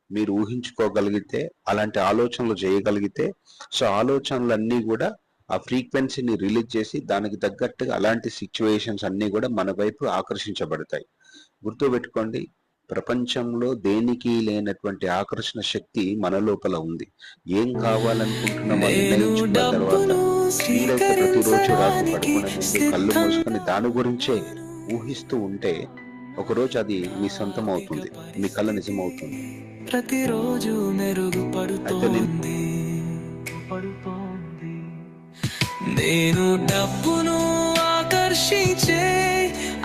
మీరు ఊహించుకోగలిగితే, అలాంటి ఆలోచనలు చేయగలిగితే, సో ఆలోచనలన్నీ కూడా ఆ ఫ్రీక్వెన్సీని రిలీజ్ చేసి దానికి తగ్గట్టుగా అలాంటి సిచ్యువేషన్స్ అన్నీ కూడా మన వైపు ఆకర్షించబడతాయి. గుర్తుపెట్టుకోండి, ప్రపంచంలో దేనికి లేనటువంటి ఆకర్షణ శక్తి మన లోపల ఉంది. ఏం కావాలనుకుంటున్నామో నిర్ణయించుకున్న తర్వాత వీలైతే ప్రతిరోజు రాత్రి పడుకునే ముందు కళ్ళు మూసుకొని దాని గురించే ఊహిస్తూ ఉంటే ఒకరోజు అది మీ సొంతం అవుతుంది, మీ కళ నిజమవుతుంది. ప్రతిరోజు మెరుగుపడుతోంది. నేను డబ్బును ఆకర్షించే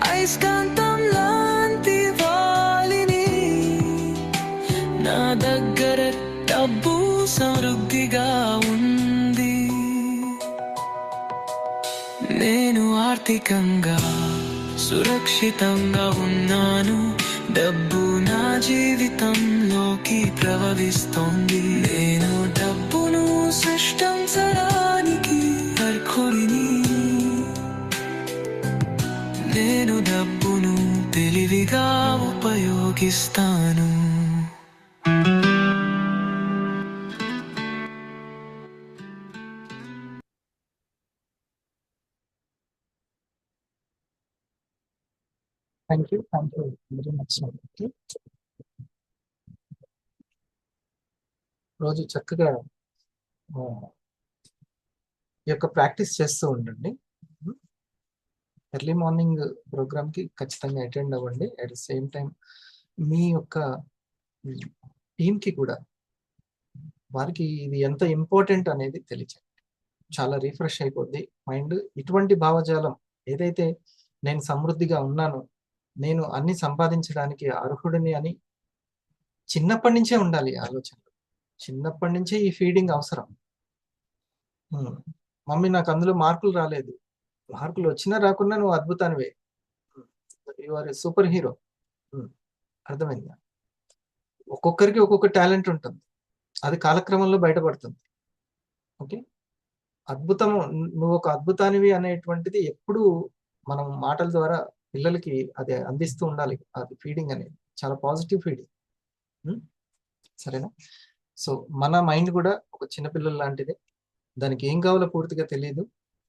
అయస్కాంతం లాంటి వాలిని. నా దగ్గర డబ్బు సమృద్ధిగా ఉంది. నేను ఆర్థికంగా సురక్షితంగా ఉన్నాను. డబ్బు నా జీవితంలోకి ప్రవహిస్తోంది. నేను డబ్బును సృష్టించడానికి అర్హుడిని. నేను డబ్బును తెలివిగా ఉపయోగిస్తాను. Thank you very much. రోజు చక్కగా ఈ యొక్క ప్రాక్టీస్ చేస్తూ ఉండండి. ఎర్లీ మార్నింగ్ ప్రోగ్రామ్కి ఖచ్చితంగా అటెండ్ అవ్వండి. అట్ ద సేమ్ టైం మీ యొక్క టీంకి కూడా వారికి ఇది ఎంత ఇంపార్టెంట్ అనేది తెలియచేయండి. చాలా రీఫ్రెష్ అయిపోద్ది మైండ్. ఇటువంటి భావజాలం ఏదైతే నేను సమృద్ధిగా ఉన్నాను, నేను అన్ని సంపాదించడానికి అర్హుడిని అని చిన్నప్పటి నుంచే ఉండాలి ఆలోచనలు. చిన్నప్పటి నుంచే ఈ ఫీడింగ్ అవసరం. మమ్మీ నాకు అందులో మార్కులు రాలేదు, మార్కులు వచ్చినా రాకున్నా నువ్వు అద్భుతానివే, యు ఆర్ సూపర్ హీరో. అర్థమైందా? ఒక్కొక్కరికి ఒక్కొక్క టాలెంట్ ఉంటుంది, అది కాలక్రమంలో బయటపడుతుంది. ఓకే, అద్భుతము, నువ్వు ఒక అద్భుతానివి అనేటువంటిది ఎప్పుడు మనం మాటల ద్వారా పిల్లలకి అది అందిస్తూ ఉండాలి. అది ఫీడింగ్ అనేది చాలా పాజిటివ్ ఫీడింగ్. సరేనా? సో మన మైండ్ కూడా ఒక చిన్నపిల్లల లాంటిదే, దానికి ఏం కావాలో పూర్తిగా తెలియదు.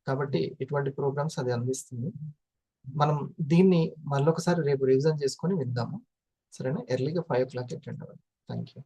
కాబట్టి ఇటువంటి ప్రోగ్రామ్స్ అది అందిస్తుంది. మనం దీన్ని మళ్ళొకసారి రేపు రివిజన్ చేసుకొని విందాము. సరేనా? ఎర్లీగా 5 o'clock అటెండ్ అవ్వండి. Thank you.